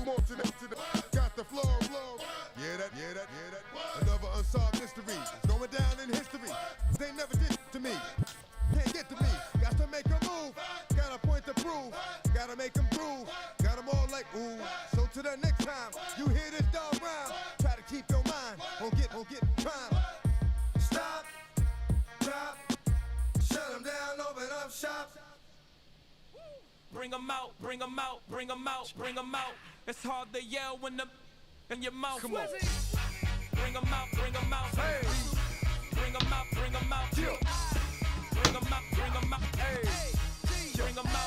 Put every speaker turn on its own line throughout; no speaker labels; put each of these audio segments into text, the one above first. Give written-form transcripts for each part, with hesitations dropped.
Got the flow. Yeah, that. Another unsolved mystery. Going down in history. They never did to me. Can't get to me. Got to make a move. Got a point to prove. Gotta make them prove. Got them all like ooh. So to the next time you hear this dog rhyme, try to keep your mind. Won't get prime. Stop. Drop. Shut them down. Open up shop.
Bring them out. It's hard to yell when the in your mouth.
Come on.
Bring them out.
Hey.
Bring them out.
Yeah.
Bring them out. Hey. Bring them out.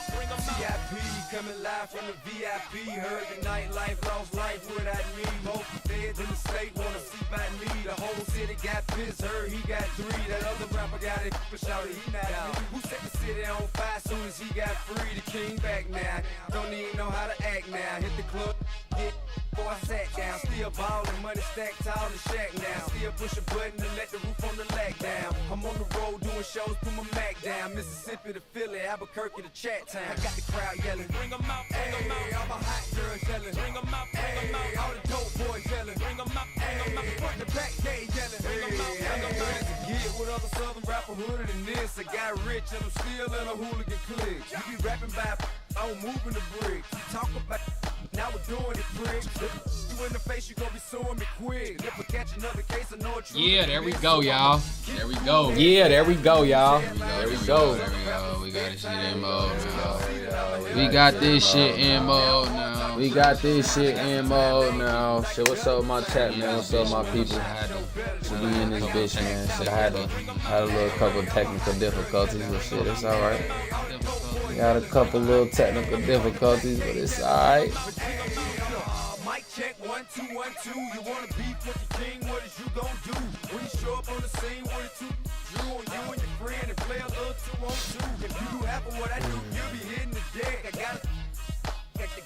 VIP coming live from the VIP. Heard the nightlife, lost life without me. Both feds in the state wanna see by me. The whole city got pissed, heard he got 3. That other rapper got it, but shouted he not me. Who set the city on fire soon as he got free? The king back now, don't even know how to act now. Hit the club, before I sat down. Still ballin', money stacked tall and shack now. Still push a button to let the roof on the lag down. I'm on the road doing shows, put my Mac down. Mississippi to Philly, Albuquerque to Chat Town. I got the crowd yelling.
Bring them out.
Hey, all my hot girls yelling.
Bring them out.
Hey, all the dope boys yelling.
Bring them out.
Front the back gate yelling.
Bring 'em out, bring 'em out.
To get with other southern rapper hooded than this. I got rich and I'm still in a hooligan clique. You be rapping by I'm moving the brick. You talk about now we're doing it, prick. You in the face, you gon' be suing me quick. If we catch another case, I know it's true.
Yeah, there we go, y'all. There we go.
Yeah, there we go, y'all.
There we go. We got this shit in mode now. We got this shit in mode now.
We got this shit in mode now. Shit, what's up with my chat, man? What's up, my people? Should be in this bitch, man. Shit, I had a little couple of technical difficulties, but shit, it's alright. Got a couple little technical difficulties, but it's alright.
Mic check 1 2 1 2. You wanna beef with the king? What is you gon' do when you show up on the scene with a 2 drew on you and your friend and play a little 2 on 2? If you do half of what I do, you'll be hitting the deck. I gotta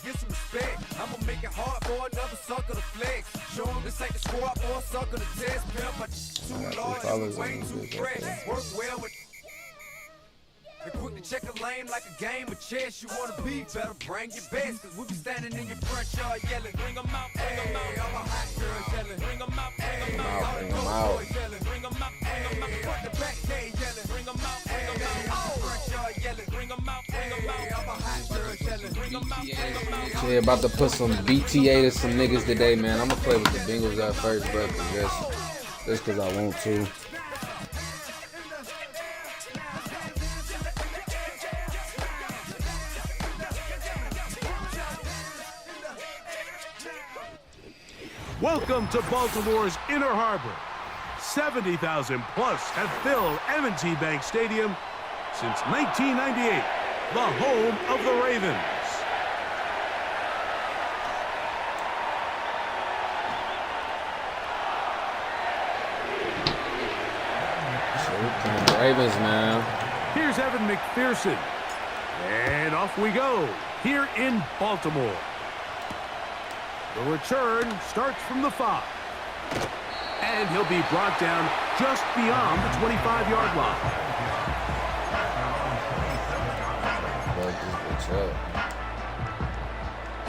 get some respect. I'ma make it hard for another sucker to flex. Show him this ain't the squad for a sucker to test. Pimp, but too large, you way too fresh. Work well with. And quick to check a lane like a game of chess. You wanna be better, bring your best. Cause we be standing in your front yard yelling.
Bring them out.
Hey, all my hot girls yelling.
Bring them out.
Hey, all the
Bring 'em
dope
out.
boys yelling.
Bring them out.
Front the back gate yelling.
Bring them out.
Hey, front yard yelling.
Bring them out.
Hey, all my hot girls yelling.
Bring them out.
Yeah, about to put some BTA to some niggas today, man. I'm gonna play with the Bengals at first, bro. Just cause I want to.
Welcome to Baltimore's Inner Harbor. 70,000 plus have filled M&T Bank Stadium since 1998, the home of the Ravens.
Ravens, man.
Here's Evan McPherson. And off we go, here in Baltimore. The return starts from the 5. And he'll be brought down just beyond the 25-yard line.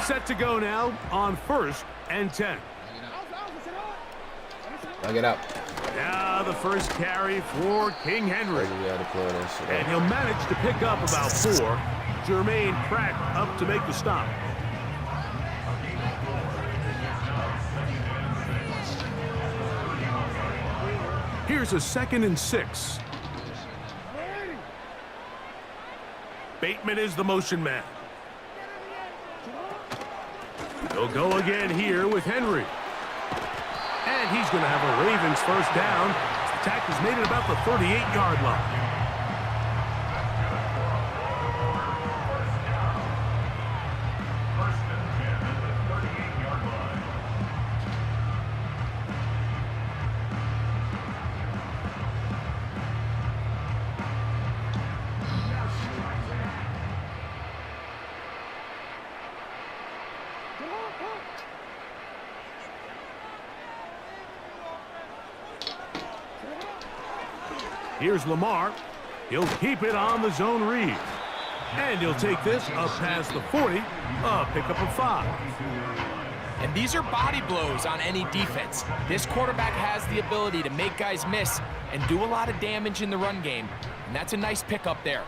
Set to go now on 1st and 10.
I'll get out.
Now the first carry for King Henry. And he'll manage to pick up about 4. Jermaine Pratt up to make the stop. Here's a 2nd and 6. Bateman is the motion man. He'll go again here with Henry. And he's going to have a Ravens first down. The tackle's made it about the 38-yard line. Here's Lamar. He'll keep it on the zone read. And he'll take this up past the 40, a pickup of 5.
And these are body blows on any defense. This quarterback has the ability to make guys miss and do a lot of damage in the run game. And that's a nice pickup there.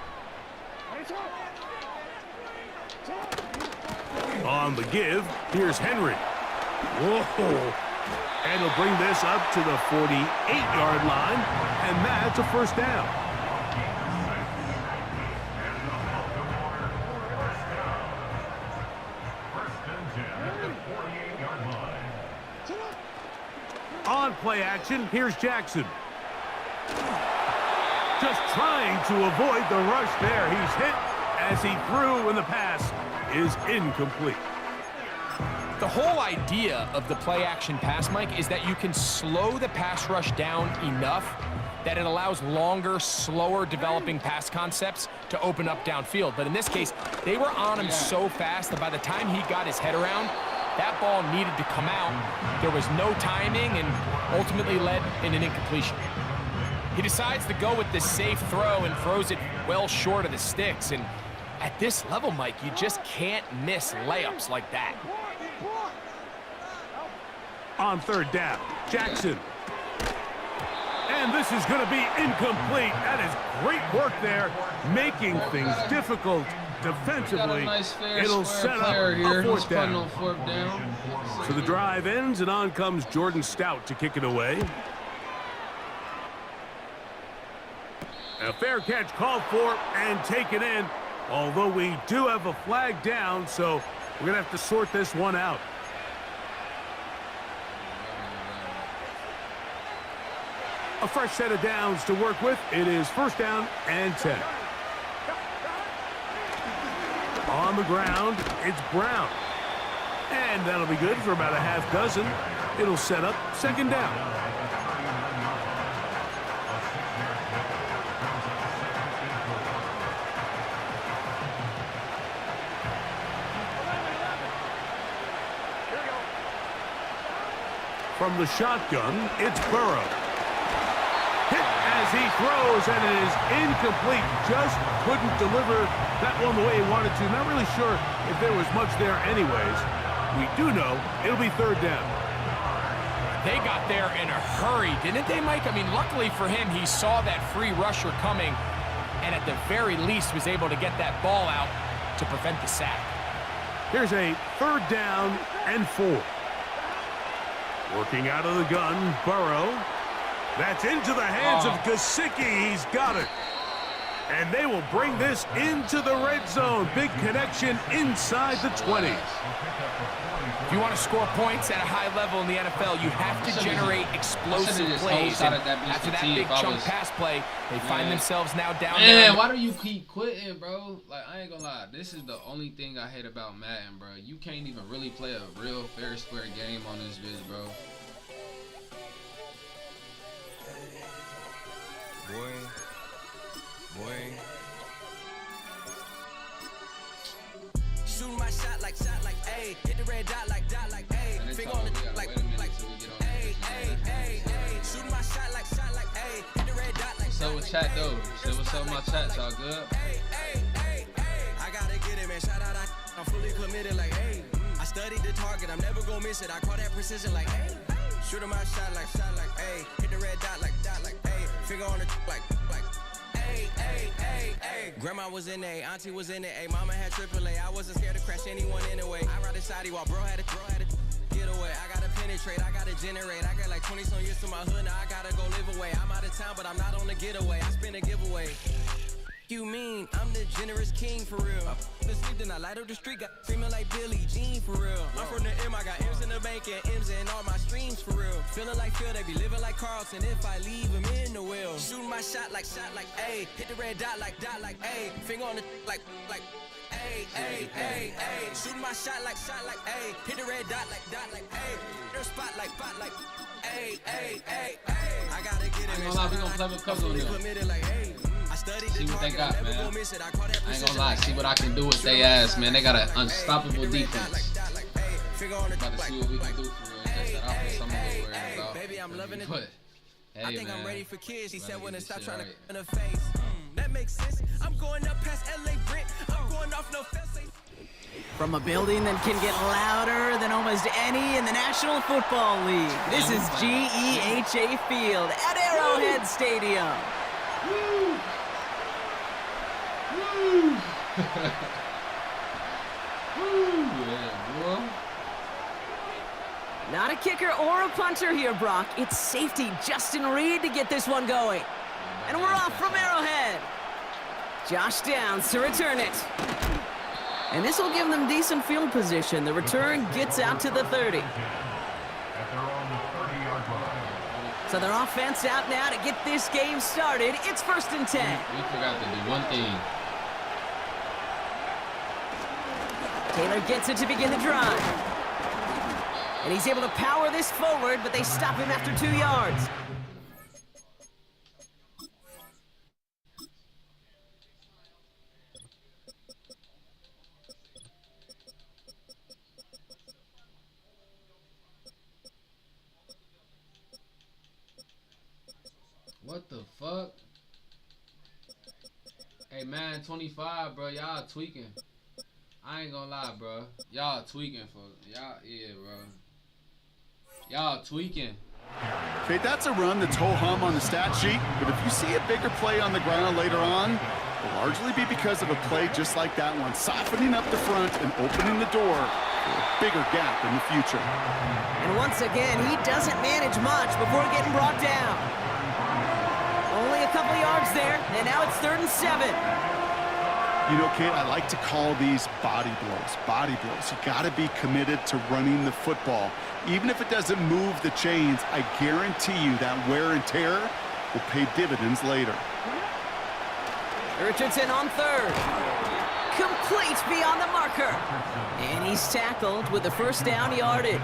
On the give, here's Henry. Whoa! And he'll bring this up to the 48-yard line, and that's a first down. On play action, here's Jackson. Just trying to avoid the rush there. He's hit as he threw, and the pass is incomplete.
The whole idea of the play-action pass, Mike, is that you can slow the pass rush down enough that it allows longer, slower developing pass concepts to open up downfield. But in this case, they were on him so fast that by the time he got his head around, that ball needed to come out. There was no timing and ultimately led in an incompletion. He decides to go with this safe throw and throws it well short of the sticks. And at this level, Mike, you just can't miss layups like that.
On third down, Jackson. And this is going to be incomplete. That is great work there, making things difficult defensively. It'll set up a fourth down. So the drive ends, and on comes Jordan Stout to kick it away. A fair catch called for and taken in, although we do have a flag down, so we're going to have to sort this one out. A fresh set of downs to work with. It is first down and 10. On the ground, it's Brown. And that'll be good for about a half dozen. It'll set up second down. From the shotgun, it's Burrow. Hit as he throws, and it is incomplete. Just couldn't deliver that one the way he wanted to. Not really sure if there was much there anyways. We do know it'll be third down.
They got there in a hurry, didn't they, Mike? I mean, luckily for him, he saw that free rusher coming and at the very least was able to get that ball out to prevent the sack.
Here's a third down and 4. Working out of the gun, Burrow. That's into the hands of Gesicki. He's got it. And they will bring this into the red zone. Big connection inside the 20.
If you want to score points at a high level in the NFL, you have to generate explosive plays. And after that big chunk pass play, they find themselves now down there.
Man, why do you keep quitting, bro? Like, I ain't gonna lie. This is the only thing I hate about Madden, bro. You can't even really play a real fair square game on this bitch, bro.
Boy. Shooting my shot like, ayy. Hit the red dot like, ayy. Finger on the like, ayy, ayy, ayy, ayy. Shooting my shot like, ayy. Hit the red dot like.
So with chat though, shit, what's up, my chat? Y'all good?
I gotta get it, man. Shout out, I'm fully committed like, ayy. I studied the target, I'm never gonna miss it. I call that precision like, ayy. Shooting my shot like, ayy. Hit the red dot like, ayy. Finger on the like. Ay. Grandma was in A, auntie was in it, ay. Mama had AAA. I wasn't scared to crash anyone anyway. I ride the side while bro had to get away. I gotta penetrate, I gotta generate. I got like 20 some years to my hood, now I gotta go live away. I'm out of town, but I'm not on the getaway. I spin a giveaway. You mean I'm the generous king for real? I sleep, then I light up the street, got screaming like Billie Jean for real. I'm from the M, I got M's in the bank and M's in all my streams for real. Feeling like Phil, they be living like Carlton if I leave him in the wheel. Shooting my shot like, ayy. Hit the red dot like, ayy. Finger on the like, ayy, ayy, ayy, ayy. Shooting my shot like, ayy. Hit the red dot like, ayy. Their spot like, ayy, ayy, ayy, ayy. I gotta get it.
I ain't gonna lie, we gonna play with a couple of them. See what they got, man. I ain't gonna lie, see what I can do with they ass, man. They got an unstoppable defense. About to see what we can do for real. Just that I put some of the words out. But, hey,
I think
man.
I'm ready for kids. He said when to stop trying to in the face. That makes sense. I'm going up past LA Brent. I'm
From a building that can get louder than almost any in the National Football League, this is GEHA Field at Arrowhead Stadium.
Woo! Woo! Woo! Yeah, boy.
Not a kicker or a punter here, Brock. It's safety Justin Reed to get this one going. And we're off from Arrowhead. Josh Downs to return it. And this will give them decent field position. The return gets out to the 30. So their offense out now to get this game started. It's 1st and 10.
We forgot to do one thing.
Taylor gets it to begin the drive. And he's able to power this forward, but they stop him after 2 yards.
What the fuck? Hey man, 25, bro. Y'all tweaking. I ain't gonna lie, bro. Y'all tweaking for y'all, yeah, bro. Y'all tweaking.
Okay, that's a run that's ho-hum on the stat sheet, but if you see a bigger play on the ground later on, it'll largely be because of a play just like that one, softening up the front and opening the door for a bigger gap in the future.
And once again, he doesn't manage much before getting brought down. Only a couple yards there, and now it's 3rd and 7.
You know, Kate, I like to call these body blows. Body blows. You got to be committed to running the football. Even if it doesn't move the chains, I guarantee you that wear and tear will pay dividends later.
Richardson on 3rd. Complete beyond the marker. And he's tackled with the 1st down yardage.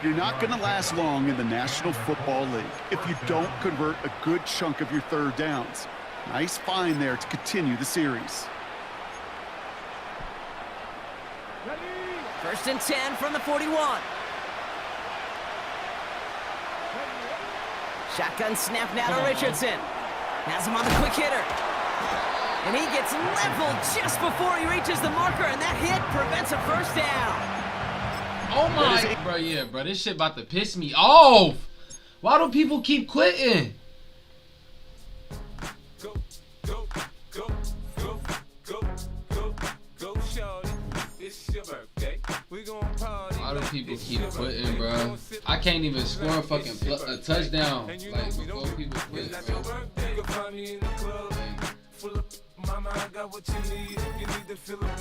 You're not going to last long in the National Football League if you don't convert a good chunk of your 3rd downs. Nice find there to continue the series.
1st and 10 from the 41. Shotgun snap now to Richardson. Has him on the quick hitter. And he gets leveled just before he reaches the marker, and that hit prevents a 1st down.
Oh my, bro, yeah, bro, this shit about to piss me off. Why do people keep quitting?
Go, go, go, go, go, go, go, shorty. It's your birthday. We gon' party.
Why do people keep quitting, bro? I can't even score a fucking a touchdown like before people quit, bro.
You can find me in the club. Full up, mama, I got what you need. If you need to fill up,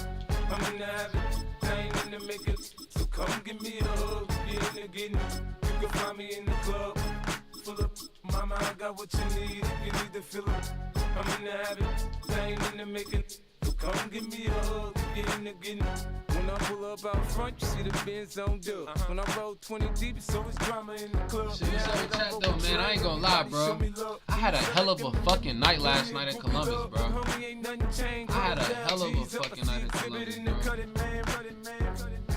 I'm in the habit. I ain't in the making. So come give me a hug. You're in the getting. You can find me in the club. Full up, mama, I got what you need. If you need to fill up, I'm in the habit. I ain't in the making. So come give me a hug. You're in the getting. When I pull up out front, you see the Benz on dub. When I roll 20 deep, it's always drama in the club.
Shit, what's up with that though, man? I ain't gonna lie, bro. I had a hell of a fucking night last night in Columbus, bro. I had a hell of a fucking night in Columbus, bro.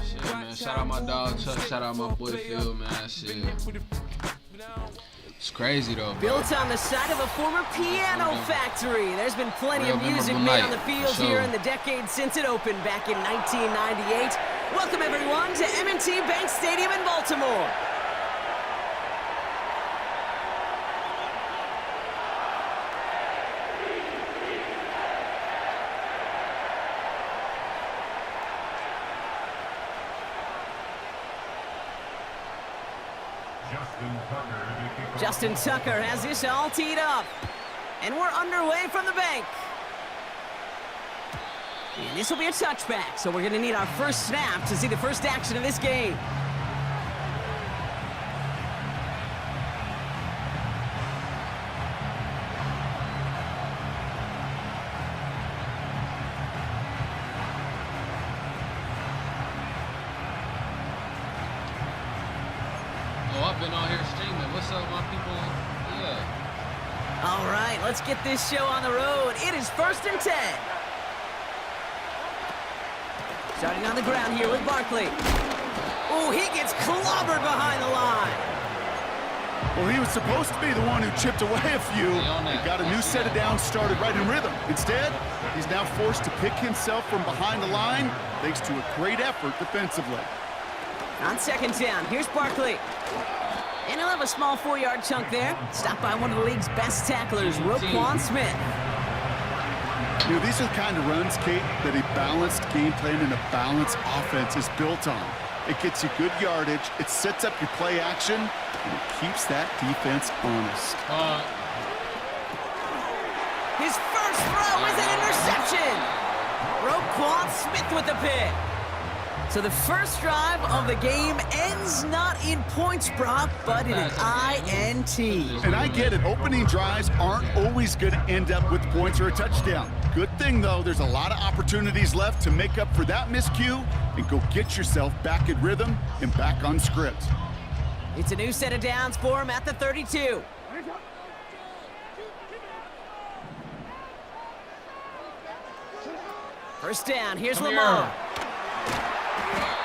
Shit, man. Shout out my dog Chuck. Shout out my boy Phil, man. Shit. It's crazy though, bro.
Built on the side of a former piano factory. There's been plenty of music made on the field here in the decade since it opened back in 1998. Welcome everyone to M&T Bank Stadium in Baltimore. Justin Tucker has this all teed up. And we're underway from the bank. And this will be a touchback, so we're going to need our first snap to see the first action of this game.
Oh, I've been on here streaming. What's up, my people? Yeah.
All right, let's get this show on the road. It is 1st and 10. Starting on the ground here with Barkley. Oh, he gets clobbered behind the line.
Well, he was supposed to be the one who chipped away a few and got a new set of downs started right in rhythm. Instead, he's now forced to pick himself from behind the line thanks to a great effort defensively.
On second down, here's Barkley. And he'll have a small 4-yard chunk there. Stopped by one of the league's best tacklers, Roquan Smith.
You know, these are the kind of runs, Kate, that a balanced game plan and a balanced offense is built on. It gets you good yardage, it sets up your play action, and it keeps that defense honest.
His first throw is an interception. Roquan Smith with the pick. So the first drive of the game ends not in points, Brock, but in an INT.
And I get it, opening drives aren't always going to end up with points or a touchdown. Good thing, though, there's a lot of opportunities left to make up for that miscue and go get yourself back in rhythm and back on script.
It's a new set of downs for him at the 32. First down, here's Lamar.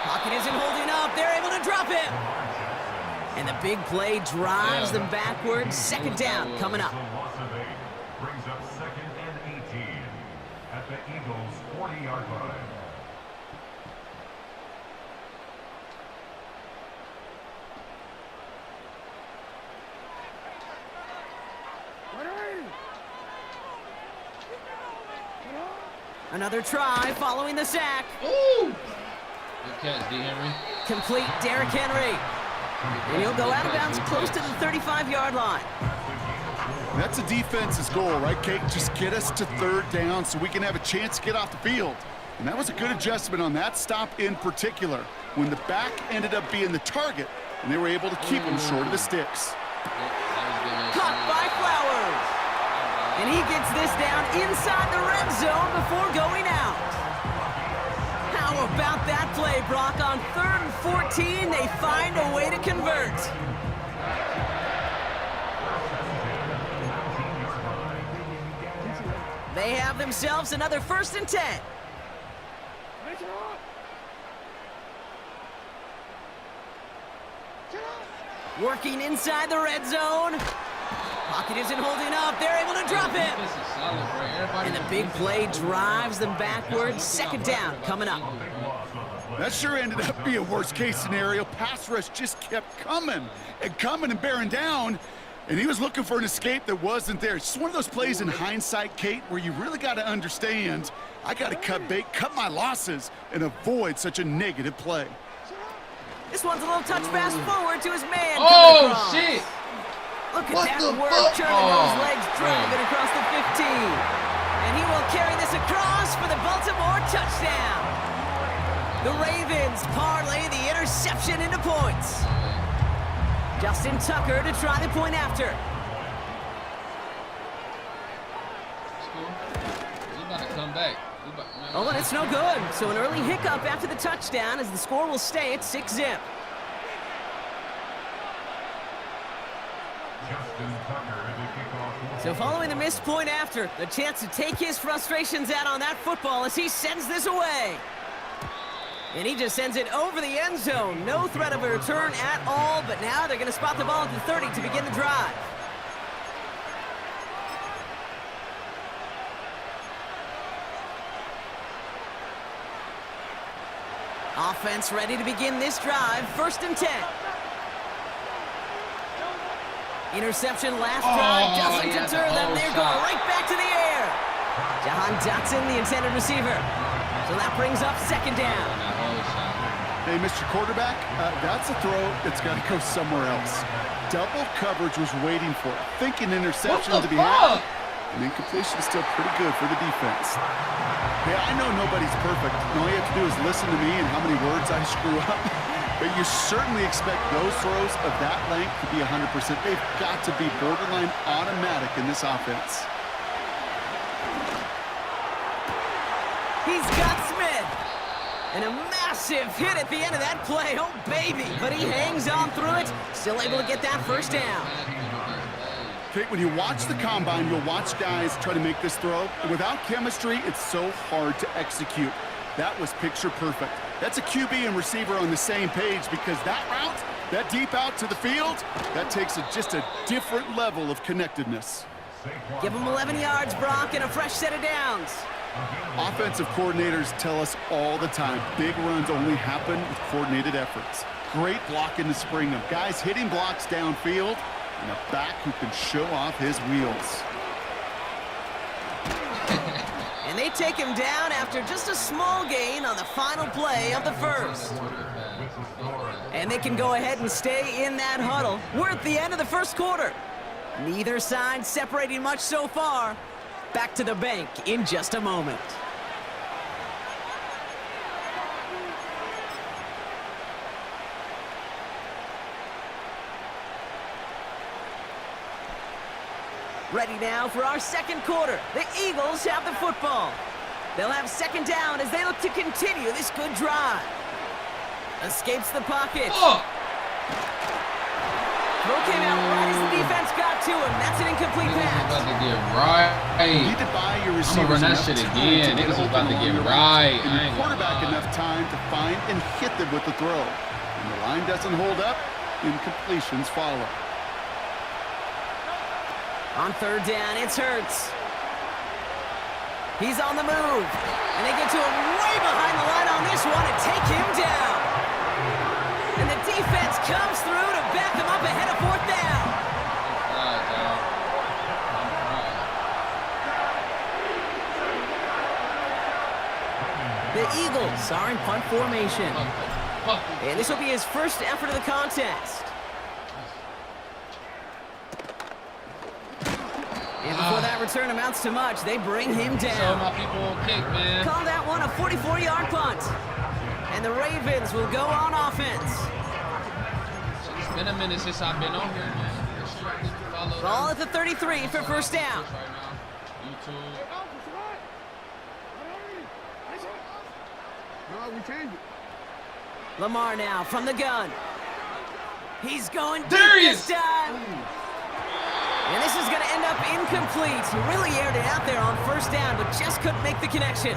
Pocket isn't holding up, they're able to drop him. And the big play drives them backwards. Second down coming up.
Brings up 2nd and 18 at the Eagles' 40-yard line.
Another try following the sack.
Ooh! Good catch, D. Henry.
Complete Derrick Henry. And he'll go out of bounds close to the 35-yard line.
That's a defense's goal, right, Kate? Just get us to third down so we can have a chance to get off the field. And that was a good adjustment on that stop in particular, when the back ended up being the target, and they were able to keep him short of the sticks.
Caught by Flowers. And he gets this down inside the red zone before going out. How about that play, Brock? On 3rd and 14, they find a way to convert. They have themselves another 1st and 10. Working inside the red zone. Pocket isn't holding up. They're able to drop him. And the big play drives them backwards. Second down coming up.
That sure ended up being a worst-case scenario. Pass rush just kept coming and bearing down. And he was looking for an escape that wasn't there. It's just one of those plays in hindsight, Kate, where you really got to understand, I got to cut bait, cut my losses, and avoid such a negative play.
This one's a little touch pass forward to his man.
Oh, shit!
Look at that work, turning those legs, driving across the 15. And he will carry this across for the Baltimore touchdown. The Ravens parlay the interception into points. Justin Tucker to try the point after.
He's about to come back.
Oh, and it's no good. So an early hiccup after the touchdown as the score will stay at 6-zip. So following the missed point after, the chance to take his frustrations out on that football as he sends this away. And he just sends it over the end zone. No threat of a return at all, but now they're going to spot the ball at the 30 to begin the drive. Offense ready to begin this drive. 1st and 10. Interception last drive doesn't deter them. They're going right back to the air. Jahan Dotson, the intended receiver. So that brings up 2nd down.
Hey, Mr. Quarterback, that's a throw that's got to go somewhere else. Double coverage was waiting for it. Thinking interception to be had. And incompletion is still pretty good for the defense. Hey, I know nobody's perfect. And all you have to do is listen to me and how many words I screw up. But you certainly expect those throws of that length to be 100%. They've got to be borderline automatic in this offense.
He's got Smith. And a massive hit at the end of that play. Oh, baby. But he hangs on through it. Still able to get that 1st down.
Kate, when you watch the combine, you'll watch guys try to make this throw. And without chemistry, it's so hard to execute. That was picture perfect. That's a QB and receiver on the same page because that route That deep out to the field, that takes just a different level of connectedness.
Give him 11 yards, Brock, and a fresh set of downs.
Offensive coordinators tell us all the time, big runs only happen with coordinated efforts. Great blocking to spring them. Guys hitting blocks downfield, and a back who can show off his wheels.
And they take him down after just a small gain on the final play of the first. And they can go ahead and stay in that huddle. We're at the end of the first quarter. Neither side separating much so far. Back to the bank in just a moment. Ready now for our second quarter. The Eagles have the football. They'll have second down as they look to continue this good drive. Escapes the pocket.
Oh.
Throw came out right as the defense got to him. That's an incomplete pass.
About to get right.
You need to buy your receivers
I'm gonna run that shit again. Niggas was about to get right.
Give your quarterback enough time to find and hit them with the throw. When the line doesn't hold up, incompletions follow.
On third down, it's Hurts. He's on the move. And they get to him way behind the line on this one and take him down. And the defense comes through to back him up ahead of fourth down. The Eagles are in punt formation. And this will be his first effort of the contest. And before that return amounts to much, they bring him down.
So my people kick, man.
Call that one a 44-yard punt. And the Ravens will go on offense.
It's been a minute since I've been on here, man.
Ball at the 33 for first down. Lamar now from the gun. He's going deep this time. And this is going to end up incomplete. He really aired it out there on first down, but just couldn't make the connection.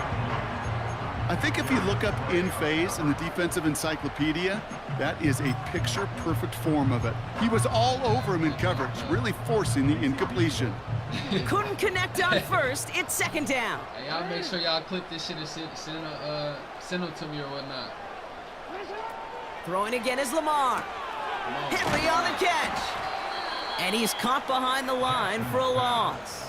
I think if you look up in phase in the defensive encyclopedia, that is a picture-perfect form of it. He was all over him in coverage, really forcing the incompletion.
Couldn't connect on first. It's second down.
Hey, y'all make sure y'all clip this shit and send them to me or whatnot.
Throwing again is Lamar. Henry on the catch. And he's caught behind the line for a loss.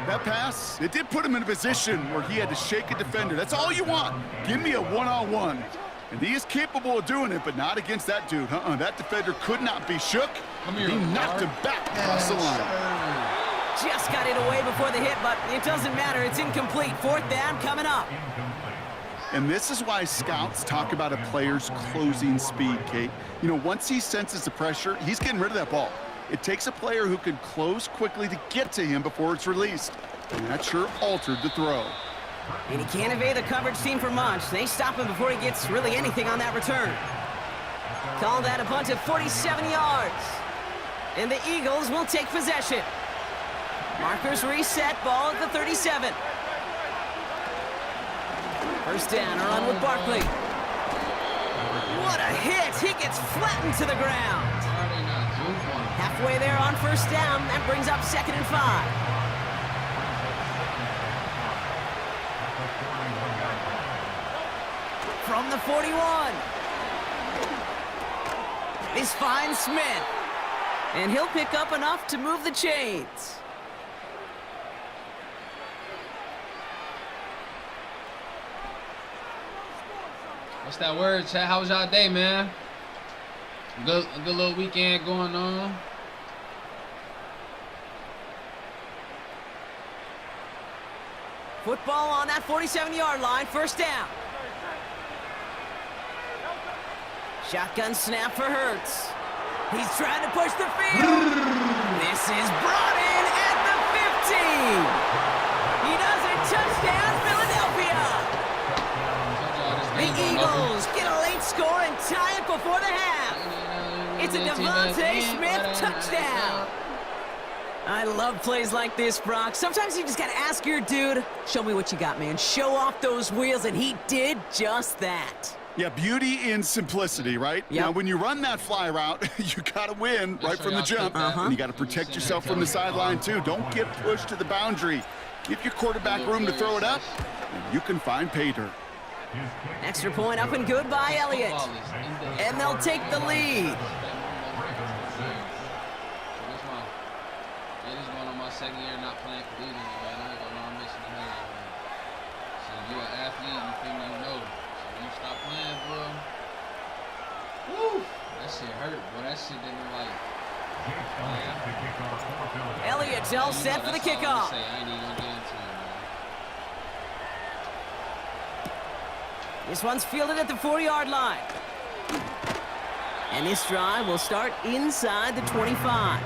That pass, it did put him in a position where he had to shake a defender. That's all you want. Give me a one-on-one. And he is capable of doing it, but not against that dude. That defender could not be shook. He knocked him back across the line.
Just got it away before the hit, but it doesn't matter. It's incomplete. Fourth down coming up.
And this is why scouts talk about a player's closing speed, Kate. You know, once he senses the pressure, he's getting rid of that ball. It takes a player who can close quickly to get to him before it's released. And that sure altered the throw.
And he can't evade the coverage team for much. They stop him before he gets really anything on that return. Call that a punt of 47 yards. And the Eagles will take possession. Markers reset, ball at the 37. First down, a run with Barkley. What a hit! He gets flattened to the ground. Halfway there on first down, that brings up 2nd and 5. From the 41. This finds Smith. And he'll pick up enough to move the chains.
What's that word, chat? How was y'all day, man? A good little weekend going on.
Football on that 47-yard line, first down. Shotgun snap for Hurts. He's trying to push the field. This is brought in at the 15. He does it. Touchdown, Philadelphia. The Eagles get a late score and tie it before the half. It's a Devontae Smith touchdown. I love plays like this, Brock. Sometimes you just got to ask your dude, show me what you got, man. Show off those wheels, and he did just that.
Yeah, beauty in simplicity, right?
Yep.
Now, when you run that fly route, you got to win right from the jump. And you got to protect yourself from the sideline, too. Don't get pushed to the boundary. Give your quarterback room to throw it up, and you can find pay dirt.
Extra point up and good by Elliott. And they'll take the lead.
This is going on my second year not playing Cleveland, man. I ain't gonna know I'm missing the hell out of it. So you're an athlete, you feel me, you know. So when you stop playing, bro, woo, that shit hurt, bro. That shit didn't like.
Elliott's all set for the kickoff.
I ain't even gonna get into it, man.
This one's fielded at the 40-yard line. And this drive will start inside the 25.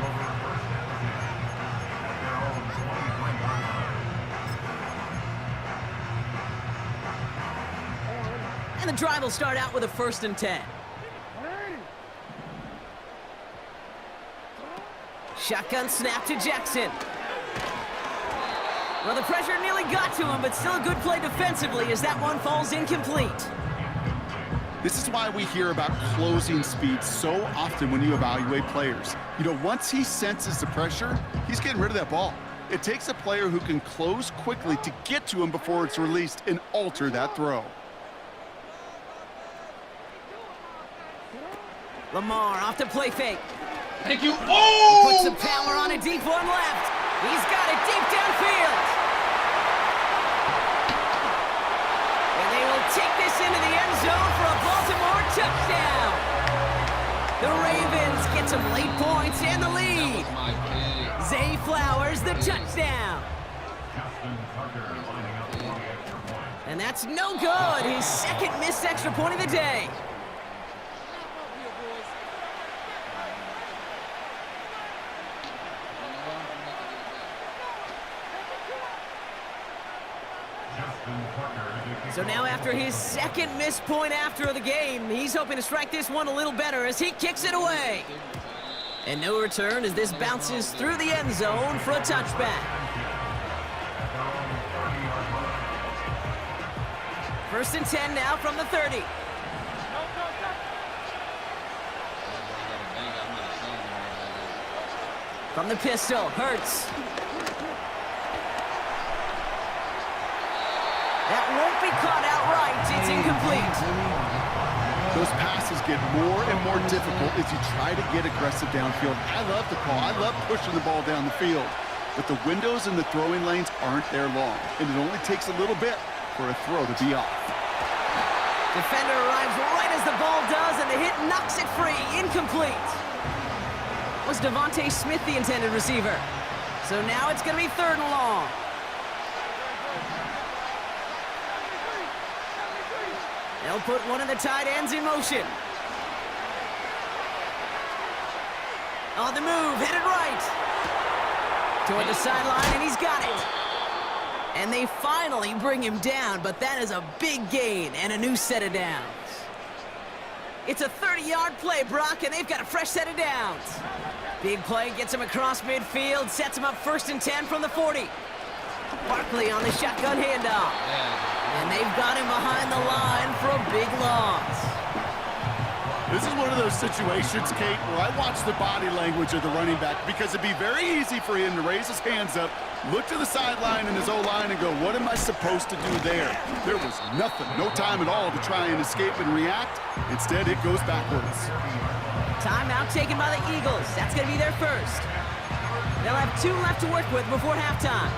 And the drive will start out with a 1st and 10. Shotgun snap to Jackson. Well, the pressure nearly got to him, but still a good play defensively as that one falls incomplete.
This is why we hear about closing speed so often when you evaluate players. You know, once he senses the pressure, he's getting rid of that ball. It takes a player who can close quickly to get to him before it's released and alter that throw.
Lamar off the play fake.
Thank you. Oh!
Puts some power on a deep one left. He's got it deep downfield. And they will take this into the end zone for a Baltimore touchdown. The Ravens get some late points and the lead. Zay Flowers, the touchdown. And that's no good. His second missed extra point of the day. So now after his second missed point after the game, he's hoping to strike this one a little better as he kicks it away. And no return as this bounces through the end zone for a touchback. 1st and 10 now from the 30. From the pistol, Hurts. That won't be caught outright. It's incomplete.
Those passes get more and more difficult as you try to get aggressive downfield. I love the call. I love pushing the ball down the field. But the windows in the throwing lanes aren't there long, and it only takes a little bit for a throw to be off.
Defender arrives right as the ball does, and the hit knocks it free. Incomplete. Was Devontae Smith the intended receiver? So now it's going to be 3rd and long. They'll put one of the tight ends in motion. On the move, headed right. Toward the sideline, and he's got it. And they finally bring him down, but that is a big gain and a new set of downs. It's a 30-yard play, Brock, and they've got a fresh set of downs. Big play gets him across midfield, sets him up 1st and 10 from the 40. Barkley on the shotgun handoff. And they've got him behind the line for a big loss.
This is one of those situations, Kate, where I watch the body language of the running back because it'd be very easy for him to raise his hands up, look to the sideline and his O-line and go, what am I supposed to do there? There was nothing, no time at all to try and escape and react. Instead, it goes backwards.
Timeout taken by the Eagles. That's going to be their first. They'll have 2 left to work with before halftime.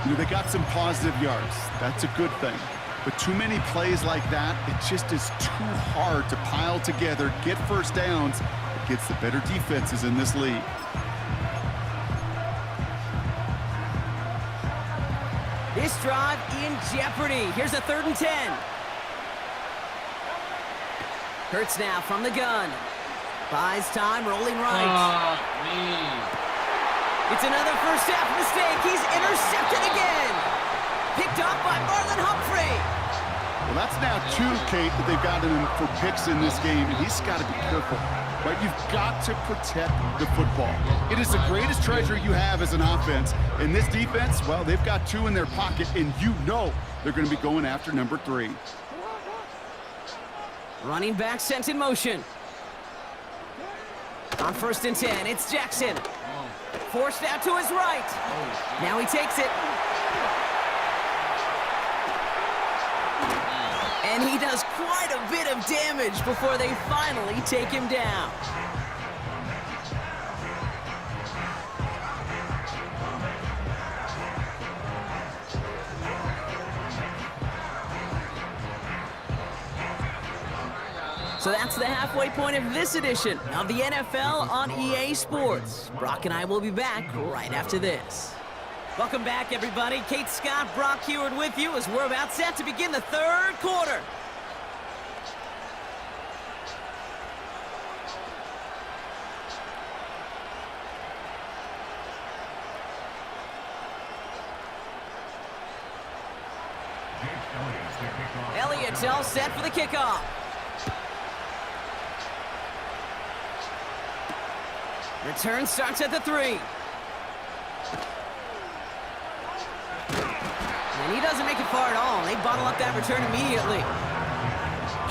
You know, they got some positive yards. That's a good thing. But too many plays like that, it just is too hard to pile together, get first downs against the better defenses in this league.
This drive in jeopardy. Here's a 3rd and 10. Hurts now from the gun. Buys time, rolling right. It's another first half mistake. He's intercepted again. Picked off by Marlon Humphrey.
Well, that's now 2, Kate, that they've got him for picks in this game, and he's got to be careful. Right? You've got to protect the football. It is the greatest treasure you have as an offense. And this defense, well, they've got 2 in their pocket, and you know they're going to be going after number 3.
Running back sent in motion. On 1st and 10, it's Jackson. Forced out to his right. Now he takes it. And he does quite a bit of damage before they finally take him down. So that's the halfway point of this edition of the NFL on EA Sports. Brock and I will be back right after this. Welcome back, everybody. Kate Scott, Brock Heward with you as we're about set to begin the third quarter. Elliott's all set for the kickoff. Return starts at the 3. And he doesn't make it far at all. They bottle up that return immediately.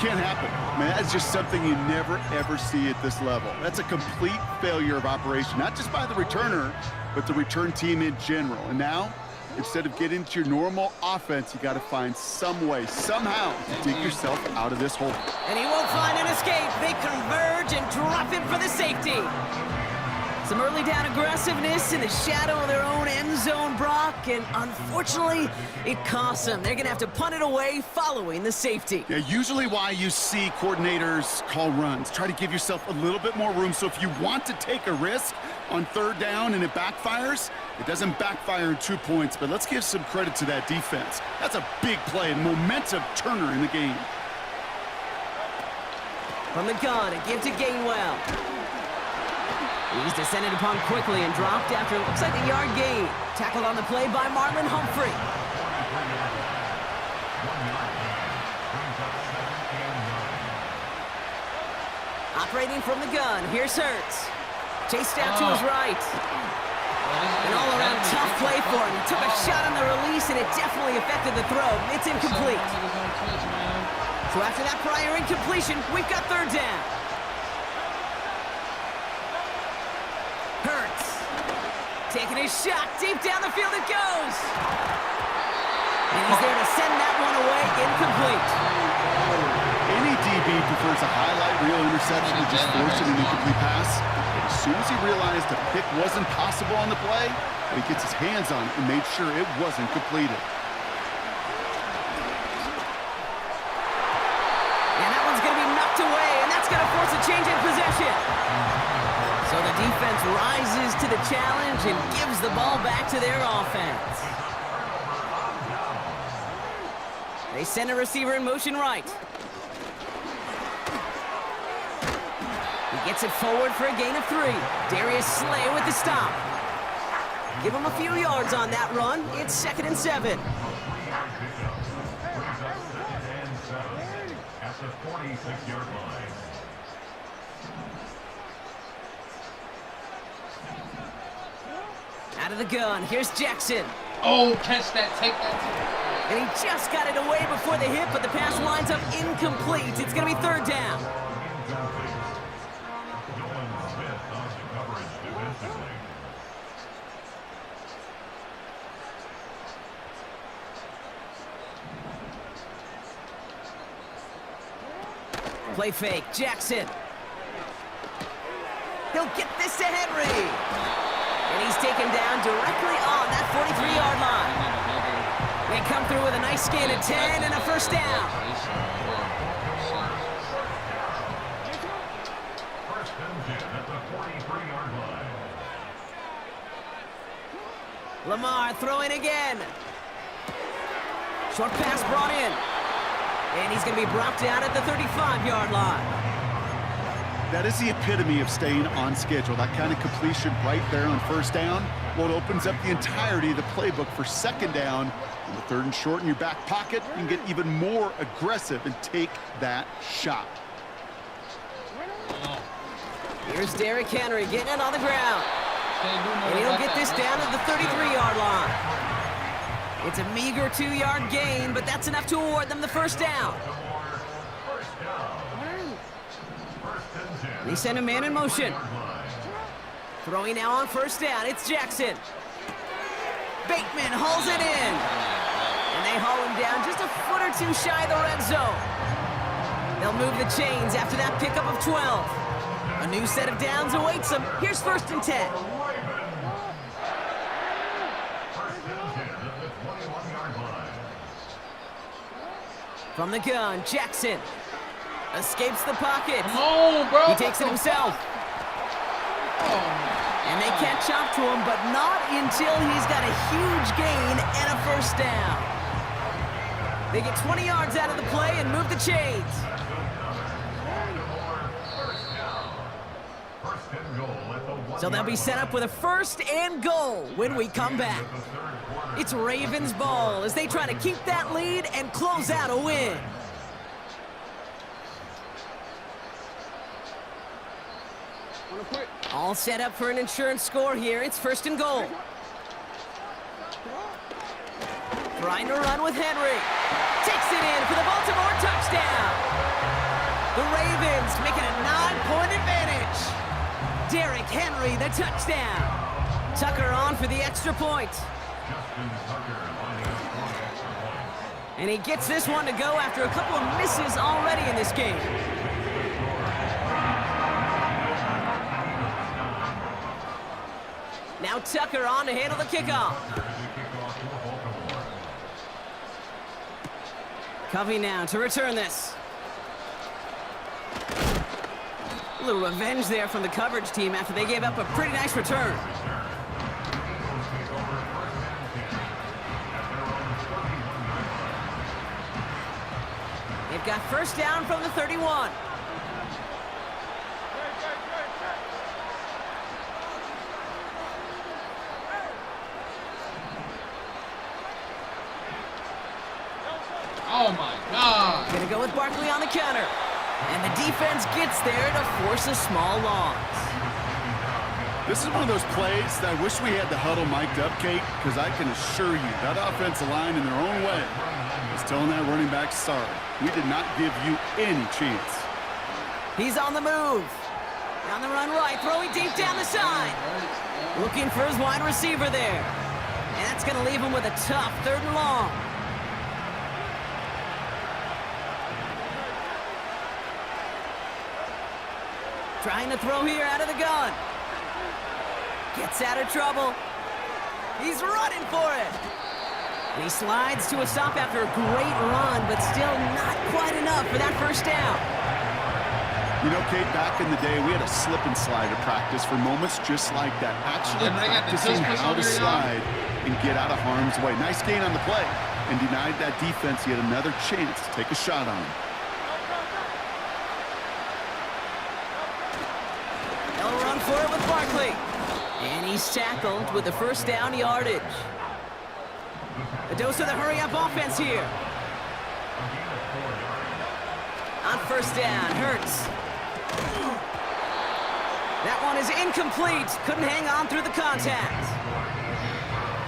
Can't happen. Man, that's just something you never, ever see at this level. That's a complete failure of operation, not just by the returner, but the return team in general. And now, instead of getting into your normal offense, you got to find some way, somehow, to dig yourself out of this hole.
And he won't find an escape. They converge and drop him for the safety. Some early down aggressiveness in the shadow of their own end zone, Brock, and unfortunately, it costs them. They're going to have to punt it away following the safety.
Yeah, usually why you see coordinators call runs. Try to give yourself a little bit more room, so if you want to take a risk on 3rd down and it backfires, it doesn't backfire in 2 points, but let's give some credit to that defense. That's a big play and momentum turner in the game.
From the gun, a give to Gainwell. He's descended upon quickly and dropped after it looks like a yard gain. Tackled on the play by Marlon Humphrey. Operating from the gun, here's Hurts. Chased out to his right. An all-around tough play for him. He took a shot on the release and it definitely affected the throw. It's incomplete. So after that prior incompletion, we've got 3rd down. Hurts. Taking his shot. Deep down the field it goes. And he's there to send that one away. Incomplete.
Any DB prefers a highlight reel interception to just forcing an incomplete pass. As soon as he realized a pick wasn't possible on the play, he gets his hands on it and made sure it wasn't completed.
And that one's going to be knocked away, and that's going to force a change in possession. So the defense rises to the challenge and gives the ball back to their offense. They send a receiver in motion right. He gets it forward for a gain of 3. Darius Slay with the stop. Give him a few yards on that run. It's 2nd and 7.
At the 46-yard line.
Out of the gun, here's Jackson.
Oh, catch that, take that.
And he just got it away before the hit, but the pass winds up incomplete. It's going to be 3rd down. Play fake, Jackson. He'll get this to Henry. And he's taken down directly on that 43-yard line. They come through with a nice gain of 10 and a 1st down.
First and 10 at the 43-yard line.
Lamar throwing again. Short pass brought in. And he's going to be brought down at the 35-yard line.
That is the epitome of staying on schedule. That kind of completion right there on 1st down. Well, it opens up the entirety of the playbook for 2nd down. On the 3rd and short in your back pocket, you can get even more aggressive and take that shot.
Here's Derrick Henry getting it on the ground. And he'll get this down at the 33-yard line. It's a meager 2-yard gain, but that's enough to award them the 1st down. They send a man in motion. Throwing now on first down. It's Jackson. Bateman hauls it in. And they haul him down just a foot or two shy of the red zone. They'll move the chains after that pickup of 12. A new set of downs awaits them. Here's 1st and 10. From the gun, Jackson escapes the pocket.
Come on, bro.
He takes it himself. And they catch up to him, but not until he's got a huge gain and a first down. They get 20 yards out of the play and move the chains. So they'll be set up with a 1st and goal when we come back. It's Ravens ball as they try to keep that lead and close out a win. All set up for an insurance score here. It's 1st and goal. Trying to run with Henry. Takes it in for the Baltimore touchdown. The Ravens making a 9-point advantage. Derrick Henry, the touchdown. Tucker on for the extra point. And he gets this one to go after a couple of misses already in this game. Now Tucker on to handle the kickoff. Covey now to return this. A little revenge there from the coverage team after they gave up a pretty nice return. They've got first down from the 31.
Oh my God.
Gonna go with Barkley on the counter. And the defense gets there to force a small loss.
This is one of those plays that I wish we had the huddle mic'd up, Kate, because I can assure you that offensive line in their own way is telling that running back, sorry, we did not give you any chance.
He's on the move. On the run right, throwing deep down the side. Looking for his wide receiver there. And that's gonna leave him with a tough 3rd and long. Trying to throw here out of the gun. Gets out of trouble. He's running for it. And he slides to a stop after a great run, but still not quite enough for that first down.
You know, Kate, back in the day, we had a slip and slide at practice for moments just like that. Actually practicing how to slide and get out of harm's way. Nice gain on the play and denied that defense yet another chance to take a shot on him.
They'll run for it with Barkley. And he's tackled with the first down yardage. A dose of the hurry-up offense here. On first down, Hurts. That one is incomplete. Couldn't hang on through the contact.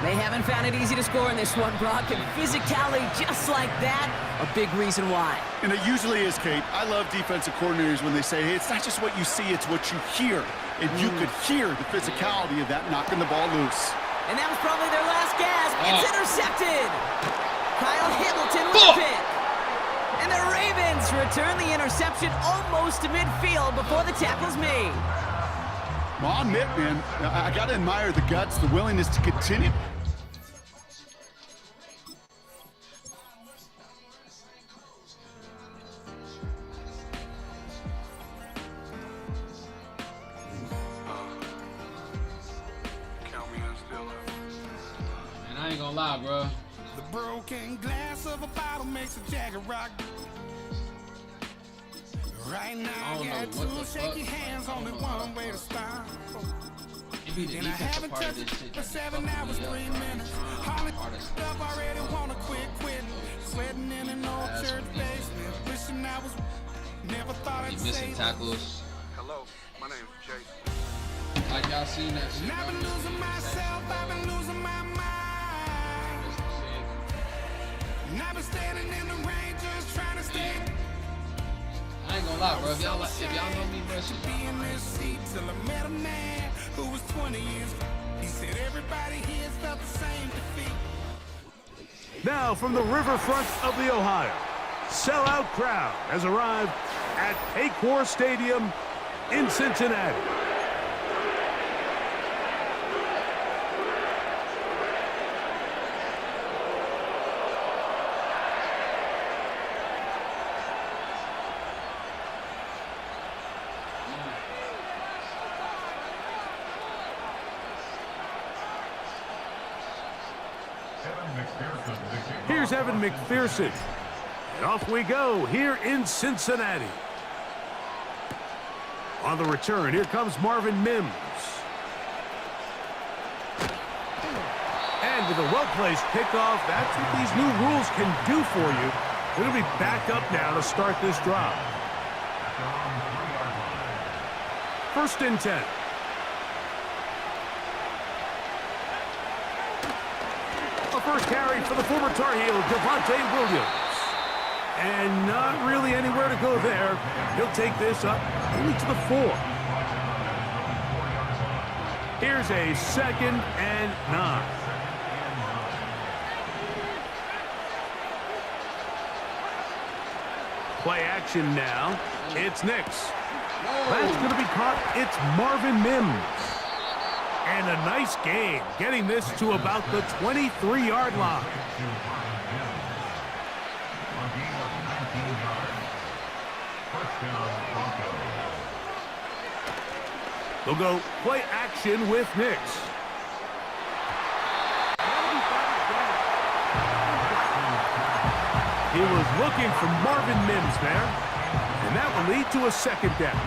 They haven't found it easy to score in this one, Brock, and physicality just like that, a big reason why.
And it usually is, Kate. I love defensive coordinators when they say, hey, it's not just what you see, it's what you hear. And you could hear the physicality of that knocking the ball loose.
And that was probably their last gasp. It's intercepted. Kyle Hamilton with it. And the Ravens return the interception almost to midfield before the tackle's made.
Well, I'll admit, man, I got to admire the guts, the willingness to continue.
And I ain't gonna lie, bro.
The broken glass of a bottle makes a Jagger rock. Right now, I got two shaky hands, only one way to stop.
It be the
And I
defensive
haven't
part of
touched
this shit.
it for
That's
7
fucking
hours,
me up,
3
bro.
minutes. Holly up already, wanna quit. Sweating in an old
That's
church
what it is,
basement. Wishing I was, never thought I'd
Be
say
missing
that.
tackles.
Hello, my name's Jason.
Like y'all seen that shit.
And I've been
bro.
losing myself, I've been losing my mind. And I've been standing in the rain just trying to stay.
I I ain't gonna lie, bro. If y'all know me, bro, shit.
Be in this seat till I met a man who was 20 years. He said everybody here felt the same defeat.
Now from the riverfront of the Ohio, sellout crowd has arrived at Paycor Stadium in Cincinnati. Here's Evan McPherson. And off we go here in Cincinnati. On the return, here comes Marvin Mims. And with a well-placed kickoff, that's what these new rules can do for you. It'll be back up now to start this drive. 1st and 10. A first carry for the former Tar Heel, Devontae Williams. And not really anywhere to go there. He'll take this up only to the 4. Here's a 2nd and 9. Play action now. It's Nix. That's going to be caught. It's Marvin Mims. And a nice gain, getting this to about the 23-yard line. They'll go play action with Nix. He was looking for Marvin Mims there, and that will lead to a 2nd down.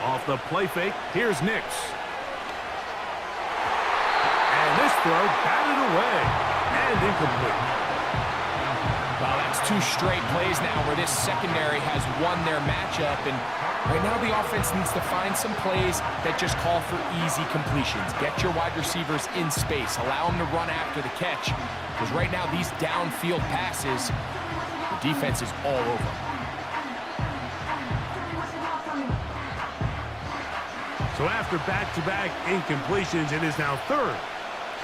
Off the play fake, here's Nix. And this throw batted away and incomplete.
Well, that's 2 straight plays now where this secondary has won their matchup, and right now the offense needs to find some plays that just call for easy completions. Get your wide receivers in space. Allow them to run after the catch, because right now these downfield passes, the defense is all over.
So after back-to-back incompletions, it is now 3rd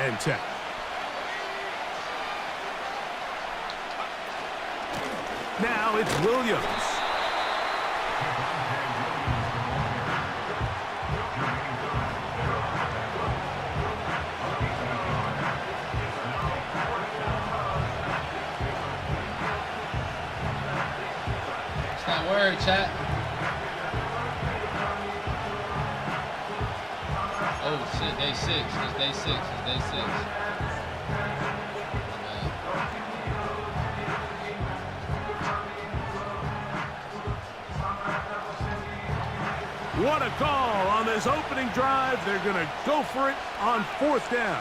and 10. Now it's Williams.
It's that word, chat. Oh shit, day 6. It's day 6. It's day 6.
What a call on this opening drive. They're going to go for it on 4th down.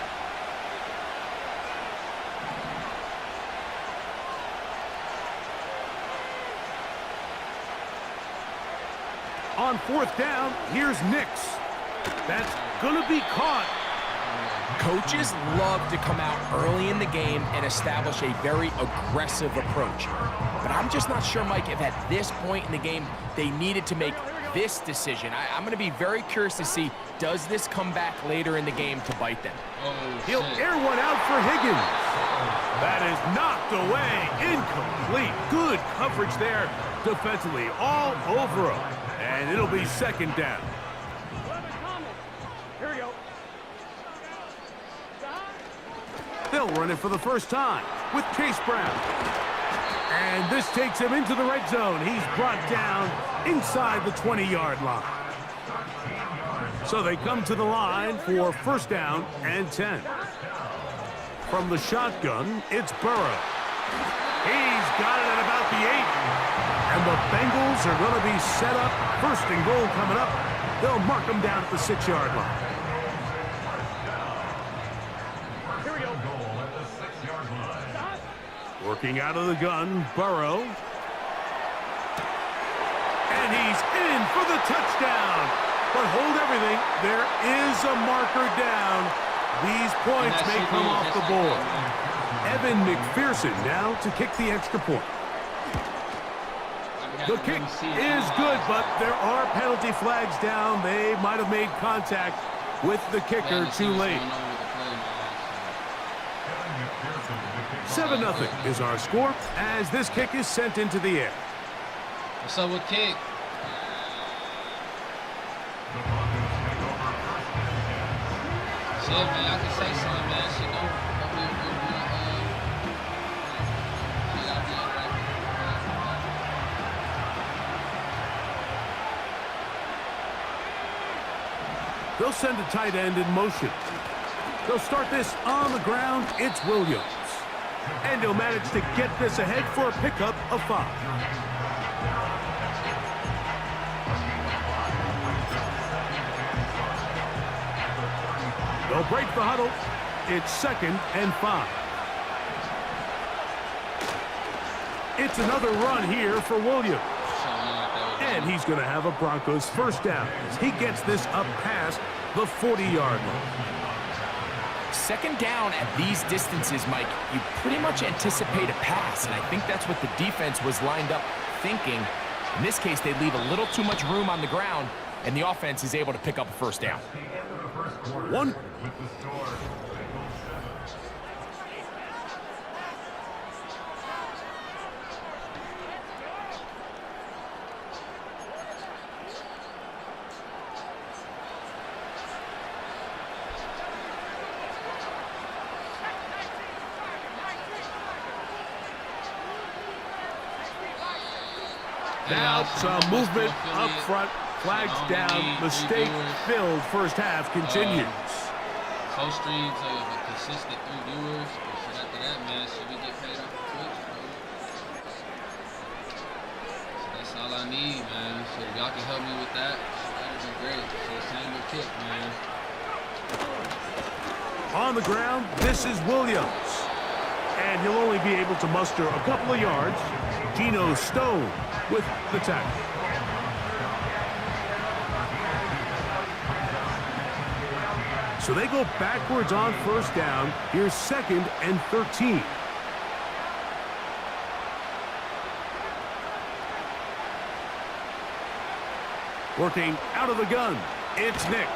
On 4th down, here's Nix. That's going to be caught.
Coaches love to come out early in the game and establish a very aggressive approach. But I'm just not sure, Mike, if at this point in the game they needed to make this decision. I'm going to be very curious to see, does this come back later in the game to bite them?
Oh,
He'll air one out for Higgins. That is knocked away. Incomplete. Good coverage there defensively all over him. And it'll be 2nd down. Here we go. They'll run it for the first time with Chase Brown. And this takes him into the red zone. He's brought down inside the 20-yard line. So they come to the line for 1st down and 10. From the shotgun, it's Burrow. He's got it at about the 8. And the Bengals are going to be set up. 1st and goal coming up. They'll mark them down at the 6-yard line. Here we go. Working out of the gun, Burrow. And he's in for the touchdown. But hold everything. There is a marker down. These points may come off the board. Evan McPherson now to kick the extra point. The kick is good, but there are penalty flags down. They might have made contact with the kicker too late. 7-0 is our score as this kick is sent into the air.
What's up with kick? Shit, man, I can say something, man. Shit, don't be
They'll send a tight end in motion. They'll start this on the ground. It's Williams. And he'll manage to get this ahead for a pickup of 5. They'll break the huddle. It's 2nd and 5. It's another run here for Williams. And he's going to have a Broncos first down as he gets this up past the 40-yard line.
2nd down at these distances, Mike, you pretty much anticipate a pass, and I think that's what the defense was lined up thinking. In this case, they leave a little too much room on the ground, and the offense is able to pick up a first down.
One. Now some movement up front, flags down, mistake-filled first half continues.
4 streams of a consistent 3 viewers. So after that, man, should we get paid off Twitch, bro? So that's all I need, man. So if y'all can help me with that, that would be great. So same with kick, man.
On the ground, this is Williams. And he'll only be able to muster a couple of yards. Geno Stone with the tackle. So they go backwards on first down. Here's 2nd and 13. Working out of the gun, it's Nix.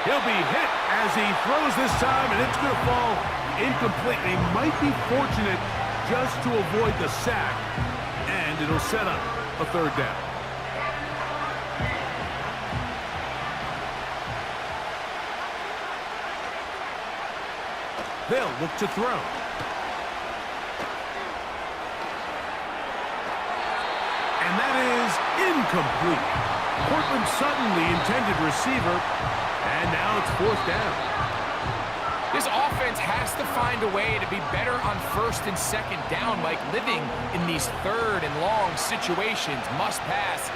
He'll be hit as he throws this time, and it's going to fall incomplete. He might be fortunate just to avoid the sack, and it'll set up a 3rd down. They'll look to throw. And that is incomplete. Cortland Sutton, the intended receiver, and now it's 4th down.
This offense has to find a way to be better on 1st and 2nd down. Mike, living in these 3rd and long situations, must pass,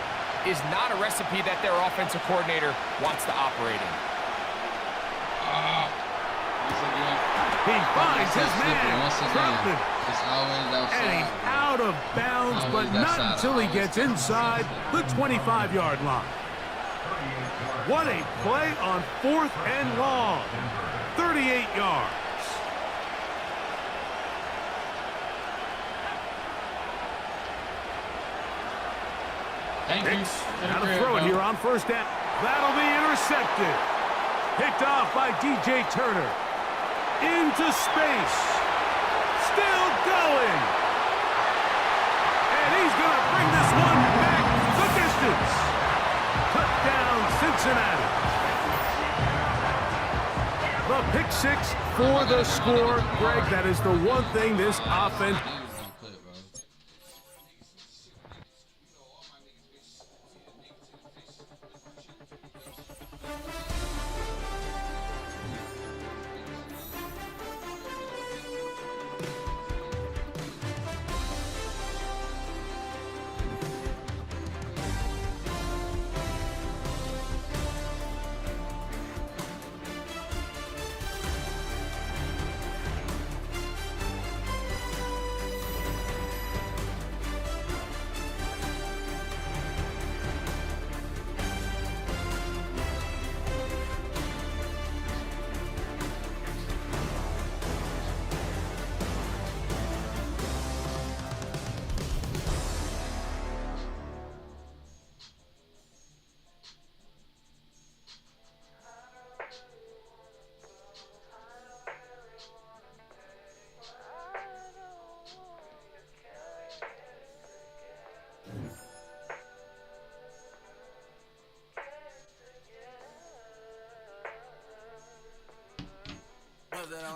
is not a recipe that their offensive coordinator wants to operate in.
He finds his man, Troutman. And he's out of bounds, but not until he gets inside the 25-yard line. What a play on 4th and long. 38 yards. Nix, now to throw it here on 1st down. That'll be intercepted. Picked off by DJ Turner. Into space. Still going. And he's going to bring this one back the distance. Touchdown, Cincinnati. The pick 6 for the score. Greg, that is the one thing this offense...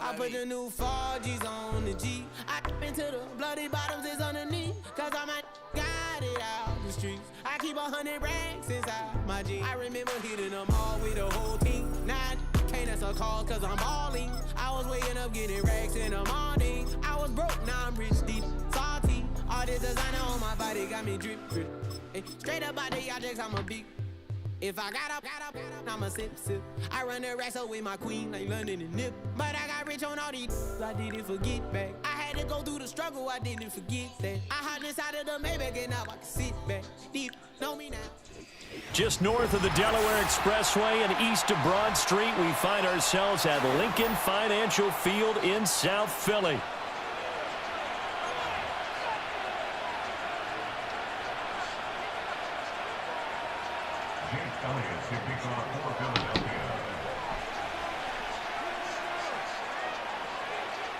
I put the new 4Gs on the G. I into the bloody bottoms is underneath. Cause I might got it out the streets. I keep 100 racks inside my jeans. I remember hitting them all with the whole team. Now can't answer a call cause I'm balling. I was waking up getting racks in the morning. I was broke, now I'm rich, deep, salty. All this designer on my body got me drip, drip. Hey, straight up out the objects, I'm a big. If I got up, I'm a sip. I run the racks up with my queen like London and Nip. But I got rich on all these, I didn't forget back. I had to go through the struggle, I didn't forget that. I hopped inside of the Maybach and now I can sit back. Deep, know me now.
Just north of the Delaware Expressway and east of Broad Street, we find ourselves at Lincoln Financial Field in South Philly.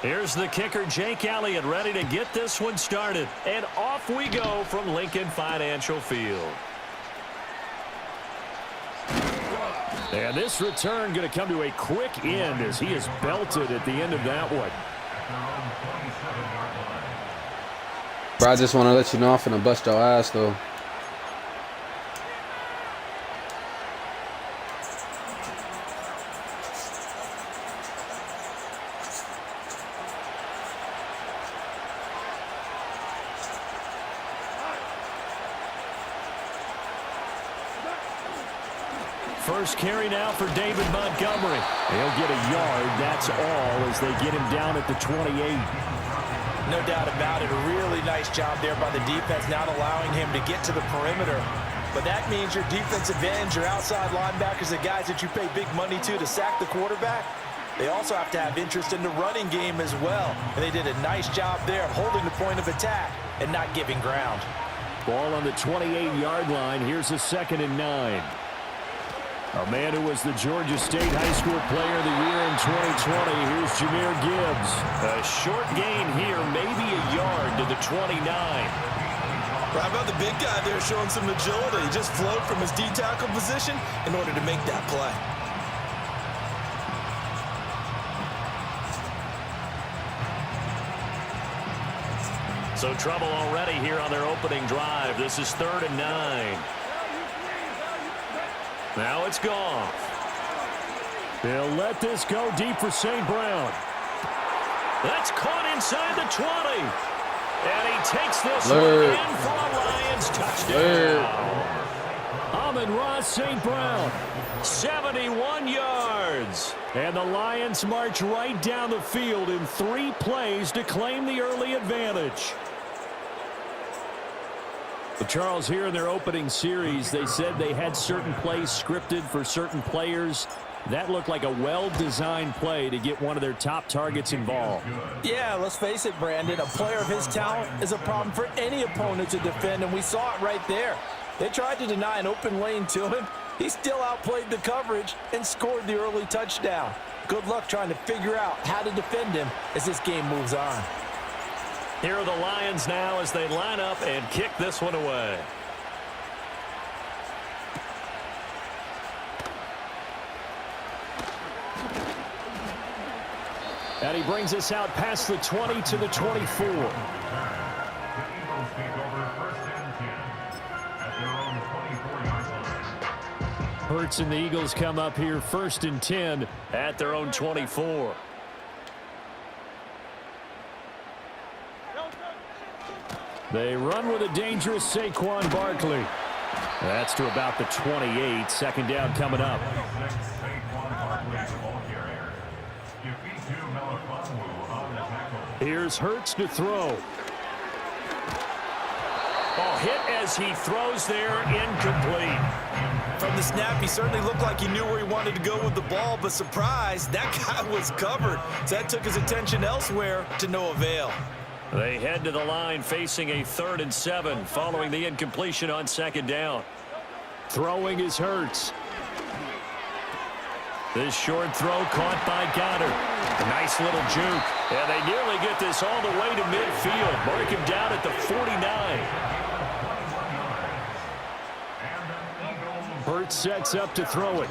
Here's the kicker, Jake Elliott, ready to get this one started. And off we go from Lincoln Financial Field. And this return going to come to a quick end as he is belted at the end of that one.
Bro, I just want to let you know I'm finna bust your ass, though.
First carry now for David Montgomery. He'll get a yard, that's all, as they get him down at the 28.
No doubt about it. A really nice job there by the defense, not allowing him to get to the perimeter. But that means your defensive ends, your outside linebackers, the guys that you pay big money to sack the quarterback, they also have to have interest in the running game as well. And they did a nice job there of holding the point of attack and not giving ground.
Ball on the 28-yard line. Here's a 2nd and 9. A man who was the Georgia State High School Player of the Year in 2020. Here's Jahmyr Gibbs. A short gain here, maybe a yard to the 29.
How about the big guy there showing some agility? He just flowed from his D-tackle position in order to make that play.
So trouble already here on their opening drive. This is 3rd and 9. Now it's Goff. They'll let this go deep for St. Brown. That's caught inside the 20. And he takes this one in for a Lions touchdown. Amon-Ra St. Brown, 71 yards. And the Lions march right down the field in 3 plays to claim the early advantage. But Charles, here in their opening series, they said they had certain plays scripted for certain players. That looked like a well-designed play to get one of their top targets involved.
Yeah, let's face it, Brandon. A player of his talent is a problem for any opponent to defend, and we saw it right there. They tried to deny an open lane to him. He still outplayed the coverage and scored the early touchdown. Good luck trying to figure out how to defend him as this game moves on.
Here are the Lions now as they line up and kick this one away. And he brings us out past the 20 to the 24. Hurts and the Eagles come up here 1st and 10 at their own 24. They run with a dangerous Saquon Barkley. That's to about the 28. 2nd down coming up. Here's Hurts to throw. Oh, hit as he throws there, incomplete.
From the snap, he certainly looked like he knew where he wanted to go with the ball, but surprise, that guy was covered. So that took his attention elsewhere to no avail.
They head to the line facing a 3rd and 7 following the incompletion on 2nd down. Throwing is Hurts. This short throw caught by Goddard. A nice little juke. And they nearly get this all the way to midfield. Mark him down at the 49. Hurts sets up to throw it.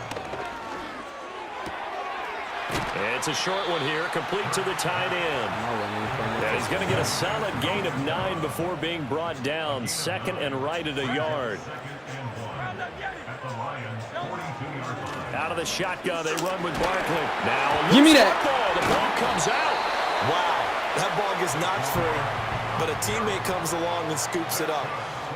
It's a short one here, complete to the tight end. And he's going to get a solid gain of 9 before being brought down. Second and right at a yard. Out of the shotgun, they run with Barkley. Now,
give me that.
The ball comes out.
Wow, that ball gets knocked free, but a teammate comes along and scoops it up.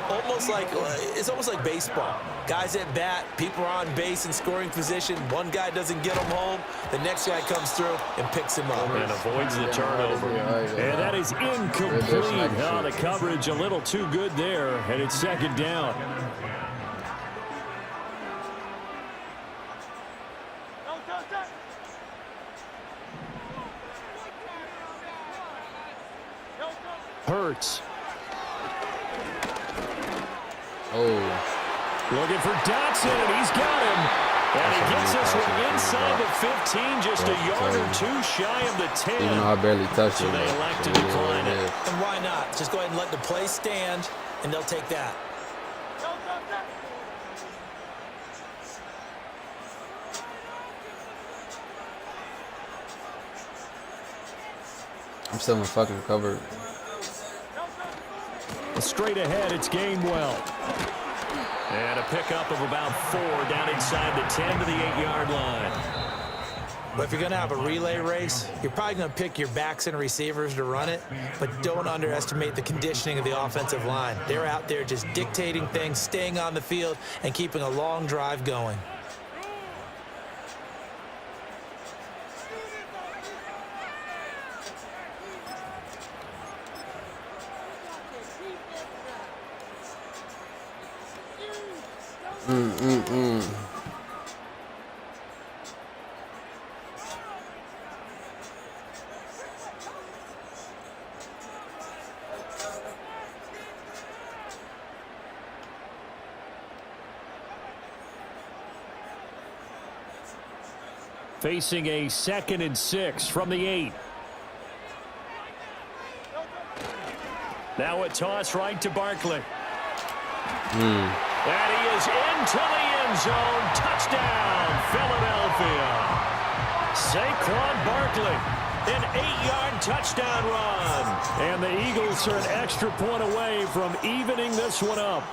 It's almost like baseball. Guys at bat, people are on base in scoring position. One guy doesn't get him home. The next guy comes through and picks him up.
And avoids the turnover. And that is incomplete. Oh, the coverage a little too good there, and it's second down. Hurts. Looking for Dotson, and he's got him. And he gets this one inside the 15, just a yard or two shy of the 10.
Even though I barely touched it.
So they elect to decline it.
And why not? Just go ahead and let the play stand, and they'll take that.
I'm still in fucking covered.
Straight ahead, it's Gainwell. And a pickup of about 4 down inside the 10 to the 8-yard line.
But if you're going to have a relay race, you're probably going to pick your backs and receivers to run it, but don't underestimate the conditioning of the offensive line. They're out there just dictating things, staying on the field, and keeping a long drive going.
Facing a 2nd and 6 from the 8. Now a toss right to Barkley. And he is into the end zone. Touchdown, Philadelphia. Saquon Barkley, an 8-yard touchdown run. And the Eagles are an extra point away from evening this one up.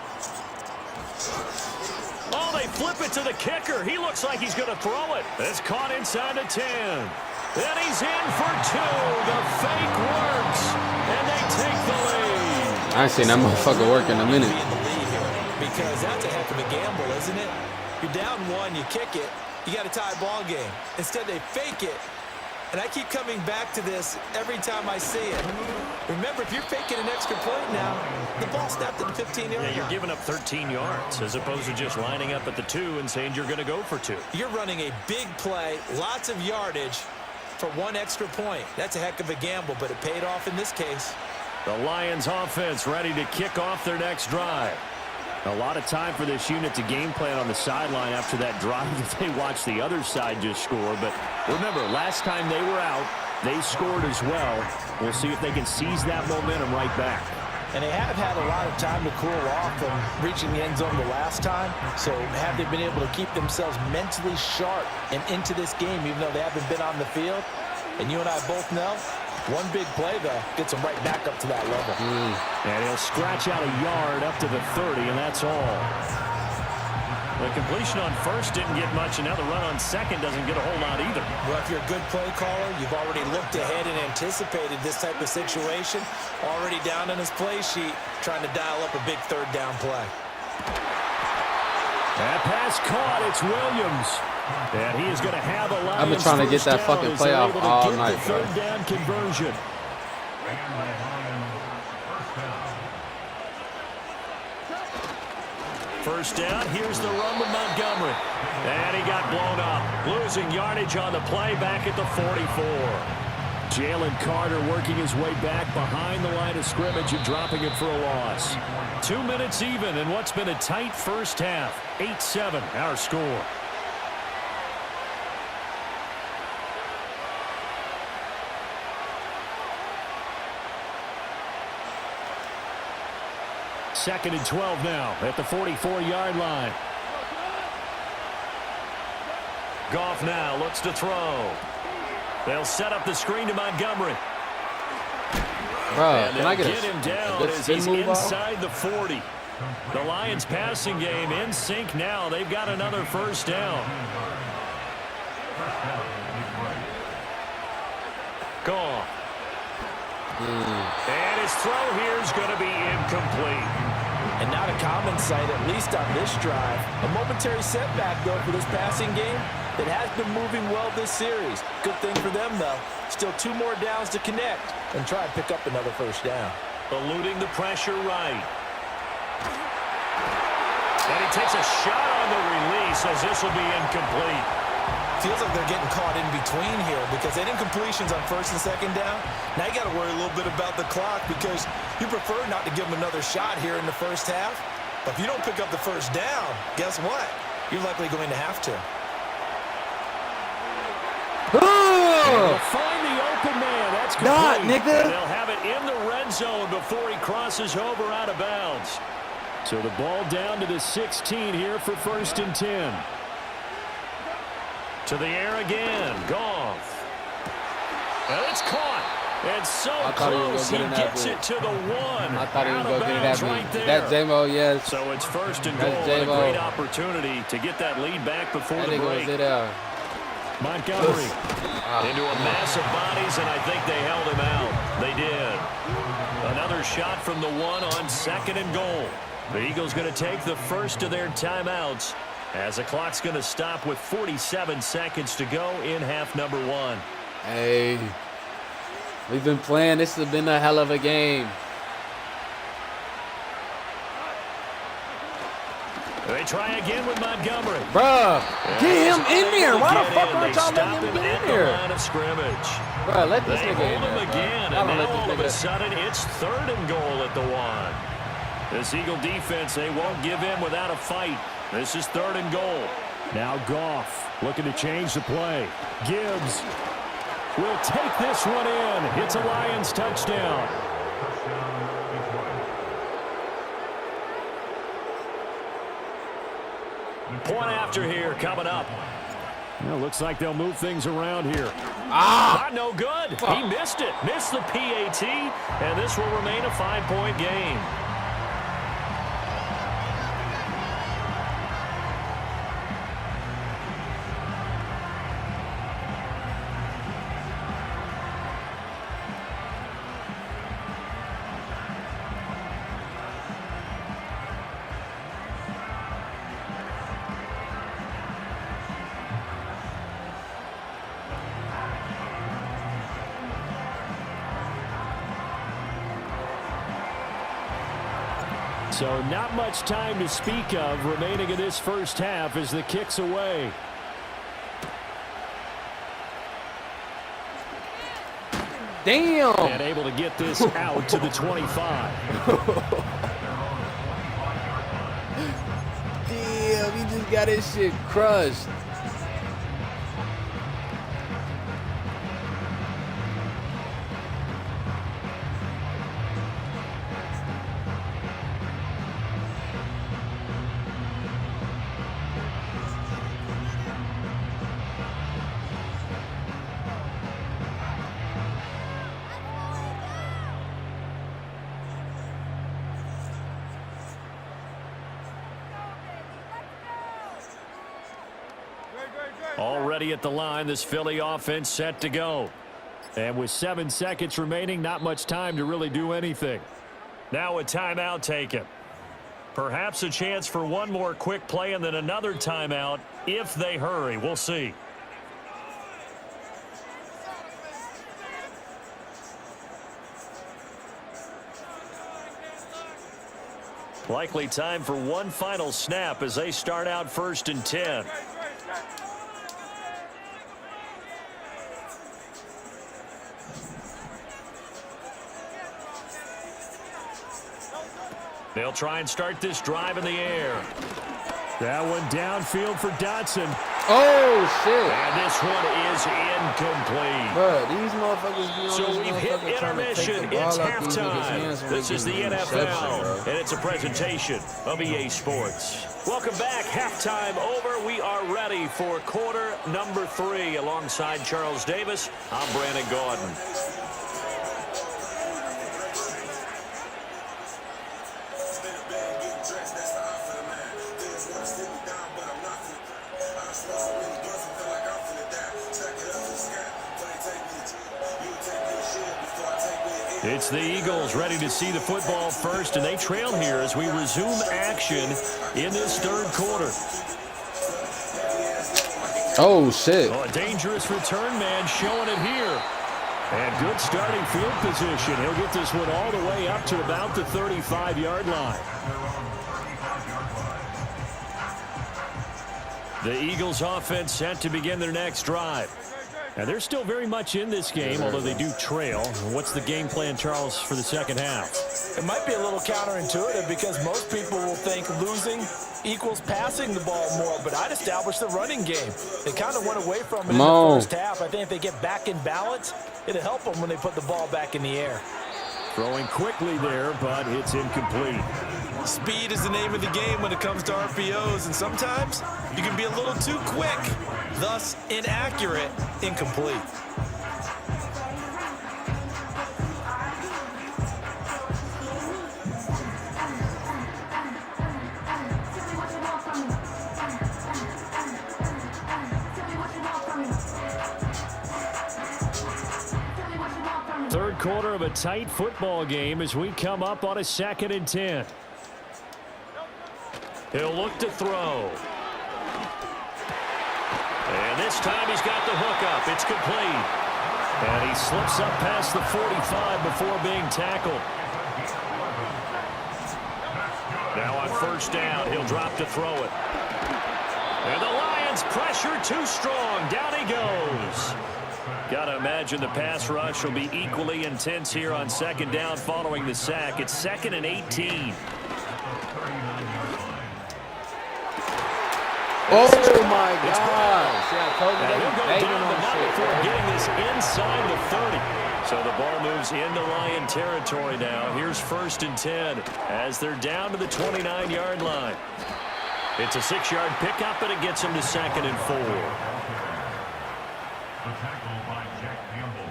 Oh, they flip it to the kicker. He looks like he's going to throw it. It's caught inside the 10. And he's in for 2. The fake works. And they take the lead.
I ain't seen that motherfucker work in a minute.
Because that's a heck of a gamble, isn't it? You're down 1, you kick it, you got a tie ball game. Instead, they fake it. And I keep coming back to this every time I see it. Remember, if you're faking an extra point now, the ball snapped at the 15-yard line.
Yeah, you're giving up 13 yards as opposed to just lining up at the 2 and saying you're going to go for 2.
You're running a big play, lots of yardage for 1 extra point. That's a heck of a gamble, but it paid off in this case.
The Lions offense ready to kick off their next drive. A lot of time for this unit to game plan on the sideline after that drive that they watched the other side just score. But remember, last time they were out, they scored as well. We'll see if they can seize that momentum right back.
And they have had a lot of time to cool off from reaching the end zone the last time. So have they been able to keep themselves mentally sharp and into this game, even though they haven't been on the field? And you and I both know, one big play, though, gets them right back up to that level.
And he'll scratch out a yard up to the 30, and that's all. The completion on first didn't get much, and now the run on second doesn't get a whole lot either.
Well, if you're a good play caller, you've already looked ahead and anticipated this type of situation. Already down on his play sheet, trying to dial up a big third down play.
That pass caught. It's Williams. And he is going to have a lot.
I've been trying to get that fucking playoff all night, bro.
Third down conversion. First down, here's the run with Montgomery. And he got blown up. Losing yardage on the play back at the 44. Jalen Carter working his way back behind the line of scrimmage and dropping it for a loss. 2 minutes even in what's been a tight first half. 8-7 our score. Second and 12 now at the 44-yard line. Goff now looks to throw. They'll set up the screen to Montgomery.
Bro, can I get
him down as he's inside the 40. The Lions passing game in sync now. They've got another first down. Gone. And his throw here is going to be incomplete.
And not a common sight, at least on this drive. A momentary setback, though, for this passing game that has been moving well this series. Good thing for them, though. Still 2 more downs to connect and try and pick up another first down.
Eluding the pressure right. And he takes a shot on the release as this will be incomplete.
Feels like they're getting caught in between here because they didn't incompletions on first and second down. Now you got to worry a little bit about the clock because you prefer not to give them another shot here in the first half. But if you don't pick up the first down, guess what? You're likely going to have to.
They'll find the open man. That's complete.
God, nigga.
And they'll have it in the red zone before he crosses over out of bounds. So the ball down to the 16 here for 1st and 10. To the air again. Goff. And it's caught. And so close. He gets it to the 1.
I thought he was going to get it at me.
Right there.
That's J-Mo, yes.
So it's 1st and goal. And a great opportunity to get that lead back before the break. Montgomery into a mass of bodies, and I think they held him out. They did. Another shot from the 1 on 2nd and goal. The Eagles going to take the first of their timeouts as the clock's going to stop with 47 seconds to go in half number 1.
Hey, we've been playing. This has been a hell of a game.
They try again with Montgomery.
Bruh, get him in there. Why the fuck aren't y'all letting him get in there?
Line of scrimmage.
Bruh, let this nigga in
hold him
there,
again, and now all of a sudden it's 3rd and goal at the 1. This Eagle defense, they won't give in without a fight. This is 3rd and goal.
Now Goff looking to change the play. Gibbs will take this one in. It's a Lions touchdown.
Point after here coming up.
Well, looks like they'll move things around here.
Not no good. He missed it. Missed the PAT, and this will remain a 5-point game.
So not much time to speak of remaining in this first half as the kick's away.
Damn.
And able to get this out to the 25.
Damn, he just got his shit crushed.
Already at the line, this Philly offense set to go. And with 7 seconds remaining, not much time to really do anything.
Now a timeout taken. Perhaps a chance for one more quick play and then another timeout if they hurry. We'll see. Likely time for one final snap as they start out 1st and 10. They'll try and start this drive in the air. That one downfield for Dotson.
Oh, shit.
And this one is incomplete.
Bro, these motherfuckers be on
So
this
we've hit
motherfucker trying to take
intermission.
the ball
It's
out these niggas'
halftime.
hands when
This
they
is the
give them
NFL,
interception,
and it's a presentation of EA Sports. Welcome back. Halftime over. We are ready for quarter number 3. Alongside Charles Davis, I'm Brandon Gordon. It's the Eagles ready to see the football first, and they trail here as we resume action in this third quarter.
Oh, shit.
Oh, a dangerous return man showing it here. And good starting field position. He'll get this one all the way up to about the 35-yard line. The Eagles offense set to begin their next drive. And they're still very much in this game, although they do trail. What's the game plan, Charles, for the second half?
It might be a little counterintuitive because most people will think losing equals passing the ball more, but I'd establish the running game. They kind of went away from it in the first half. I think if they get back in balance, it'll help them when they put the ball back in the air.
Throwing quickly there, but it's incomplete.
Speed is the name of the game when it comes to RPOs, and sometimes you can be a little too quick, thus inaccurate, incomplete.
Third quarter of a tight football game as we come up on a 2nd and 10. He'll look to throw. And this time he's got the hook up. It's complete. And he slips up past the 45 before being tackled. Now on first down, he'll drop to throw it. And the Lions pressure too strong. Down he goes. Got to imagine the pass rush will be equally intense here on 2nd down following the sack. It's 2nd and 18.
Oh, my gosh. Yeah, I told you they
he'll go
were
down, but not
shit,
before
bro.
getting this inside the 30. So the ball moves into Lion territory now. Here's 1st and 10 as they're down to the 29-yard line. It's a 6-yard pickup, and it gets them to 2nd and 4.
The tackle by Jack Campbell.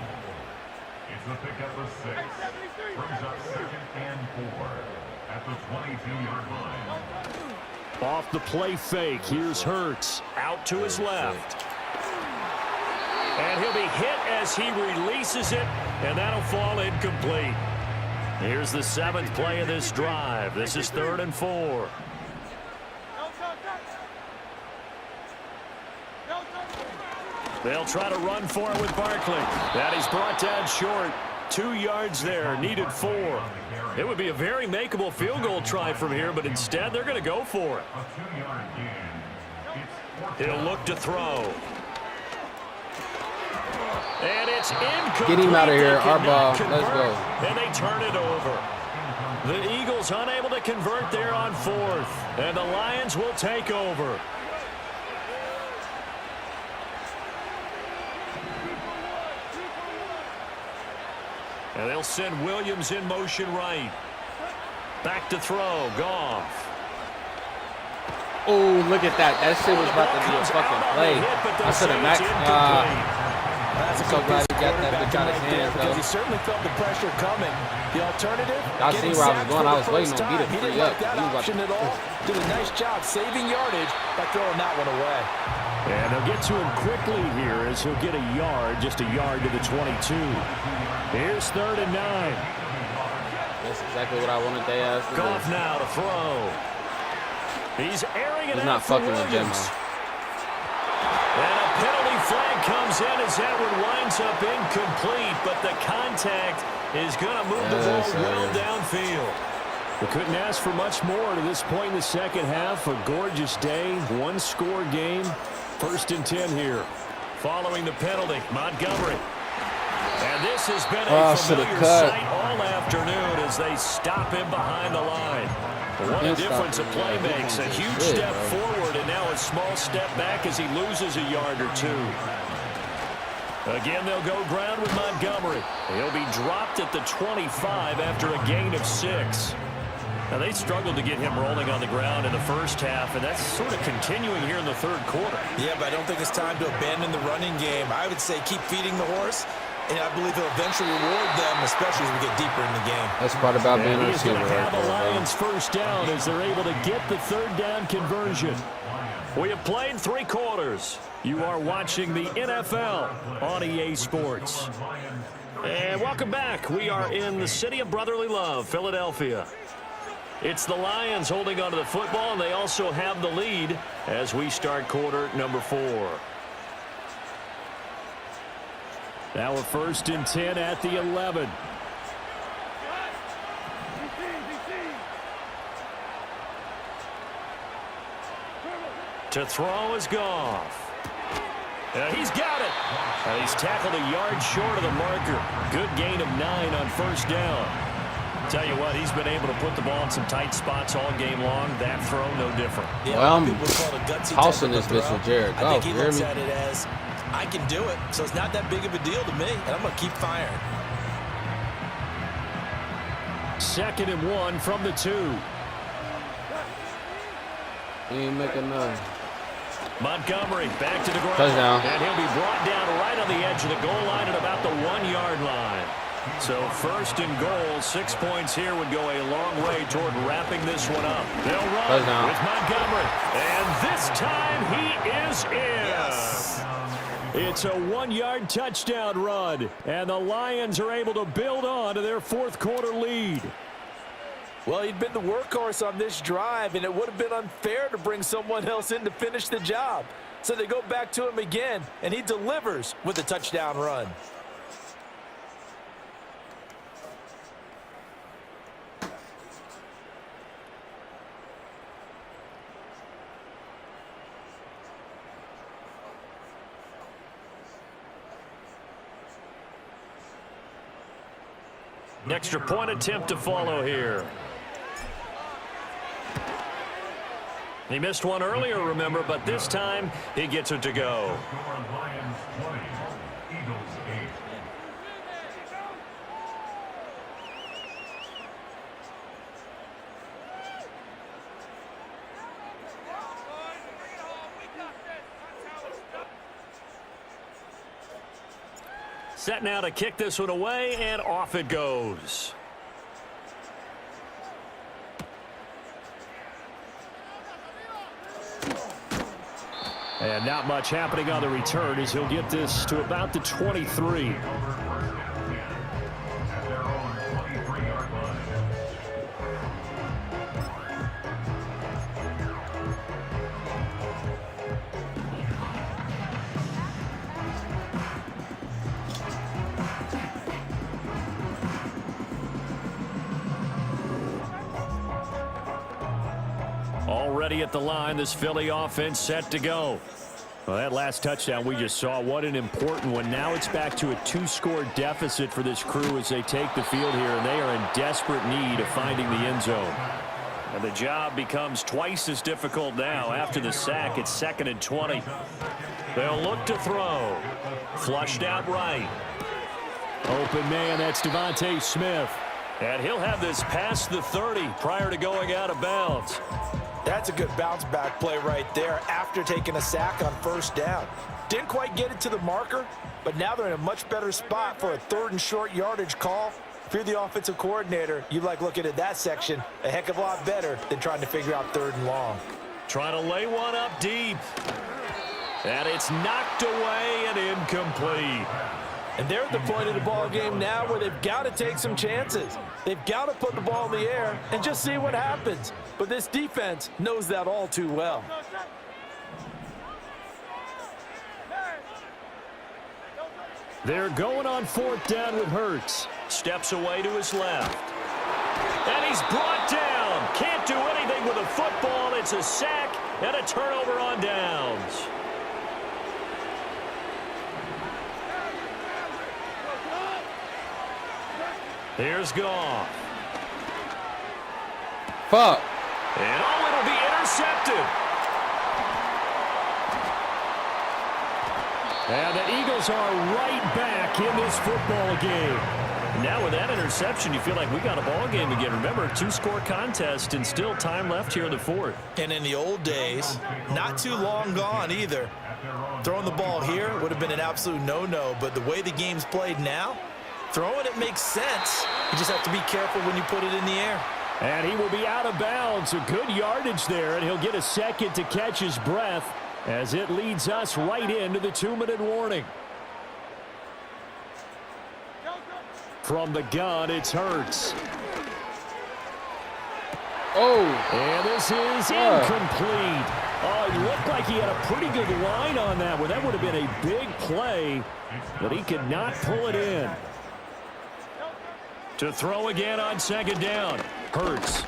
It's the pickup of 6. Brings up 2nd and 4 at the 22-yard line.
Off the play fake, here's Hurts out to his left. And he'll be hit as he releases it, and that'll fall incomplete. Here's the 7th play of this drive. This is 3rd and 4. They'll try to run for it with Barkley. That he's brought down short. 2 yards there, needed 4. It would be a very makeable field goal try from here, but instead they're going to go for it. He'll look to throw. And it's incomplete.
Get him out of here, our ball. Let's go.
And they turn it over. The Eagles unable to convert there on 4th. And the Lions will take over. And they'll send Williams in motion right. Back to throw. Goff.
Oh, look at that. That shit was about to be a fucking play. I should have maxed. I'm so glad he got that bitch out of his hands, though.
Because he certainly felt the pressure coming. The alternative,
I see where I was going. I was waiting on B to
he
free
didn't
up.
like that option at all. Did a nice job saving yardage by throwing that one away.
And they'll get to him quickly here as he'll get a yard, just a yard to the 22. Here's 3rd and 9.
That's exactly what I wanted they asked to do.
Goff now to throw. He's airing it
He's
out
not
for
fucking with Jimbo.
Williams. And a penalty flag comes in as Edward winds up incomplete, but the contact is going to move the ball well downfield. We couldn't ask for much more to this point in the second half. A gorgeous day, one-score game. 1st and 10 here. Following the penalty, Montgomery. And this has been a familiar sight all afternoon as they stop him behind the line. What a difference a play makes. A huge step forward small step back as he loses a yard or two. Again, they'll go ground with Montgomery. He'll be dropped at the 25 after a gain of 6. Now, they struggled to get him rolling on the ground in the first half, and that's sort of continuing here in the third quarter.
Yeah, but I don't think it's time to abandon the running game. I would say keep feeding the horse, and I believe he'll eventually reward them, especially as we get deeper in the game.
That's part about being a receiver.
He's going to have the Lions first down as they're able to get the third down conversion. We have played 3 quarters. You are watching the NFL on EA Sports. And welcome back. We are in the city of brotherly love, Philadelphia. It's the Lions holding onto the football, and they also have the lead as we start quarter number 4. Now a 1st and 10 at the 11. To throw is Goff. He's got it. He's tackled a yard short of the marker. Good gain of 9 on first down. Tell you what, he's been able to put the ball in some tight spots all game long. That throw, no different.
Well, I'm tossing this bitch with Jared Goff.
I think he looks at it as, I can do it, so it's not that big of a deal to me, and I'm going to keep firing.
2nd and 1 from the 2.
He ain't making none.
Montgomery back to the ground.
Touchdown.
And he'll be brought down right on the edge of the goal line at about the 1-yard line. So 1st and goal, 6 points here would go a long way toward wrapping this one up. They'll run with Montgomery. And this time he is in. Yes. It's a 1-yard touchdown run. And the Lions are able to build on to their 4th quarter lead.
Well, he'd been the workhorse on this drive, and it would have been unfair to bring someone else in to finish the job. So they go back to him again, and he delivers with a touchdown run.
Extra point attempt to follow here. He missed one earlier, remember, but this time he gets it to go.
Lions 20, Eagles 8.
Set now to kick this one away, and off it goes. And not much happening on the return as he'll get this to about the 23. Already at the line, this Philly offense set to go. Well, that last touchdown we just saw, what an important one. Now it's back to a 2-score deficit for this crew as they take the field here, and they are in desperate need of finding the end zone. And the job becomes twice as difficult now. After the sack, it's 2nd and 20. They'll look to throw. Flushed out right. Open man, that's Devontae Smith. And he'll have this past the 30 prior to going out of bounds.
That's a good bounce-back play right there after taking a sack on first down. Didn't quite get it to the marker, but now they're in a much better spot for a 3rd and short yardage call. If you're the offensive coordinator, you like looking at that section a heck of a lot better than trying to figure out 3rd and long.
Trying to lay one up deep. And it's knocked away and incomplete.
And they're at the point of the ball game now where they've got to take some chances. They've got to put the ball in the air and just see what happens. But this defense knows that all too well.
They're going on 4th down with Hurts. Steps away to his left. And he's brought down. Can't do anything with a football. It's a sack and a turnover on downs. Here's Goff.
Fuck.
And it'll be intercepted. And the Eagles are right back in this football game. Now with that interception, you feel like we got a ball game again. Remember, 2-score contest and still time left here in the fourth.
And in the old days, not too long gone either, throwing the ball here would have been an absolute no-no. But the way the game's played now, throwing it makes sense. You just have to be careful when you put it in the air.
And he will be out of bounds. A good yardage there, and he'll get a second to catch his breath as it leads us right into the 2-minute warning. From the gun, it's Hurts.
Oh.
And this is incomplete. Oh, it looked like he had a pretty good line on that one. That would have been a big play, but he could not pull it in. To throw again on second down. Hurts.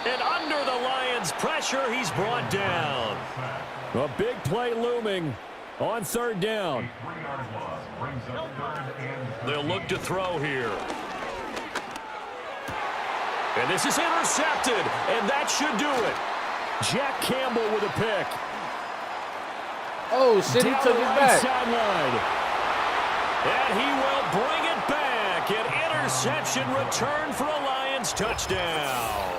And under the Lions' pressure, he's brought down. A big play looming on third down. They'll look to throw here. And this is intercepted, and that should do it. Jack Campbell with a pick.
Oh, shit, he took it back.
Sideline. And he will bring it back. An interception return for a Lions touchdown.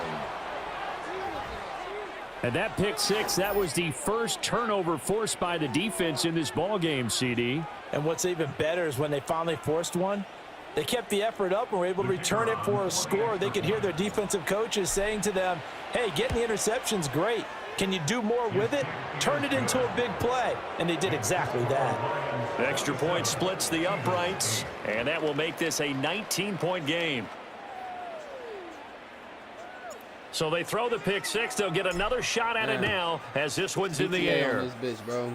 And that pick six, that was the first turnover forced by the defense in this ballgame, CD.
And what's even better is when they finally forced one, they kept the effort up and were able to return it for a score. They could hear their defensive coaches saying to them, hey, getting the interception's great. Can you do more with it? Turn it into a big play. And they did exactly that.
Extra point splits the uprights, and that will make this a 19-point game. So they throw the pick six. They'll get another shot at it now as this one's in the air.
On this bitch, bro.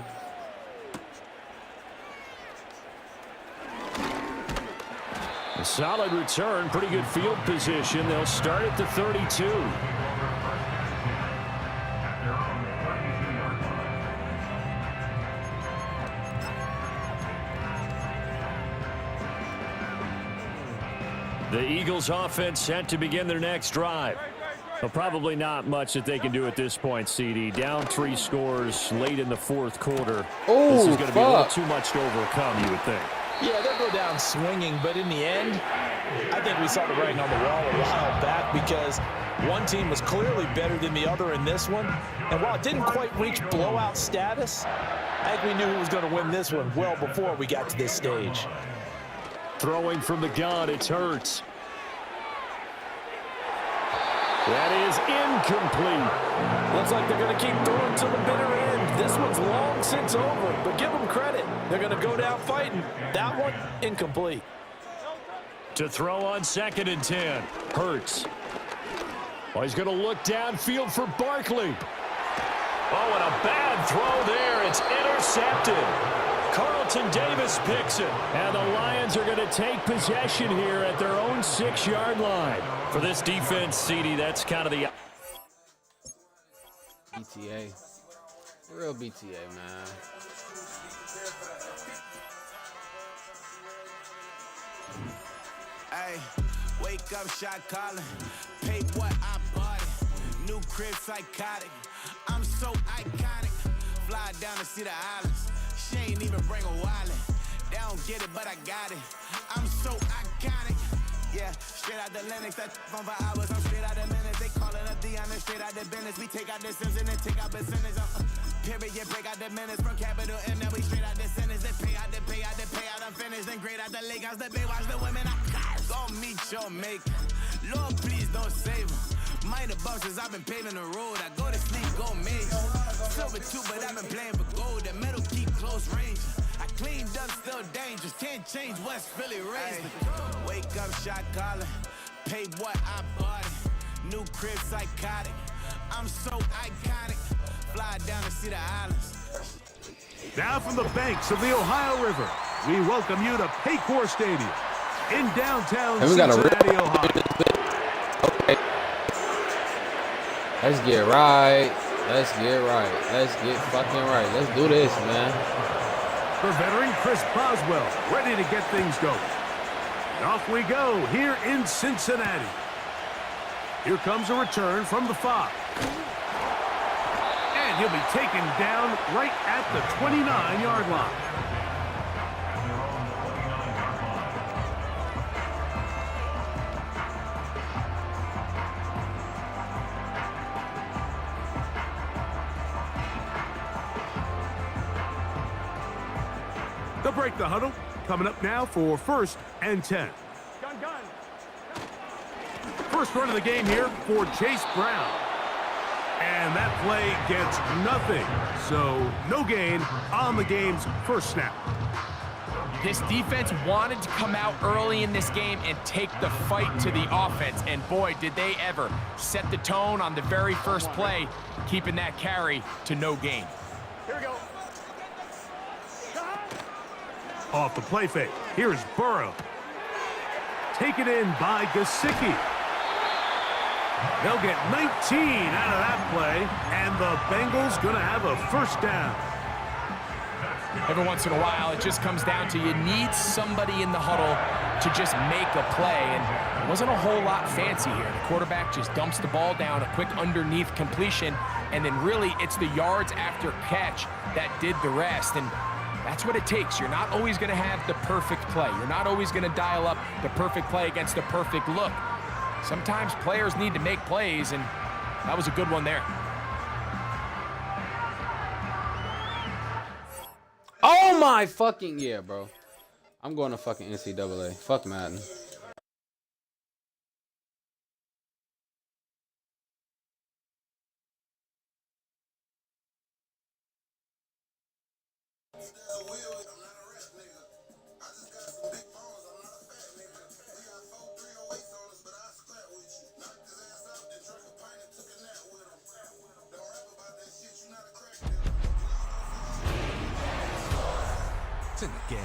A solid return, pretty good field position. They'll start at the 32. The Eagles offense set to begin their next drive. Well, probably not much that they can do at this point, CD. Down 3 scores late in the fourth quarter.
Oh,
this is going to be a little too much to overcome, you would think.
Yeah, they'll go down swinging, but in the end, I think we saw the writing on the wall a while back because one team was clearly better than the other in this one. And while it didn't quite reach blowout status, I think we knew who was going to win this one well before we got to this stage.
Throwing from the gun, it's Hurts. That is incomplete.
Looks like they're going to keep throwing to the bitter end. This one's long since over, but give them credit. They're going to go down fighting. That one, incomplete.
To throw on 2nd and 10. Hurts. Oh, he's going to look downfield for Barkley. Oh, and a bad throw there. It's intercepted. Carlton Davis picks it. And the Lions are going to take possession here at their own 6-yard line. For this defense, CD, that's kind of the...
BTA. Real BTA, man.
Hey, wake up, shot calling. Pay what I bought it. New crib, psychotic. I'm so iconic. Fly down to see the islands. She ain't even bring a wallet. They don't get it, but I got it. I'm so iconic. Yeah, straight out the Lennox, that phone for hours. I'm straight out the minutes. They calling up Dion, straight out the business. We take out the Sims and then take out percentage. Period, break out the minutes from capital and then we straight out the sentence. They pay out, I'm finished. Then grade out the lake house, the bay watch the women. I got go meet your maker. Lord, please don't save them. Minor bumpers, I've been paving the road. I go to sleep, go major. Silver too, but I've been playing for gold. The metal keep close range. I cleaned up, still dangerous. Can't change West Philly raised. Wake up, shot calling. Pay what I bought it. New crib, psychotic. I'm so iconic. Fly down to see the islands.
Now from the banks of the Ohio River, we welcome you to Paycor Stadium in downtown Cincinnati, Ohio.
Okay. Let's get right. Let's get right. Let's get fucking right. Let's do this, man.
For veteran Chris Boswell, ready to get things going. And off we go here in Cincinnati. Here comes a return from the 5. And And he'll be taken down right at the 29-yard line. They'll break the huddle. Coming up now for 1st and 10. First run of the game here for Chase Brown. And that play gets nothing. So no gain on the game's first snap.
This defense wanted to come out early in this game and take the fight to the offense. And boy, did they ever set the tone on the very first play, keeping that carry to no gain.
Here we go. Off the play fake. Here's Burrow. Taken in by Gesicki. They'll get 19 out of that play, and the Bengals going to have a first down.
Every once in a while, it just comes down to you need somebody in the huddle to just make a play, and it wasn't a whole lot fancy here. The quarterback just dumps the ball down, a quick underneath completion, and then really it's the yards after catch that did the rest, and that's what it takes. You're not always going to have the perfect play. You're not always going to dial up the perfect play against the perfect look. Sometimes players need to make plays, and that was a good one there.
Oh my fucking yeah, bro. I'm going to fucking NCAA. Fuck Madden.
It's in the game.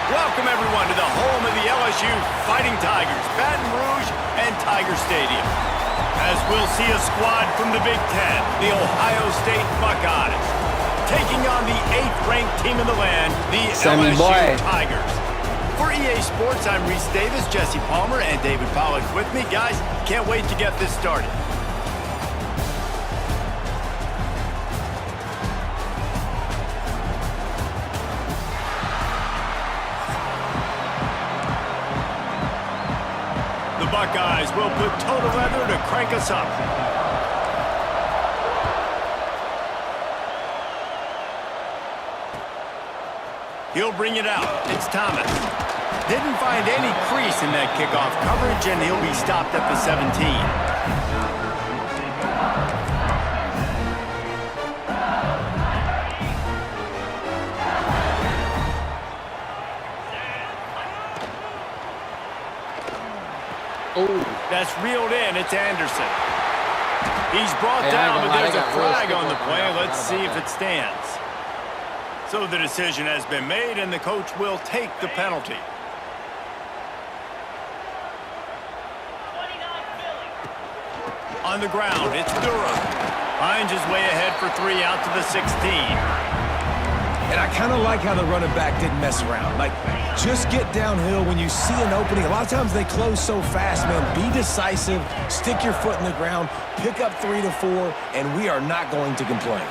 Welcome, everyone, to the home of the LSU Fighting Tigers, Baton Rouge and Tiger Stadium. As we'll see a squad from the Big Ten, the Ohio State Buckeyes, taking on the 8th-ranked team in the land, the LSU Tigers. For EA Sports, I'm Reese Davis, Jesse Palmer, and David Pollack with me. Guys, can't wait to get this started. The Buckeyes will put total leather to crank us up. He'll bring it out. It's Thomas. Didn't find any crease in that kickoff coverage, and he'll be stopped at the 17. That's reeled in. It's Anderson. He's brought down, but there's a flag on the play. Let's see if it stands. So the decision has been made, and the coach will take the penalty. On the ground, it's Durham. Finds his way ahead for 3 out to the 16.
And I kind of like how the running back didn't mess around. Like, just get downhill when you see an opening. A lot of times they close so fast, man. Be decisive, stick your foot in the ground, pick up 3 to 4, and we are not going to complain.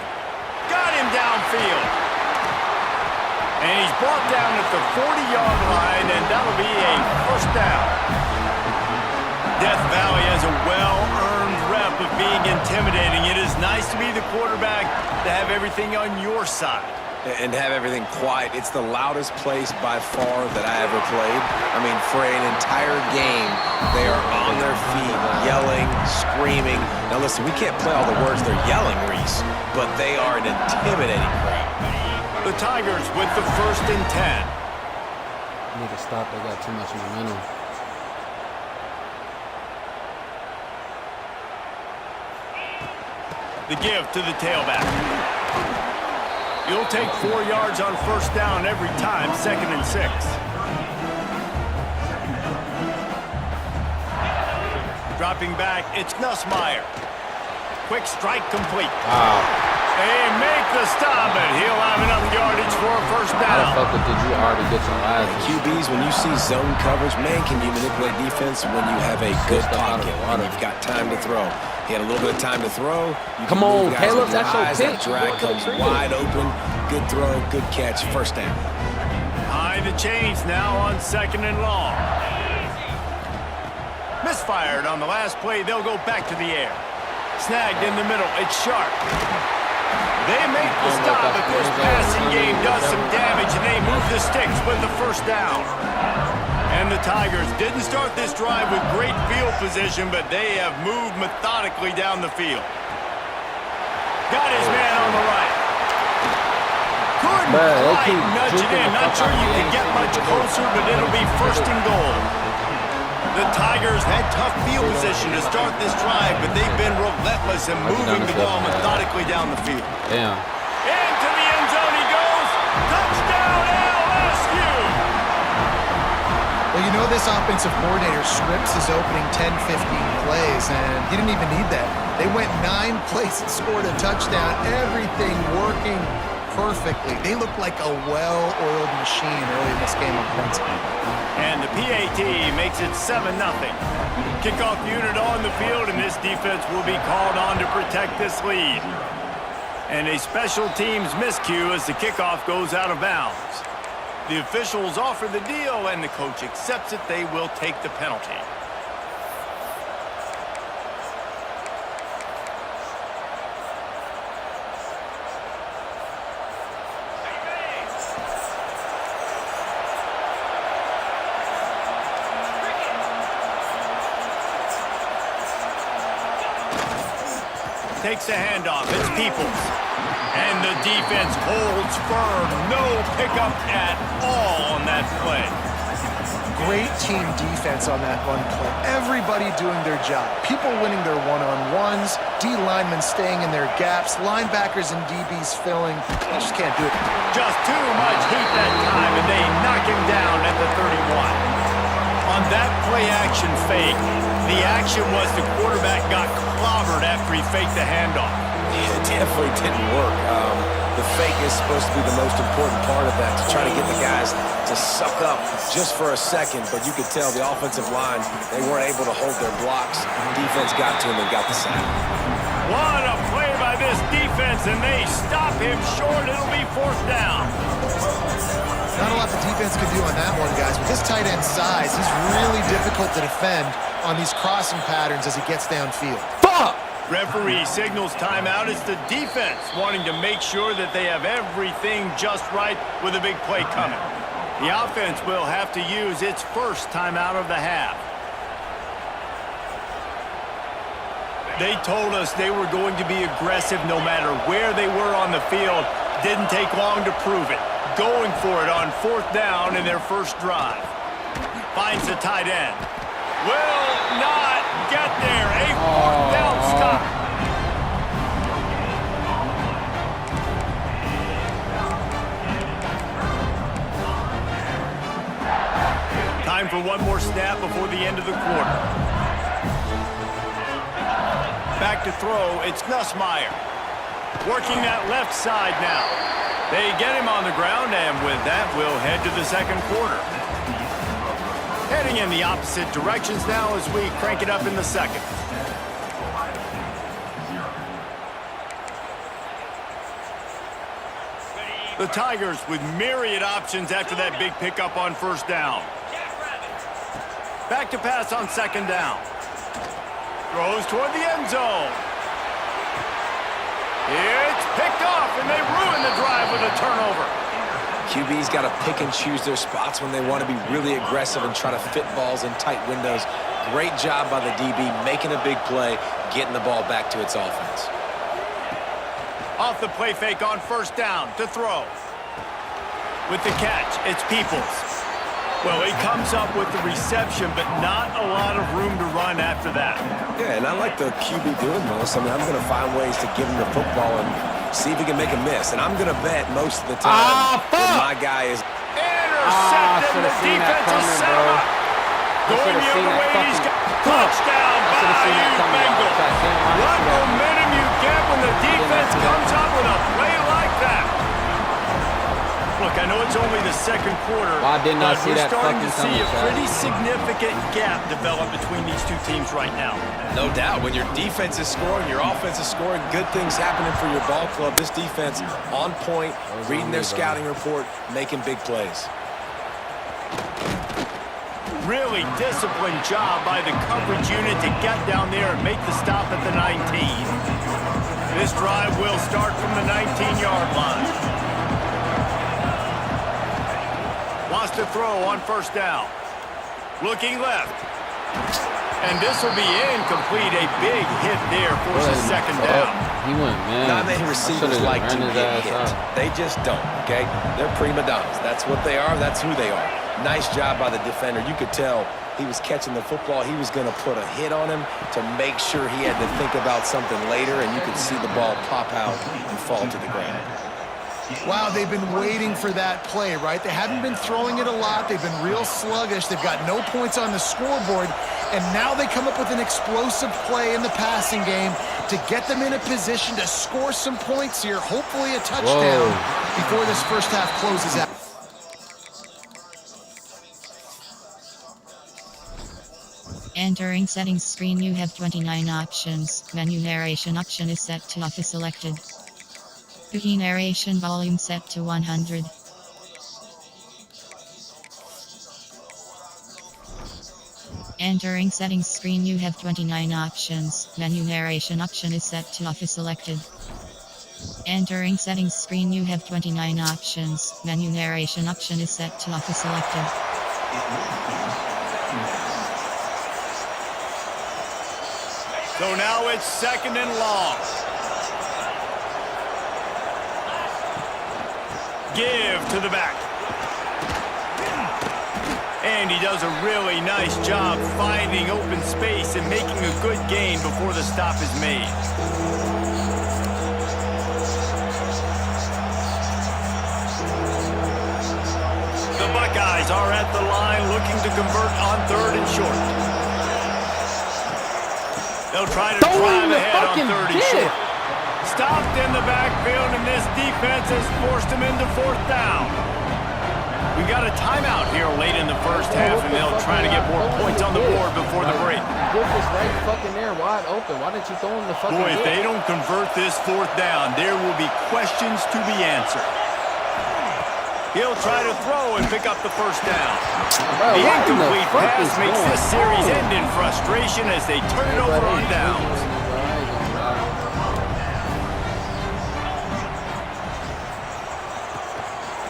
Got him downfield. And he's brought down at the 40-yard line, and that'll be a first down. Death Valley has a well-earned rep of being intimidating. It is nice to be the quarterback, to have everything on your side.
And have everything quiet. It's the loudest place by far that I ever played. I mean, for an entire game, they are on their feet, yelling, screaming. Now listen, we can't play all the words they're yelling, Reese, but they are an intimidating crowd.
The Tigers with the 1st and 10.
Need to stop. They got too much momentum.
The give to the tailback. You'll take 4 yards on first down every time, 2nd and 6. Dropping back, it's Nussmeier. Quick strike complete.
Wow.
They make the stop, but he'll have enough yardage for a first down.
How the fuck did you already get some eyes?
QBs, when you see zone coverage, man, can you manipulate defense when you have a good pocket and you've got time to throw? He had a little bit of time to throw.
Come on, Caleb, that's your
pitch. That drag comes wide open. Good throw, good catch, first down.
High the chains now on 2nd and long. Misfired on the last play. They'll go back to the air. Snagged in the middle. It's Sharp. They make the stop, but this passing game does some damage, and they move the sticks with the first down. And the Tigers didn't start this drive with great field position, but they have moved methodically down the field. Got his man on the right. Couldn't quite nudge it in. Not sure you can get much closer, but it'll be 1st and goal. The Tigers had tough field position to start this drive, but they've been relentless in moving the ball methodically down the field.
Damn.
Into the end zone he goes. Touchdown LSU!
Well, you know this offensive coordinator scripts his opening 10, 15 plays, and he didn't even need that. They went 9 plays and scored a touchdown. Everything working perfectly. They look like a well-oiled machine early in this game offensively.
And the PAT makes it 7-0. Kickoff unit on the field, and this defense will be called on to protect this lead. And a special teams miscue as the kickoff goes out of bounds. The officials offer the deal, and the coach accepts it. They will take the penalty. Takes a handoff. It's Peoples. And the defense holds firm. No pickup at all on that play.
Great team defense on that run play. Everybody doing their job. People winning their one-on-ones. D linemen staying in their gaps. Linebackers and DBs filling. You just can't do it.
Just too much heat that time, and they knock him down at the 31. On that play-action fake, the action was the quarterback got clobbered after he faked the handoff.
Yeah, it definitely didn't work. The fake is supposed to be the most important part of that, to try to get the guys to suck up just for a second, but you could tell the offensive line, they weren't able to hold their blocks. Defense got to him and got the sack.
What a play by this defense, and they stop him short. It'll be 4th down.
Not a lot the defense could do on that one, guys. With his tight end size, he's really difficult to defend on these crossing patterns as he gets downfield.
Fuck! Referee signals timeout. It's the defense wanting to make sure that they have everything just right with a big play coming. The offense will have to use its first timeout of the half. They told us they were going to be aggressive no matter where they were on the field. Didn't take long to prove it. Going for it on 4th down in their first drive. Finds the tight end. Will not get there. A 4th down stop. Time for one more snap before the end of the quarter. Back to throw, it's Nussmeier. Working that left side now. They get him on the ground, and with that, we'll head to the second quarter. Heading in the opposite directions now as we crank it up in the second. The Tigers with myriad options after that big pickup on first down. Back to pass on second down. Throws toward the end zone. It's picked off, and they ruin the drive with a turnover.
QB's got to pick and choose their spots when they want to be really aggressive and try to fit balls in tight windows. Great job by the DB making a big play, getting the ball back to its offense.
Off the play fake on first down to throw. With the catch, it's Peoples. Well, he comes up with the reception, but not a lot of room to run after that.
Yeah, and I like the QB doing most. I mean, I'm going to find ways to give him the football and see if he can make a miss. And I'm going to bet most of the time that my guy is...
Intercepted, the defense is set up. Going the other way, he's got touchdown by you, Bengals. What momentum you get when the defense comes up with a play like that. Look, I know it's only the second quarter,
Well, I did not see
but we're
that
starting to
fucking
see a
coming,
pretty significant gap develop between these two teams right now.
No doubt. When your defense is scoring, your offense is scoring, good things happening for your ball club. This defense on point, reading their scouting report, making big plays.
Really disciplined job by the coverage unit to get down there and make the stop at the 19. This drive will start from the 19-yard line. Wants to throw on first down. Looking left. And this will be incomplete. A big hit there forces second down.
He went, man.
Not many receivers like to get hit. They just don't, okay? They're prima donnas. That's what they are. That's who they are. Nice job by the defender. You could tell he was catching the football. He was going to put a hit on him to make sure he had to think about something later, and you could see the ball pop out and fall to the ground.
Wow, they've been waiting for that play, right? They haven't been throwing it a lot. They've been real sluggish. They've got no points on the scoreboard. And now they come up with an explosive play in the passing game to get them in a position to score some points here, hopefully a touchdown before this first half closes out.
Entering settings screen, you have 29 options. Menu narration option is set to auto selected. Cookie narration volume set to 100. Entering settings screen, you have 29 options. Menu narration option is set to auto selected. Entering settings screen, you have 29 options. Menu narration option is set to auto selected.
So now it's second and long. Give to the back. And he does a really nice job finding open space and making a good gain before the stop is made. The Buckeyes are at the line looking to convert on third and short. They'll try to drive ahead on third and short. Stopped in the backfield, and this defense has forced him into fourth down. We got a timeout here late in the first half, and they'll try to get more points on the board before the break.
Gibbs was right fucking there, wide open. Why didn't you throw him the fucking
Boy, if they don't convert this fourth down, there will be questions to be answered. He'll try to throw and pick up the first down. The incomplete pass makes this series end in frustration as they turn it over on downs.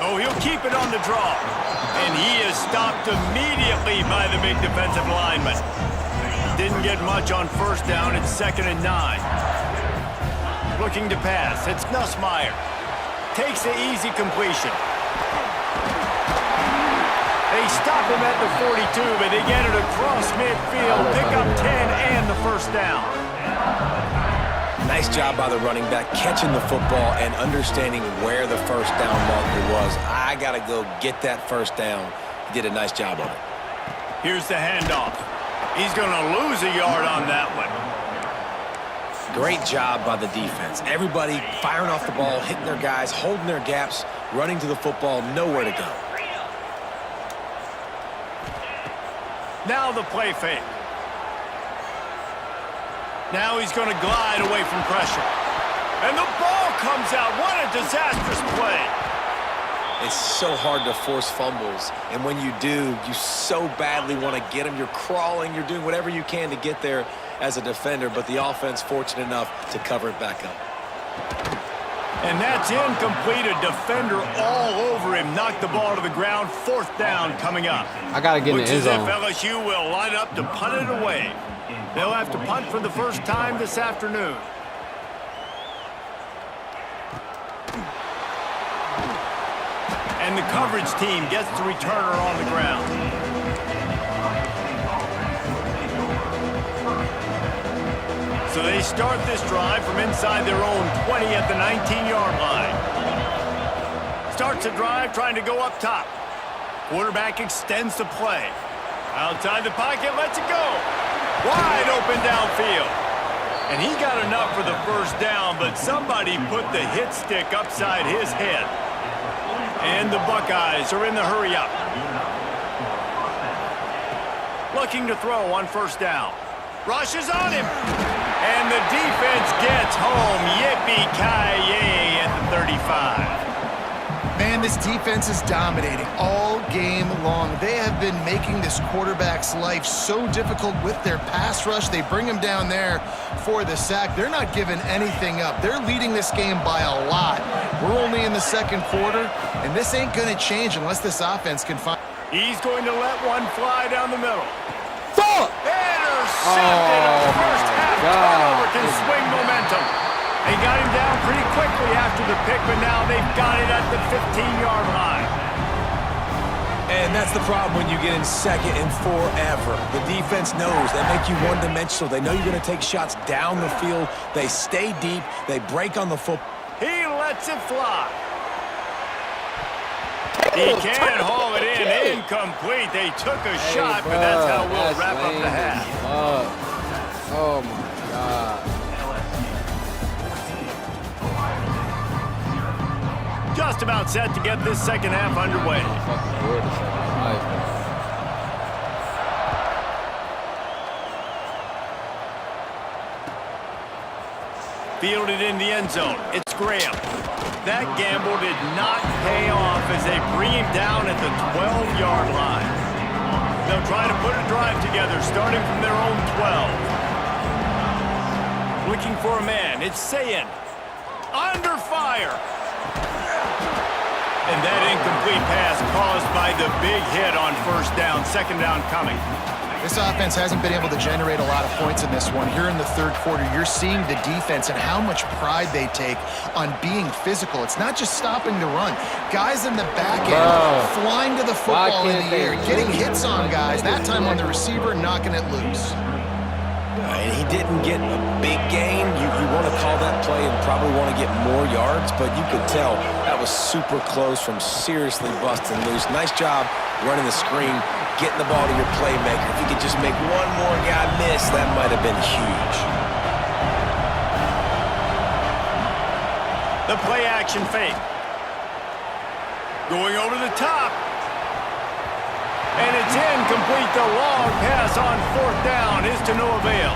Oh, he'll keep it on the draw. And he is stopped immediately by the big defensive lineman. Didn't get much on first down. It's 2nd and 9. Looking to pass. It's Nussmeier. Takes the easy completion. They stop him at the 42, but they get it across midfield. Pick up 10 and the first down.
Nice job by the running back, catching the football and understanding where the first down marker was. I got to go get that first down. He did a nice job of it.
Here's the handoff. He's going to lose a yard on that one.
Great job by the defense. Everybody firing off the ball, hitting their guys, holding their gaps, running to the football, nowhere to go.
Now the play fake. Now he's going to glide away from pressure. And the ball comes out. What a disastrous play.
It's so hard to force fumbles, and when you do, you so badly want to get them. You're crawling, you're doing whatever you can to get there as a defender, but the offense fortunate enough to cover it back up.
And that's incomplete. A defender all over him. Knocked the ball to the ground. 4th down coming up.
I got to get in the end zone.
Looks as if LSU will line up to punt it away. They'll have to punt for the first time this afternoon. And the coverage team gets the returner on the ground. So they start this drive from inside their own 20 at the 19-yard line. Starts the drive trying to go up top. Quarterback extends the play. Outside the pocket, lets it go. Wide open downfield. And he got enough for the first down, but somebody put the hit stick upside his head. And the Buckeyes are in the hurry up. Looking to throw on 1st down. Rushes on him. And the defense gets home. Yippee-ki-yay at the 35.
Man, this defense is dominating all game long. They have been making this quarterback's life so difficult with their pass rush. They bring him down there for the sack. They're not giving anything up. They're leading this game by a lot. We're only in the 2nd quarter, and this ain't going to change unless this offense can find...
He's going to let one fly down the middle.
Fuck!
Intercepted! First half turnover can swing momentum. They got him down pretty quickly after the pick, but now they've got it at the 15-yard line.
And that's the problem when you get in 2nd and forever. The defense knows they make you one-dimensional. They know you're going to take shots down the field. They stay deep. They break on the football.
He lets it fly. He can't haul it in. Incomplete. They took a shot, but that's how we'll wrap up the half.
Oh, my God.
Just about set to get this 2nd half underway. Fielded in the end zone. It's Graham. That gamble did not pay off as they bring him down at the 12-yard line. They'll try to put a drive together starting from their own 12. Looking for a man. It's Sayin. Under fire. And that incomplete pass caused by the big hit on 1st down. 2nd down coming.
This offense hasn't been able to generate a lot of points in this one. Here in the 3rd quarter, you're seeing the defense and how much pride they take on being physical. It's not just stopping to run. Guys in the back end flying to the football in the air, getting hits on guys, that time on the receiver, knocking it loose.
And he didn't get a big gain. You want to call that play and probably want to get more yards, but you could tell that was super close from seriously busting loose. Nice job running the screen, getting the ball to your playmaker. If you could just make one more guy miss, that might have been huge.
The play action fake. Going over the top. And it's incomplete. The long pass on 4th down is to no avail.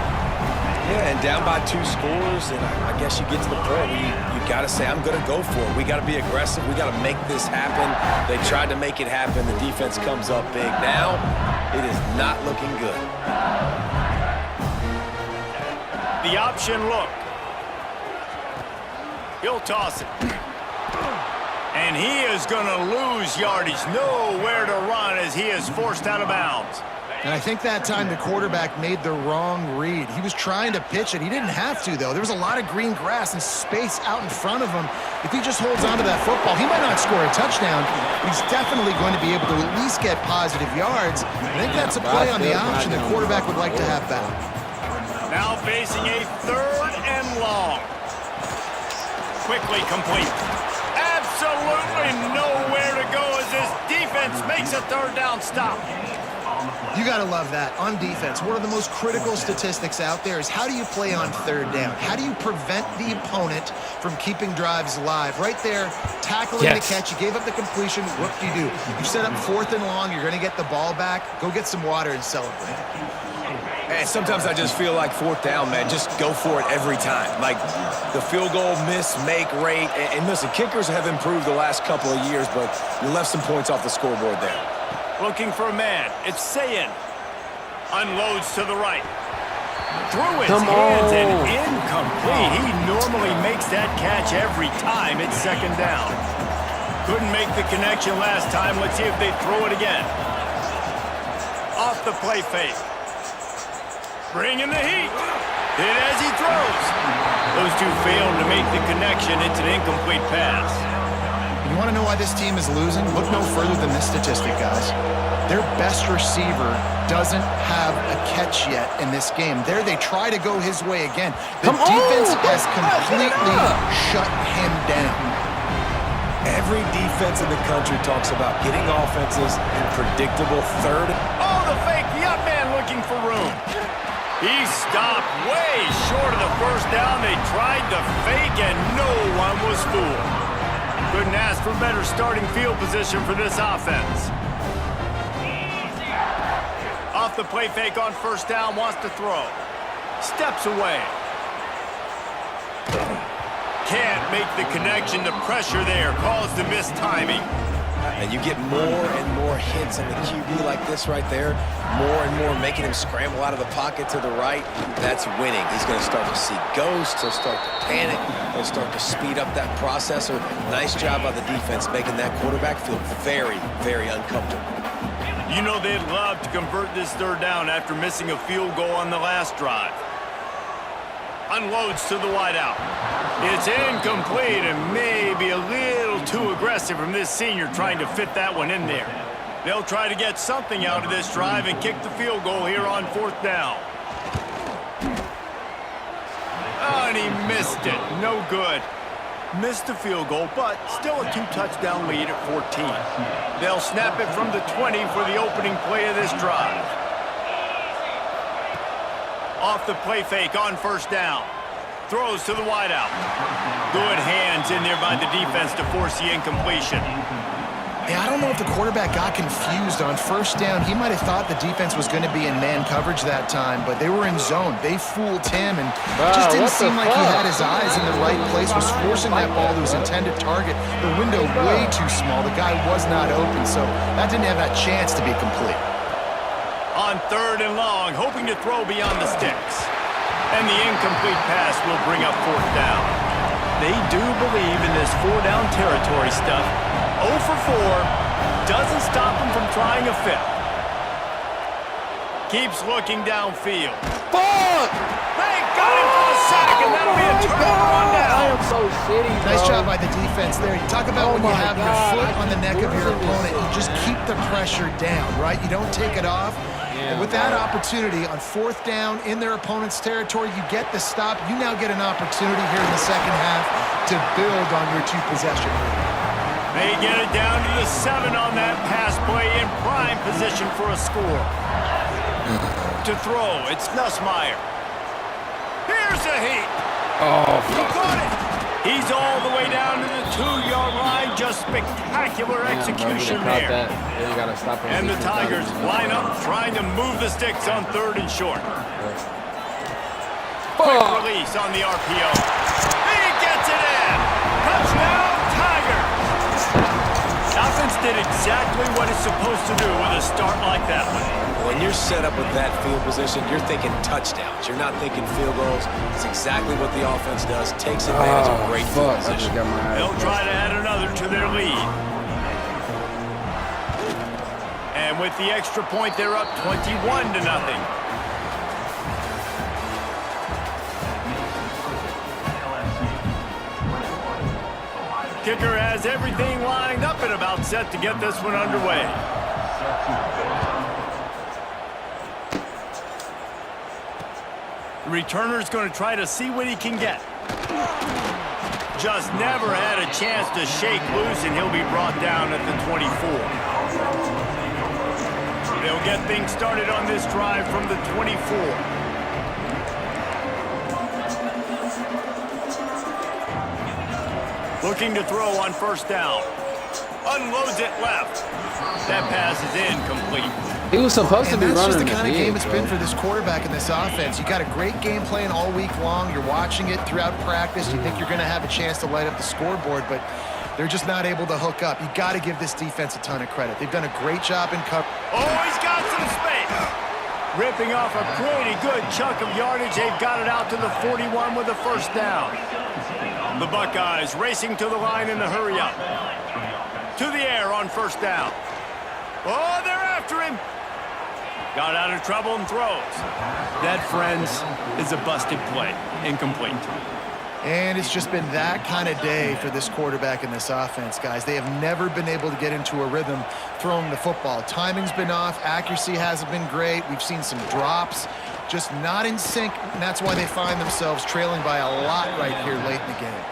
Yeah, and down by 2 scores, and I guess you get to the point where you got to say, I'm going to go for it. We got to be aggressive. We got to make this happen. They tried to make it happen. The defense comes up big. Now, it is not looking good.
The option look. He'll toss it. And he is going to lose yardage. Nowhere to run as he is forced out of bounds.
And I think that time the quarterback made the wrong read. He was trying to pitch it. He didn't have to, though. There was a lot of green grass and space out in front of him. If he just holds on to that football, he might not score a touchdown, but he's definitely going to be able to at least get positive yards. I think that's a play on the option the quarterback would like to have back.
Now facing a 3rd and long. Quickly complete. Absolutely nowhere to go as this defense makes a 3rd down stop.
You got to love that. On defense, one of the most critical statistics out there is how do you play on third down? How do you prevent the opponent from keeping drives alive? Right there, tackling the catch. You gave up the completion. What do? You set up 4th and long. You're going to get the ball back. Go get some water and celebrate.
And sometimes I just feel like 4th down, man, just go for it every time. Like the field goal miss-make rate. And listen, kickers have improved the last couple of years, but you left some points off the scoreboard there.
Looking for a man. It's Sayin. Unloads to the right. Through his hands and incomplete. He normally makes that catch every time. It's 2nd down. Couldn't make the connection last time. Let's see if they throw it again. Off the play fake. Bringing the heat. Hit as he throws. Those two failed to make the connection. It's an incomplete pass.
You want to know why this team is losing? Look no further than this statistic, guys. Their best receiver doesn't have a catch yet in this game. There they try to go his way again. The defense has completely shut him down.
Every defense in the country talks about getting offenses in predictable third.
Oh, the fake. The up man looking for room. He stopped way short of the 1st down. They tried to fake and no one was fooled. Couldn't ask for better starting field position for this offense. Off the play fake on 1st down, wants to throw. Steps away. Can't make the connection. The pressure there caused the missed timing.
And you get more and more hits on the QB like this right there. More and more making him scramble out of the pocket to the right. That's winning. He's going to start to see ghosts. He'll start to panic. He'll start to speed up that processor. Nice job by the defense making that quarterback feel very, very uncomfortable.
You know they'd love to convert this 3rd down after missing a field goal on the last drive. Unloads to the wideout. It's incomplete and maybe a little too aggressive from this senior trying to fit that one in there. They'll try to get something out of this drive and kick the field goal here on 4th down. Oh, and he missed it. No good. Missed the field goal, but still a 2-touchdown lead at 14. They'll snap it from the 20 for the opening play of this drive. Off the play fake on 1st down. Throws to the wideout. Good hands in there by the defense to force the incompletion.
Yeah, I don't know if the quarterback got confused on 1st down. He might have thought the defense was going to be in man coverage that time, but they were in zone. They fooled him, and it just didn't seem like he had his eyes in the right place, was forcing that ball to his intended target. The window way too small. The guy was not open, so that didn't have that chance to be complete.
On 3rd and long, hoping to throw beyond the sticks. And the incomplete pass will bring up 4th down. They do believe in this 4-down territory stuff. 0 for 4 doesn't stop him from trying a 5th. Keeps looking downfield.
Fuck!
They got him for the sack, and that'll be a turnover on down.
I am so shitty, bro.
Nice job by the defense there. You talk about when you have your foot on the neck of your opponent, you just keep the pressure down, right? You don't take it off. And with that opportunity on 4th down in their opponent's territory, you get the stop. You now get an opportunity here in the 2nd half to build on your 2-possession lead.
They get it down to the 7 on that pass play in prime position for a score. To throw, it's Nussmeier. Here's a heat.
Oh,
he caught it. He's all the way down to the 2-yard line. Just spectacular execution there. And the Tigers line up trying to move the sticks on 3rd and short. Quick release on the RPO. He gets it in. Touchdown, Tigers. Offense did exactly what it's supposed to do with a start like that one.
When you're set up with that field position, you're thinking touchdowns. You're not thinking field goals. It's exactly what the offense does. Takes advantage of great field position.
They'll try to add another to their lead. And with the extra point, they're up 21-0. Kicker has everything lined up and about set to get this one underway. The returner's going to try to see what he can get. Just never had a chance to shake loose, and he'll be brought down at the 24. They'll get things started on this drive from the 24. Looking to throw on first down. Unloads it left. That pass is incomplete.
He was supposed to be running.
That's just the kind of game it's been for this quarterback in this offense. You got a great game plan all week long. You're watching it throughout practice. You think you're going to have a chance to light up the scoreboard, but they're just not able to hook up. You got to give this defense a ton of credit. They've done a great job in cover.
Oh, he's got some space. Ripping off a pretty good chunk of yardage. They've got it out to the 41 with a first down. The Buckeyes racing to the line in the hurry up. To the air on first down. Oh, they're after him. Got out of trouble and throws. That, friends, is a busted play. Incomplete.
And it's just been that kind of day for this quarterback in this offense, guys. They have never been able to get into a rhythm throwing the football. Timing's been off. Accuracy hasn't been great. We've seen some drops. Just not in sync, and that's why they find themselves trailing by a lot right here late in the game.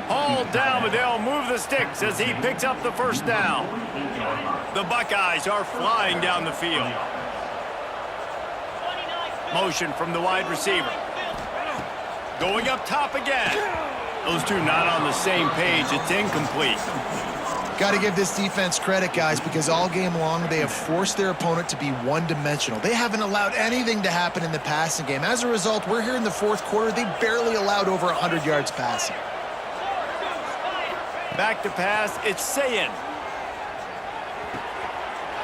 Hauled down, but they'll move the sticks as he picks up the first down. The Buckeyes are flying down the field. Motion from the wide receiver. Going up top again. Those two not on the same page. It's incomplete.
Got to give this defense credit, guys, because all game long they have forced their opponent to be one-dimensional. They haven't allowed anything to happen in the passing game. As a result, we're here in the fourth quarter. They barely allowed over 100 yards passing.
Back to pass. It's Sayin.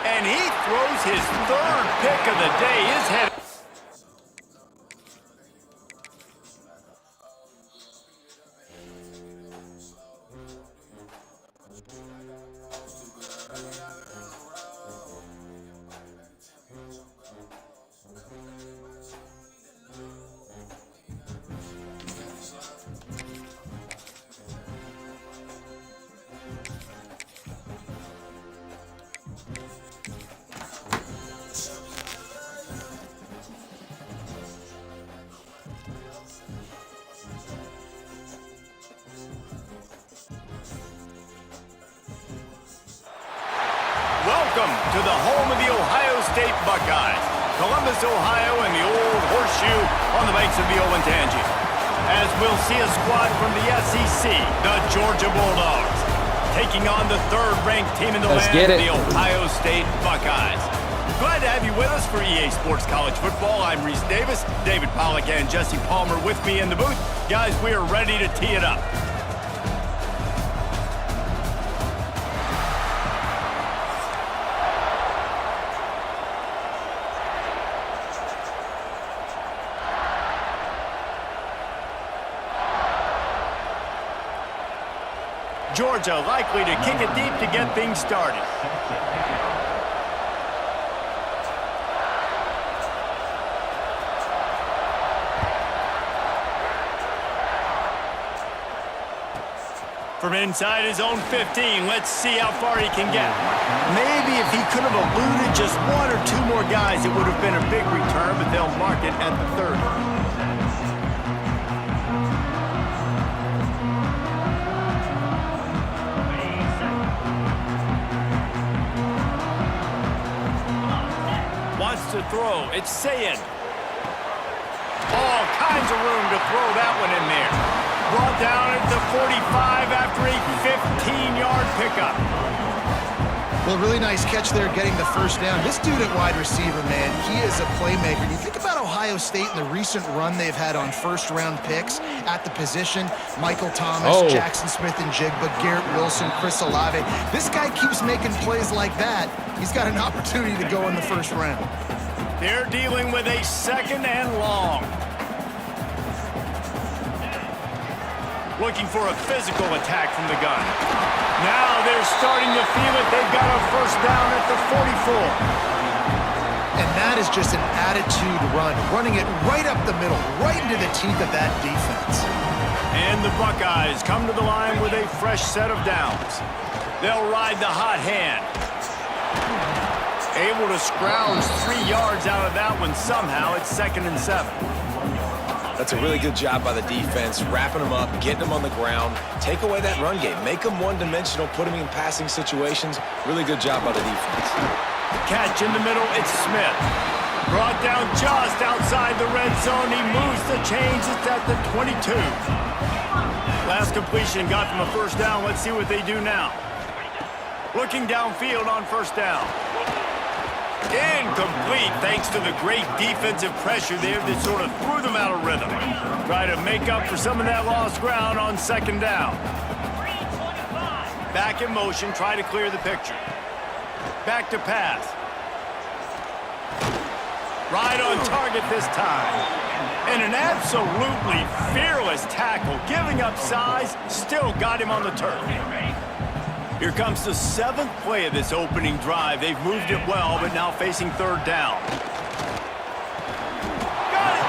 And he throws his third pick of the day. His head. Welcome to the home of the Ohio State Buckeyes. Columbus, Ohio, and the old horseshoe on the banks of the Olentangy. As we'll see a squad from the SEC, the Georgia Bulldogs, taking on the third-ranked team in the land, the Ohio State Buckeyes. Glad to have you with us for EA Sports College Football. I'm Reese Davis, David Pollack, and Jesse Palmer with me in the booth. Guys, we are ready to tee it up. Georgia likely to kick it deep to get things started. From inside his own 15, let's see how far he can get. Maybe if he could have eluded just one or two more guys, it would have been a big return, but they'll mark it at the 30. To throw, it's Sayin. All kinds of room to throw that one in there. Brought down at the 45 after a 15-yard pickup.
Well, really nice catch there getting the first down. This dude at wide receiver, man, he is a playmaker. You think about Ohio State and the recent run they've had on first-round picks at the position. Michael Thomas, Jackson Smith and Jigba, Garrett Wilson, Chris Olave. This guy keeps making plays like that. He's got an opportunity to go in the first round.
They're dealing with a second and long. Looking for a physical attack from the gun. Now they're starting to feel it. They've got a first down at the 44.
And that is just an attitude run, running it right up the middle, right into the teeth of that defense.
And the Buckeyes come to the line with a fresh set of downs. They'll ride the hot hand. Able to scrounge 3 yards out of that one somehow. It's 2nd and 7.
That's a really good job by the defense, wrapping them up, getting them on the ground, take away that run game, make them one-dimensional, put them in passing situations. Really good job by the defense.
Catch in the middle, it's Smith. Brought down just outside the red zone. He moves the chains. It's at the 22. Last completion got them a first down. Let's see what they do now. Looking downfield on first down. Incomplete thanks to the great defensive pressure there that sort of threw them out of rhythm. Try to make up for some of that lost ground on second down. Back in motion, try to clear the picture. Back to pass. Right on target this time. And an absolutely fearless tackle. Giving up size, still got him on the turf. Here comes the 7th play of this opening drive. They've moved it well, but now facing third down. Got it!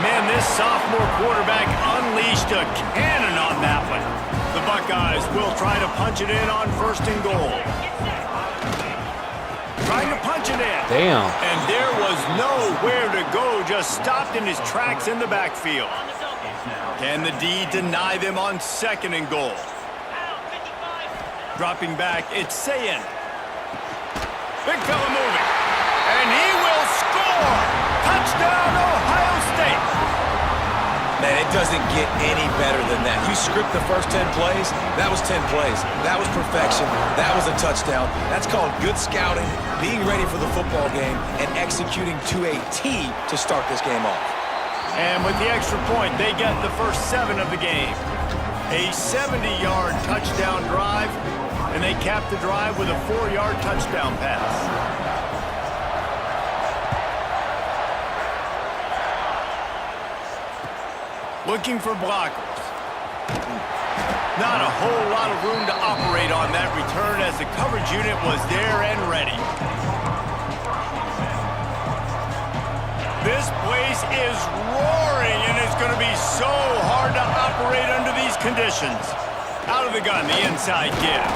Man, this sophomore quarterback unleashed a cannon on that one. The Buckeyes will try to punch it in on first and goal. Trying to punch it in.
Damn.
And there was nowhere to go, just stopped in his tracks in the backfield. Can the D deny them on second and goal? Dropping back, it's Sayin. Big fella moving. And he will score! Touchdown, Ohio State!
Man, it doesn't get any better than that. You script the first 10 plays, that was 10 plays. That was perfection. That was a touchdown. That's called good scouting, being ready for the football game, and executing to a T to start this game off.
And with the extra point, they get the first 7 of the game. A 70-yard touchdown drive, and they cap the drive with a 4-yard touchdown pass. Looking for blockers. Not a whole lot of room to operate on that return as the coverage unit was there and ready. This place is roaring, and it's going to be so hard to operate under these conditions. Out of the gun, the inside give.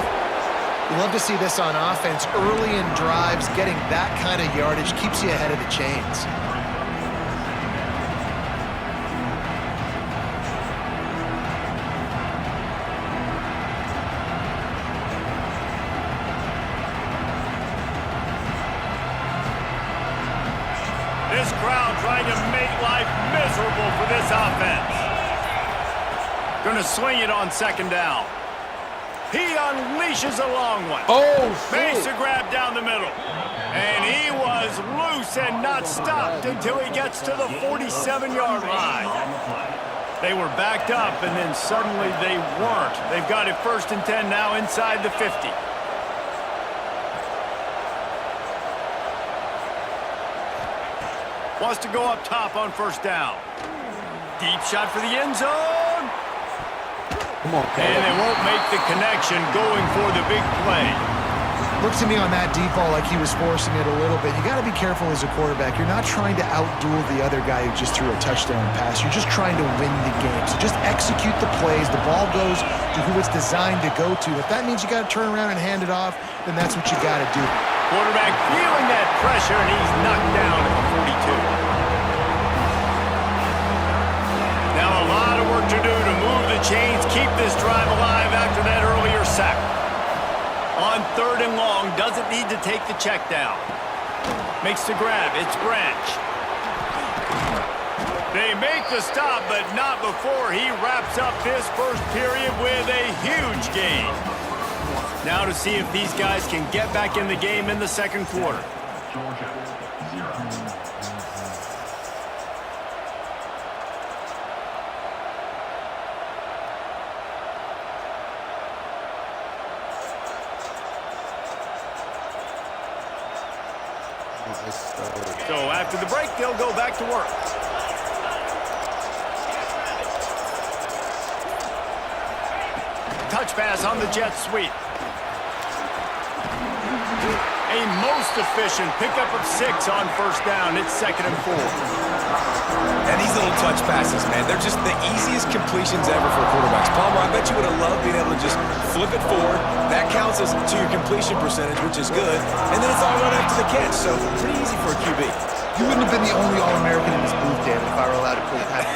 You love to see this on offense. Early in drives, getting that kind of yardage keeps you ahead of the chains.
This crowd trying to make life miserable for this offense. Gonna swing it on second down. He unleashes a long one.
Oh, shit.
Makes a grab down the middle. And he was loose and not stopped until he gets to the 47-yard line. They were backed up, and then suddenly they weren't. They've got it first and 10 now inside the 50. Wants to go up top on first down. Deep shot for the end zone.
Come on,
and they won't make the connection going for the big play.
Looks to me on that deep ball like he was forcing it a little bit. You got to be careful as a quarterback. You're not trying to outduel the other guy who just threw a touchdown pass. You're just trying to win the game. So just execute the plays. The ball goes to who it's designed to go to. If that means you got to turn around and hand it off, then that's what you got to do.
Quarterback feeling that pressure, and he's knocked down at the 42. Now a lot of work to do to move the chains, keep this drive alive after that earlier sack. On third and long, doesn't need to take the check down. Makes the grab, it's Branch. They make the stop, but not before he wraps up this first period with a huge gain. Now to see if these guys can get back in the game in the second quarter. So after the break, they'll go back to work. Touch pass on the jet sweep. A most efficient pickup of 6 on first down. It's 2nd and 4.
And these little touch passes, man, they're just the easiest completions ever for quarterbacks. Palmer, I bet you would have loved being able to just flip it forward. That counts as to your completion percentage, which is good. And then it's all right after the catch, so pretty easy for a QB.
You wouldn't have been the only All-American in this booth, David, if I were allowed to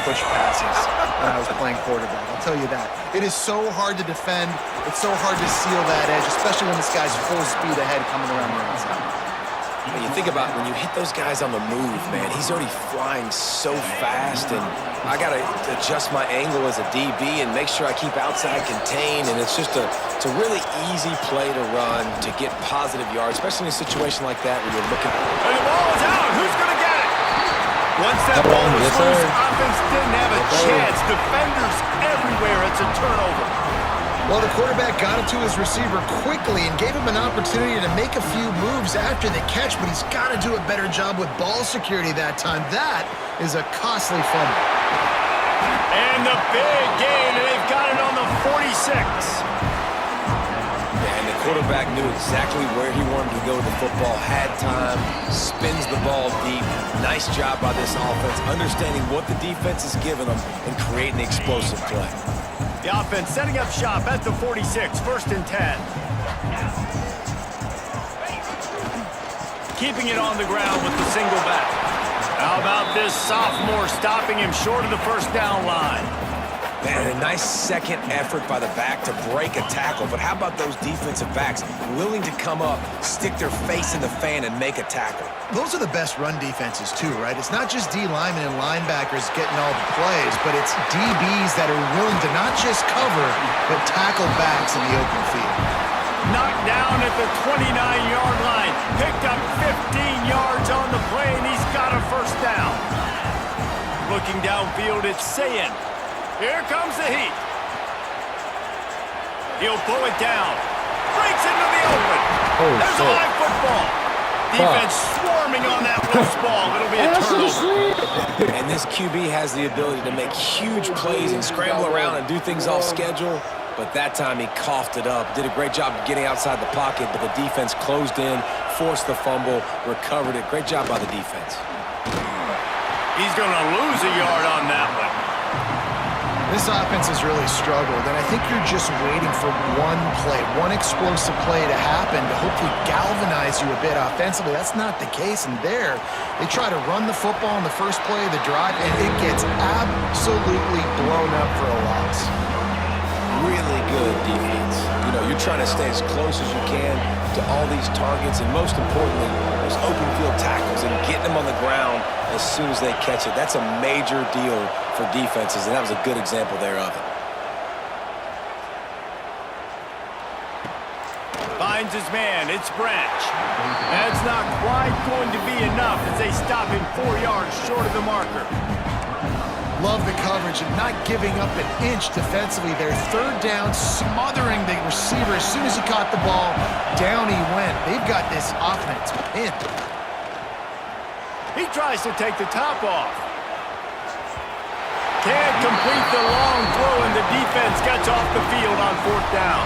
push passes when I was playing quarterback. I'll tell you that. It is so hard to defend. It's so hard to seal that edge, especially when this guy's full speed ahead coming around the inside.
And you think about when you hit those guys on the move, man, he's already flying so fast, and I got to adjust my angle as a DB and make sure I keep outside contained, and it's just it's a really easy play to run to get positive yards, especially in a situation like that where you're looking.
And the ball is out. Who's going to get it? Once that ball was loose, offense didn't have a chance. Defenders everywhere. It's a turnover.
Well, the quarterback got it to his receiver quickly and gave him an opportunity to make a few moves after the catch, but he's got to do a better job with ball security that time. That is a costly fumble.
And the big gain, and they've got it on the 46.
And the quarterback knew exactly where he wanted to go with the football, had time, spins the ball deep. Nice job by this offense, understanding what the defense is giving them and creating the explosive play.
The offense setting up shop at the 46, 1st and 10. Keeping it on the ground with the single back. How about this sophomore stopping him short of the first down line?
Man, a nice second effort by the back to break a tackle, but how about those defensive backs willing to come up, stick their face in the fan, and make a tackle?
Those are the best run defenses, too, right? It's not just D linemen and linebackers getting all the plays, but it's DBs that are willing to not just cover, but tackle backs in the open field.
Knocked down at the 29-yard line. Picked up 15 yards on the play, and he's got a first down. Looking downfield, it's Sayin. Here comes the heat. He'll pull it down. Breaks into the open. There's a live football. Defense swarming on that loose ball. It'll be a turnover.
And this QB has the ability to make huge plays and scramble around and do things off schedule. But that time he coughed it up. Did a great job of getting outside the pocket, but the defense closed in, forced the fumble, recovered it. Great job by the defense.
He's going to lose a yard on that one.
This offense has really struggled, and I think you're just waiting for one play, one explosive play to happen to hopefully galvanize you a bit offensively. That's not the case, and there, they try to run the football in the first play of the drive, and it gets absolutely blown up for a loss.
Really good defense. You know, you're trying to stay as close as you can to all these targets, and most importantly, those open field tackles and getting them on the ground as soon as they catch it. That's a major deal for defenses, and that was a good example there of it.
Finds his man. It's Branch. That's not quite going to be enough as they stop him 4 yards short of the marker.
Love the coverage and not giving up an inch defensively. Their third down, smothering the receiver. As soon as he caught the ball, down he went. They've got this offense pinned.
He tries to take the top off. Can't complete the long throw, and the defense gets off the field on 4th down.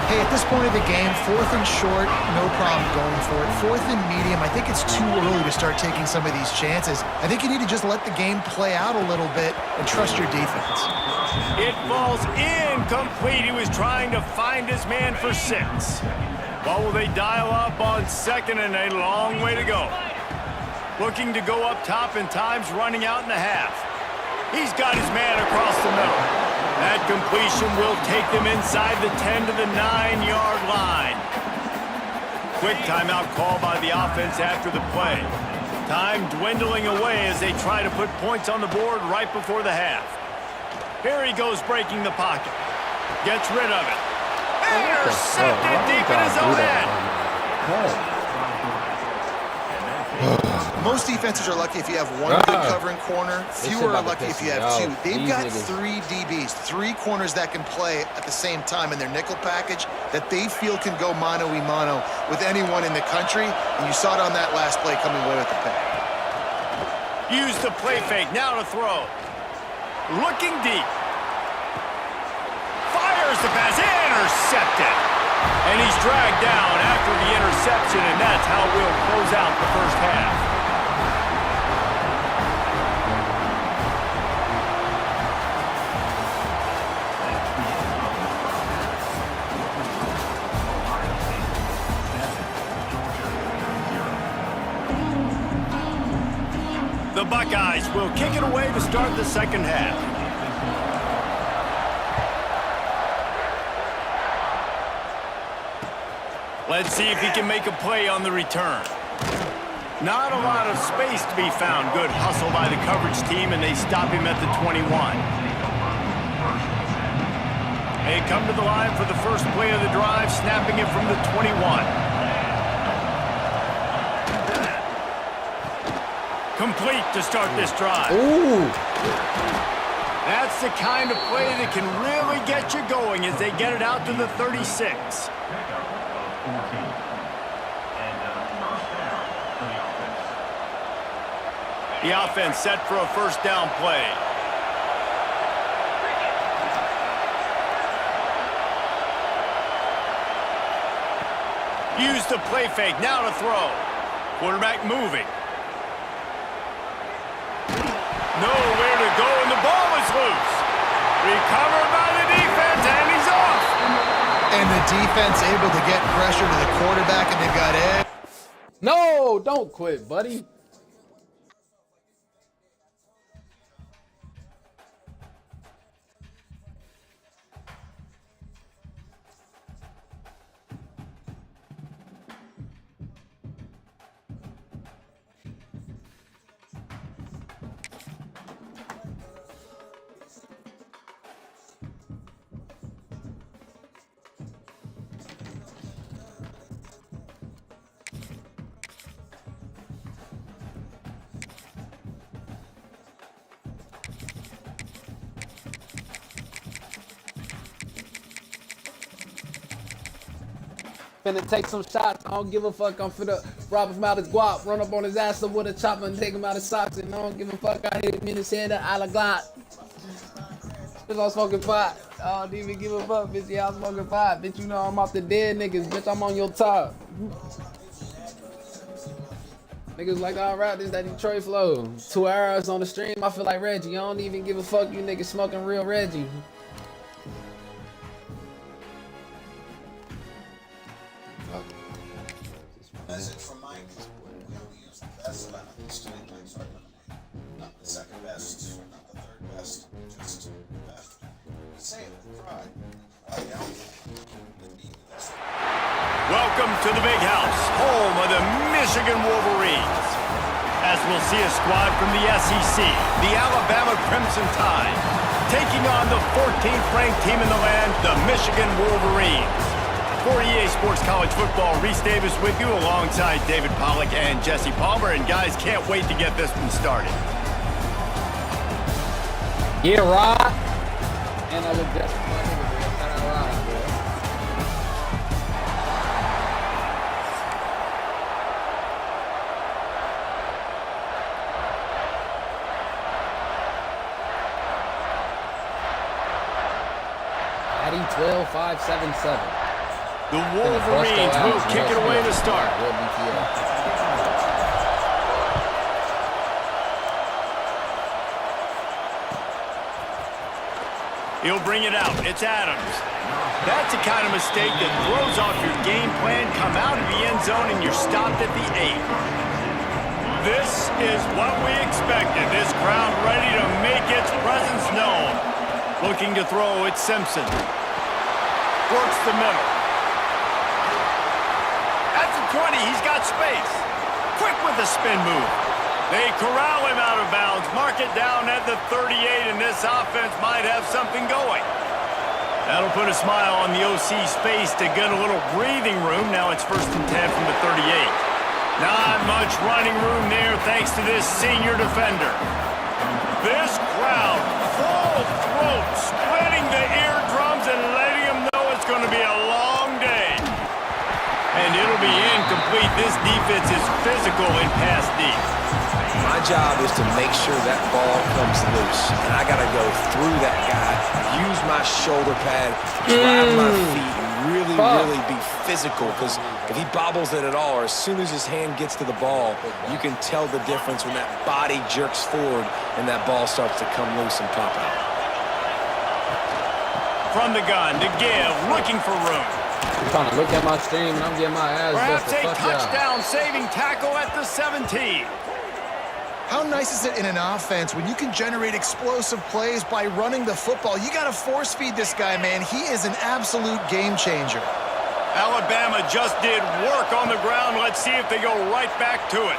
Hey, at this point of the game, 4th and short, no problem going for it. 4th and medium, I think it's too early to start taking some of these chances. I think you need to just let the game play out a little bit and trust your defense.
It falls incomplete. He was trying to find his man for 6. What will they dial up on 2nd and a long way to go? Looking to go up top, and time's running out in the half. He's got his man across the middle. That completion will take them inside the 10 to the 9-yard line. Quick timeout call by the offense after the play. Time dwindling away as they try to put points on the board right before the half. Here he goes breaking the pocket. Gets rid of it. Intercepted deep in his own end.
Most defenses are lucky if you have one good covering corner. Fewer are lucky if you have 2. They've got 3 DBs, 3 corners that can play at the same time in their nickel package that they feel can go mano-a-mano with anyone in the country. And you saw it on that last play coming away with the pick.
Use the play fake, now to throw. Looking deep. Fires the pass, intercepted. And he's dragged down after the interception, and that's how we'll close out the first half. The Buckeyes will kick it away to start the second half. Let's see if he can make a play on the return. Not a lot of space to be found. Good hustle by the coverage team, and they stop him at the 21. They come to the line for the first play of the drive, snapping it from the 21. Complete to start this drive.
Ooh.
That's the kind of play that can really get you going as they get it out to the 36. The offense set for a first down play. Use the play fake, now to throw. Quarterback moving. Nowhere to go, and the ball is loose. Recovered by the defense, and he's off.
And the defense able to get pressure to the quarterback, and they've got edge.
No, don't quit, buddy. Finna take some shots. I don't give a fuck. I'm finna rob him out his guap, run up on his ass with a chopper and take him out his socks. And I don't give a fuck. I hit him in his head a la glot. Bitch, I'm smoking pot. I don't even give a fuck, bitch. Yeah, I'm smoking pot. Bitch, you know I'm off the dead niggas. Bitch, I'm on your top. Niggas like, alright, this that Detroit flow. 2 hours on the stream, I feel like Reggie. I don't even give a fuck. You niggas smoking real Reggie.
Message from Mike. We only use the best 11. Not the second best, not the third best, just the best. Say it, try.
Welcome to the Big House, home of the Michigan Wolverines. As we'll see a squad from the SEC, the Alabama Crimson Tide, taking on the 14th ranked team in the land, the Michigan Wolverines. For EA Sports College Football, Reese Davis with you alongside David Pollack and Jesse Palmer. And guys, can't wait to get this one started.
Yeah, Rod. And I look just my nigga, bro. Shout out Rod, bro. Addy 12-5-7-7.
The Wolverines will kick it away to start. He'll bring it out. It's Adams. That's the kind of mistake that throws off your game plan. Come out of the end zone and you're stopped at the 8. This is what we expected. This crowd ready to make its presence known. Looking to throw, it's Simpson. Works the middle. 20, he's got space. Quick with the spin move. They corral him out of bounds, mark it down at the 38, and this offense might have something going. That'll put a smile on the OC's face to get a little breathing room. Now it's 1st and 10 from the 38. Not much running room there thanks to this senior defender. This crowd, full throat, splitting the eardrums and letting them know it's going to be a long day. And it'll be incomplete. This defense is physical in pass deep.
My job is to make sure that ball comes loose. And I got to go through that guy, use my shoulder pad, drive my feet, and really be physical. Because if he bobbles it at all, or as soon as his hand gets to the ball, you can tell the difference when that body jerks forward and that ball starts to come loose and pop out.
From the gun to give, looking for room.
I'm trying to look at my stream and I'm getting my ass
perhaps
busted.
a touchdown saving tackle at the 17.
How nice is it in an offense when you can generate explosive plays by running the football? You got to force feed this guy, man. He is an absolute game changer.
Alabama just did work on the ground. Let's see if they go right back to it.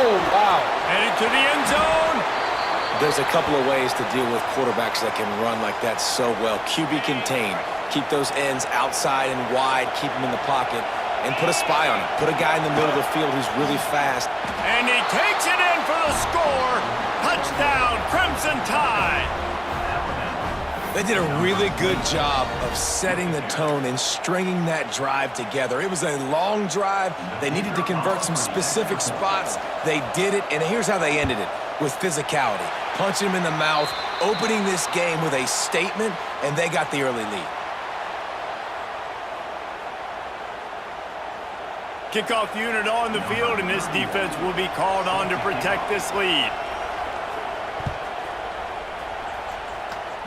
Oh, wow.
Headed to the end zone.
There's a couple of ways to deal with quarterbacks that can run like that so well. QB contain. Keep those ends outside and wide. Keep them in the pocket. And put a spy on him. Put a guy in the middle of the field who's really fast.
And he takes it in for the score. Touchdown, Crimson Tide.
They did a really good job of setting the tone and stringing that drive together. It was a long drive. They needed to convert some specific spots. They did it, and here's how they ended it, with physicality. Punching him in the mouth, opening this game with a statement, and they got the early lead.
Kickoff unit on the field, and this defense will be called on to protect this lead.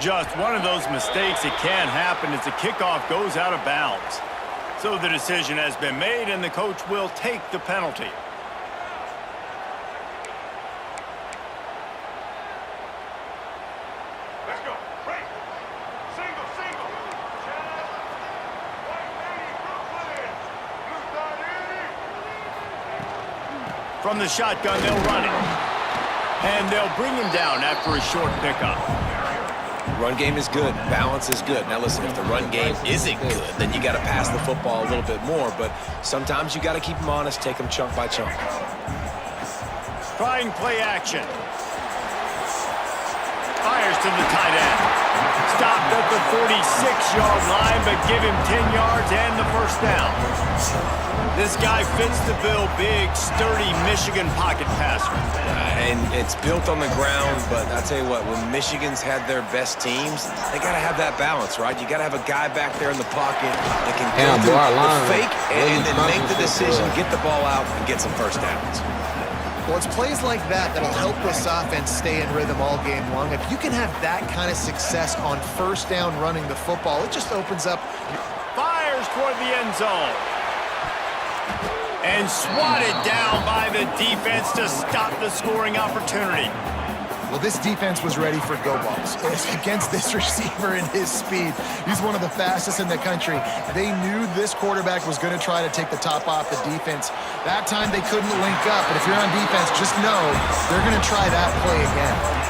Just one of those mistakes that can happen as the kickoff goes out of bounds. So the decision has been made, and the coach will take the penalty.
Let's go. Right. Single, single.
From the shotgun, they'll run it. And they'll bring him down after a short pickup.
Run game is good. Balance is good. Now listen, if the run game isn't good, then you got to pass the football a little bit more. But sometimes you got to keep them honest, take them chunk by chunk.
Trying play action. Fires to the tight end. Stopped at the 46-yard line, but give him 10 yards and the first down. This guy fits the bill, big, sturdy Michigan pocket passer.
And it's built on the ground, but I tell you what, when Michigan's had their best teams, they got to have that balance, right? You got to have a guy back there in the pocket that can go through the fake and then make the decision, get the ball out, and get some first downs.
Well, it's plays like that that'll help this offense stay in rhythm all game long. If you can have that kind of success on first down running the football, it just opens up.
Fires toward the end zone. And swatted down by the defense to stop the scoring opportunity.
Well, this defense was ready for go balls. Against this receiver and his speed, he's one of the fastest in the country. They knew this quarterback was going to try to take the top off the defense. That time they couldn't link up, but if you're on defense, just know they're going to try that play again.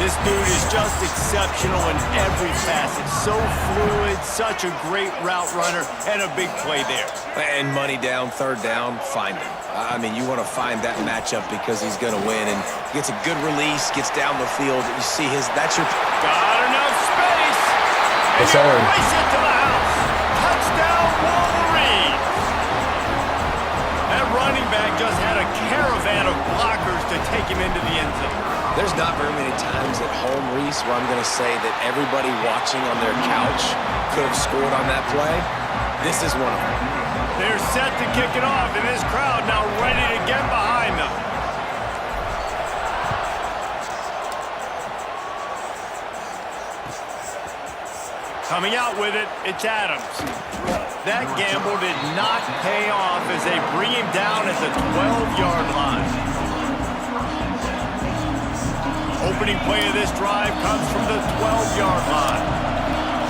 This dude is just exceptional in every facet. So fluid, such a great route runner, and a big play there.
And money down, third down, find him. I mean, you want to find that matchup because he's going to win. And he gets a good release, gets down the field. You see that's your...
Got enough space. And you race it to the house. Touchdown, Wolverine. That running back just had a caravan of blockers to take him into the end zone.
There's not very many times at home, Reese, where I'm going to say that everybody watching on their couch could have scored on that play. This is one of them.
They're set to kick it off, and this crowd now ready to get behind them. Coming out with it, it's Adams. That gamble did not pay off as they bring him down at the 12-yard line. Opening play of this drive comes from the 12-yard line.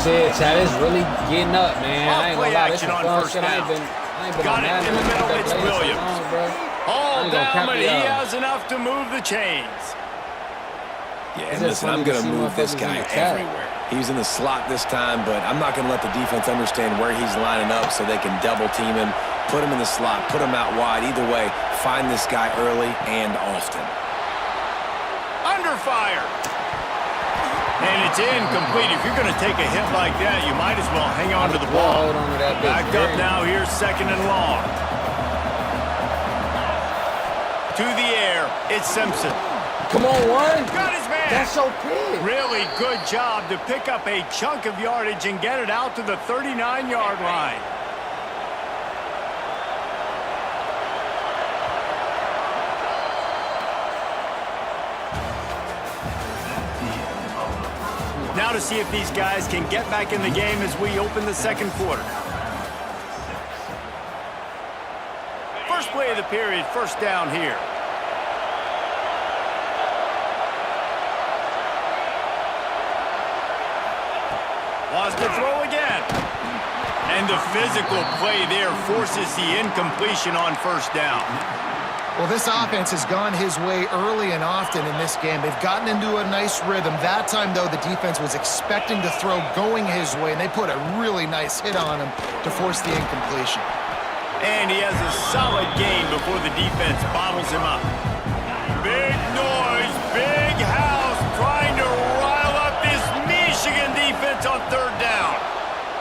Shit, Chad is really getting up, man. I ain't gonna lie, this is fun shit. I ain't been
Got it in the middle, it's Williams. All down, but he has enough to move the chains.
Yeah, and listen, I'm going to move this guy everywhere. He's in the slot this time, but I'm not going to let the defense understand where he's lining up so they can double team him, put him in the slot, put him out wide. Either way, find this guy early and often.
Under fire. And it's incomplete. If you're going to take a hit like that, you might as well hang on to the ball. Backed up now, here's second and long. To the air, it's Simpson.
Come on, Warren.
Got his man.
That's so big.
Really good job to pick up a chunk of yardage and get it out to the 39-yard line. Now to see if these guys can get back in the game as we open the second quarter. First play of the period, first down here. Wants to throw again. And the physical play there forces the incompletion on first down.
Well, this offense has gone his way early and often in this game. They've gotten into a nice rhythm. That time, though, the defense was expecting to throw going his way, and they put a really nice hit on him to force the incompletion.
And he has a solid gain before the defense bottles him up. Big noise, big house, trying to rile up this Michigan defense on third down.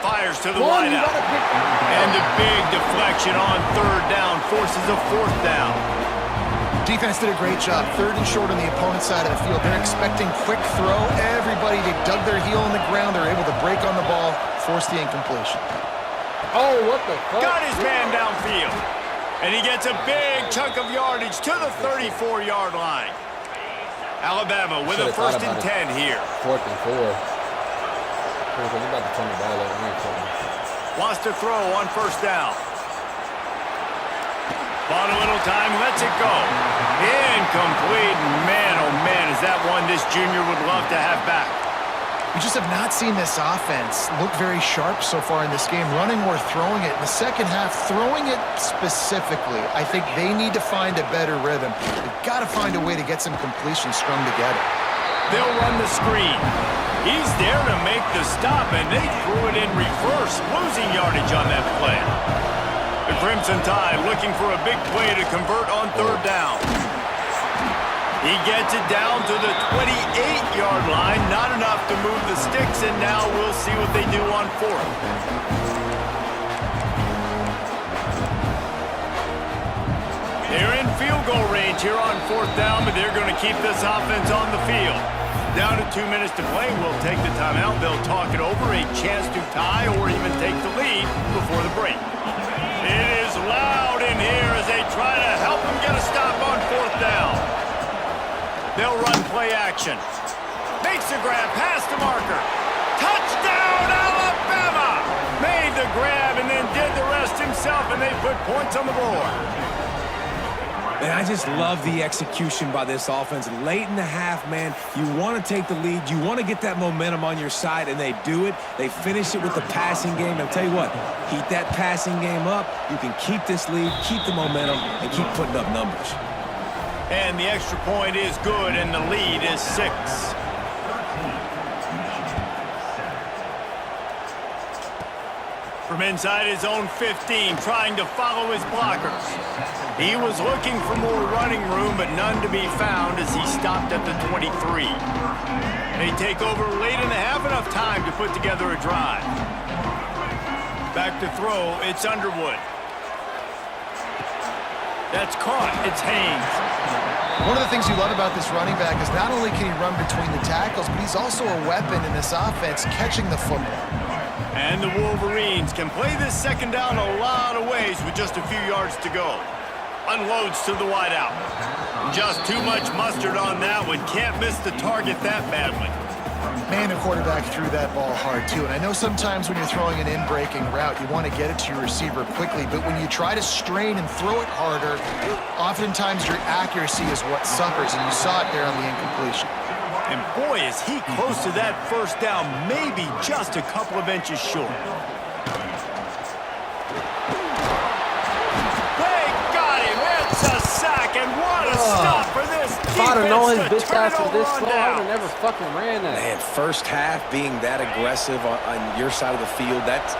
Fires to the wideout. And a big deflection on third down forces a fourth down.
Defense did a great job. Third and short on the opponent's side of the field. They're expecting quick throw. Everybody, they dug their heel in the ground. They're able to break on the ball, force the incompletion.
Oh, what the fuck?
Got his man downfield. And he gets a big chunk of yardage to the 34-yard line. Alabama with a 1st and 10 here.
4th and 4. We're about to turn the ball over.
Wants to throw on 1st down. Bought a little time, lets it go. Incomplete. Man, oh man, is that one this junior would love to have back.
We just have not seen this offense look very sharp so far in this game, running or throwing it. In the second half, throwing it specifically, I think they need to find a better rhythm. They've got to find a way to get some completions strung together.
They'll run the screen. He's there to make the stop, and they threw it in reverse, losing yardage on that play. The Crimson Tide looking for a big play to convert on 3rd down. He gets it down to the 28-yard line. Not enough to move the sticks, and now we'll see what they do on 4th. They're in field goal range here on 4th down, but they're going to keep this offense on the field. Down to 2 minutes to play. We'll take the timeout. They'll talk it over. A chance to tie or even take the lead before the break. It is loud in here as they try to help him get a stop on 4th down. They'll run play action. Makes the grab past the marker. Touchdown, Alabama! Made the grab and then did the rest himself, and they put points on the board.
And I just love the execution by this offense. Late in the half, man, you want to take the lead. You want to get that momentum on your side, and they do it. They finish it with the passing game. I'll tell you what, heat that passing game up. You can keep this lead, keep the momentum, and keep putting up numbers.
And the extra point is good, and the lead is 6. From inside his own 15, trying to follow his blockers. He was looking for more running room, but none to be found as he stopped at the 23. They take over late in the half, enough time to put together a drive. Back to throw, it's Underwood. That's caught, it's Haynes.
One of the things you love about this running back is not only can he run between the tackles, but he's also a weapon in this offense catching the football.
And the Wolverines can play this 2nd down a lot of ways with just a few yards to go. Unloads to the wideout. Just too much mustard on that one. Can't miss the target that badly.
Man, the quarterback threw that ball hard, too. And I know sometimes when you're throwing an in-breaking route, you want to get it to your receiver quickly. But when you try to strain and throw it harder, oftentimes your accuracy is what suffers. And you saw it there on the incompletion.
And boy, is he close to that 1st down, maybe just a couple of inches short. They got him. It's a sack, and what a stop for this defense.
If I'd have known his
to
bitch
turn
ass was
over
this
on
slow, I
down.
would have never fucking ran that.
Man, 1st half being that aggressive on your side of the field, that's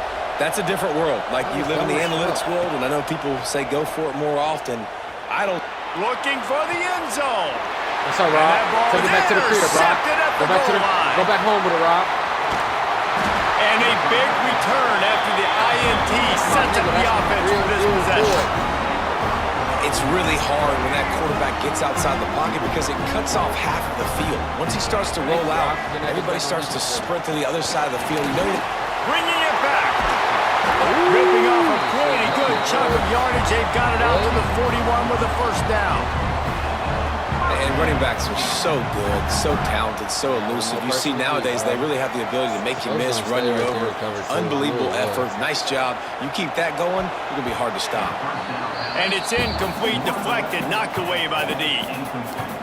a different world. Like, you live in the analytics world, and I know people say go for it more often. I don't.
Looking for the end zone.
That's all right. Take it back to the crib, Rob. Go back home with it, Rob.
And a big return after the INT sets up the offense for this possession.
It's really hard when that quarterback gets outside the pocket because it cuts off half of the field. Once he starts to roll out, everybody starts to sprint to the other side of the field. You know,
bringing it back. Ripping off a pretty good chunk of yardage. They've got it out to the 41 with a 1st down.
And running backs are so good, so talented, so elusive. You see nowadays they really have the ability to make you miss, run you over. Unbelievable effort. Nice job. You keep that going, it's going to be hard to stop.
And it's incomplete, deflected, knocked away by the D.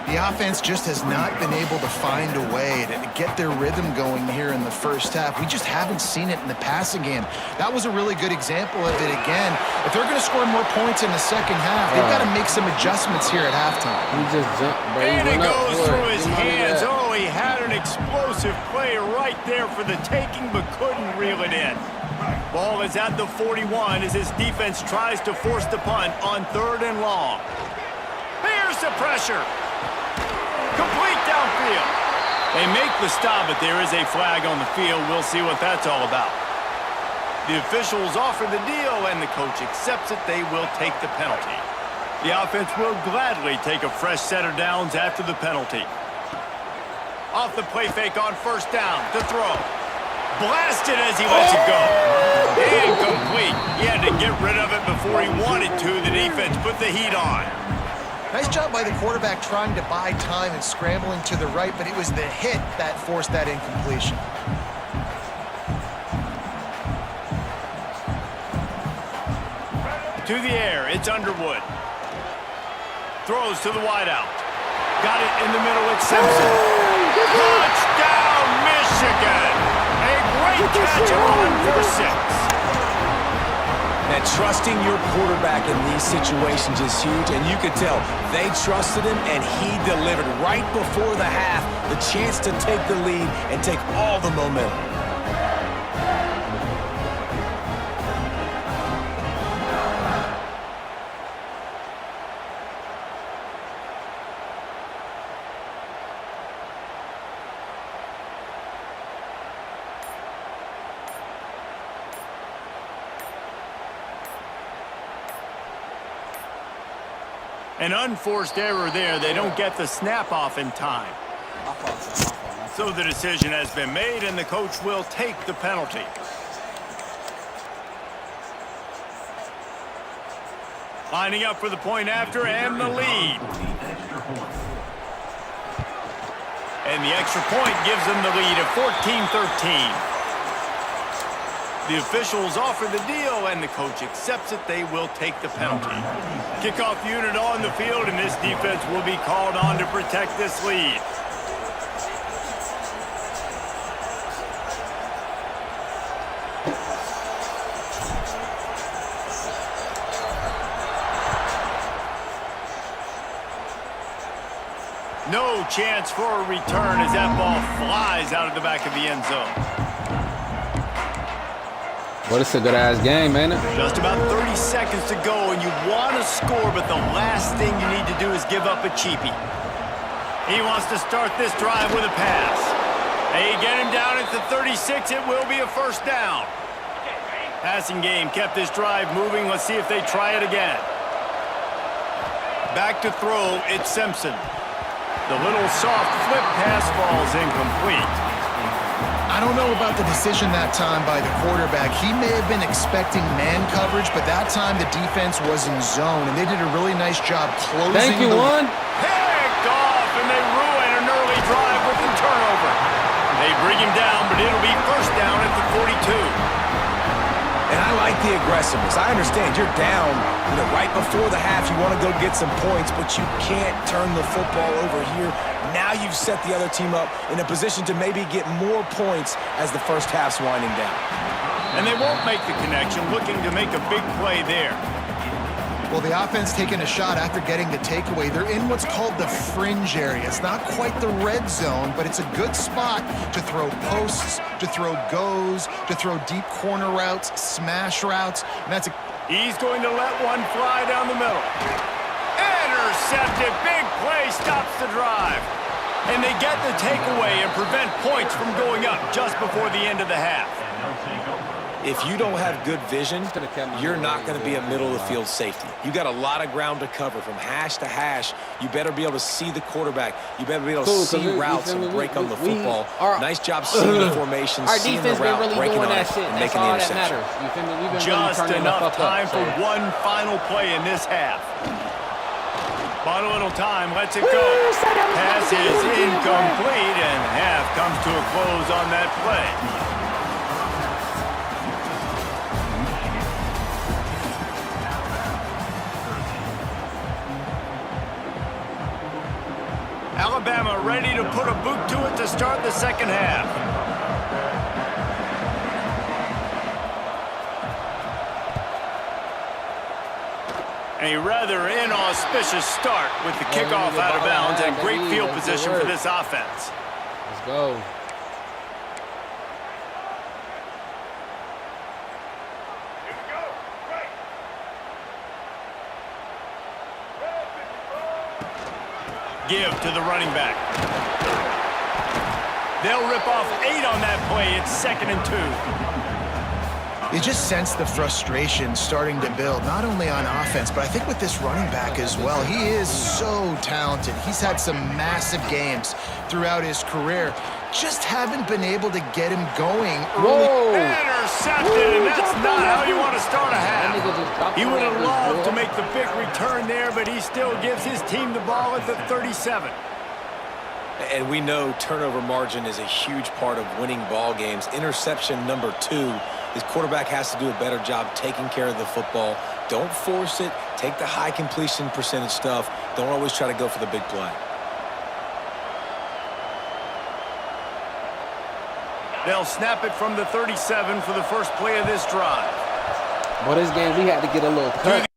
The offense just has not been able to find a way to get their rhythm going here in the first half. We just haven't seen it in the passing game. That was a really good example of it again. If they're going to score more points in the second half, they've got to make some adjustments here at halftime.
He just jumped, bro.
And it goes through his hands. Oh, he had an explosive play right there for the taking, but couldn't reel it in. Ball is at the 41 as his defense tries to force the punt on 3rd and long. Here's the pressure. Complete downfield. They make the stop, but there is a flag on the field. We'll see what that's all about. The officials offer the deal, and the coach accepts it. They will take the penalty. The offense will gladly take a fresh set of downs after the penalty. Off the play fake on 1st down to throw. Blasted as he lets it go. Incomplete. He had to get rid of it before he wanted to. The defense put the heat on.
Nice job by the quarterback trying to buy time and scrambling to the right, but it was the hit that forced that incompletion.
To the air, it's Underwood. Throws to the wideout. Got it in the middle, it's Simpson. Touchdown, Michigan! A great catch on for 6.
And trusting your quarterback in these situations is huge, and you could tell they trusted him, and he delivered right before the half, the chance to take the lead and take all the momentum.
An unforced error there. They don't get the snap off in time. So the decision has been made, and the coach will take the penalty. Lining up for the point after and the lead. And the extra point gives them the lead at 14-13. The officials offer the deal, and the coach accepts it. They will take the penalty. Kickoff unit on the field, and this defense will be called on to protect this lead. No chance for a return as that ball flies out of the back of the end zone.
Well, it's a good-ass game, ain't it?
Just about 30 seconds to go, and you want to score, but the last thing you need to do is give up a cheapie. He wants to start this drive with a pass. They get him down at the 36. It will be a 1st down. Passing game kept this drive moving. Let's see if they try it again. Back to throw, it's Simpson. The little soft flip pass falls incomplete.
I don't know about the decision that time by the quarterback. He may have been expecting man coverage, but that time the defense was in zone, and they did a really nice job closing.
Thank you, Juan.
Picked off, and they ruin an early drive with the turnover. They bring him down, but it'll be 1st down at the 42.
And I like the aggressiveness. I understand you're down, right before the half. You want to go get some points, but you can't turn the football over here. Now you've set the other team up in a position to maybe get more points as the first half's winding down.
And they won't make the connection, looking to make a big play there.
Well, the offense taking a shot after getting the takeaway. They're in what's called the fringe area. It's not quite the red zone, but it's a good spot to throw posts, to throw goes, to throw deep corner routes, smash routes. And that's a...
He's going to let one fly down the middle. Intercepted. Big play stops the drive. And they get the takeaway and prevent points from going up just before the end of the half.
If you don't have good vision, you're not going to be a middle-of-the-field safety. You got a lot of ground to cover from hash to hash. You better be able to see the quarterback. You better be able to see routes and break on the football. Nice job seeing the formation, seeing the route, breaking on it, and making the interception.
Just enough time for one final play in this half. Bought a little time, lets it go. Pass is incomplete, and half comes to a close on that play. Alabama ready to put a boot to it to start the second half. A rather inauspicious start with the kickoff out of bounds and great field position for this offense.
Let's go.
Give to the running back. They'll rip off 8 on that play. It's 2nd and 2.
You just sense the frustration starting to build, not only on offense, but I think with this running back as well. He is so talented. He's had some massive games throughout his career. Just haven't been able to get him going early.
Whoa. Intercepted, and that's not how you want to start a half. He would have loved to make the big return there, but he still gives his team the ball at the 37.
And we know turnover margin is a huge part of winning ball games. Interception number 2. His quarterback has to do a better job taking care of the football. Don't force it. Take the high completion percentage stuff. Don't always try to go for the big play.
They'll snap it from the 37 for the first play of this drive.
Boy, this game we had to get a little cut.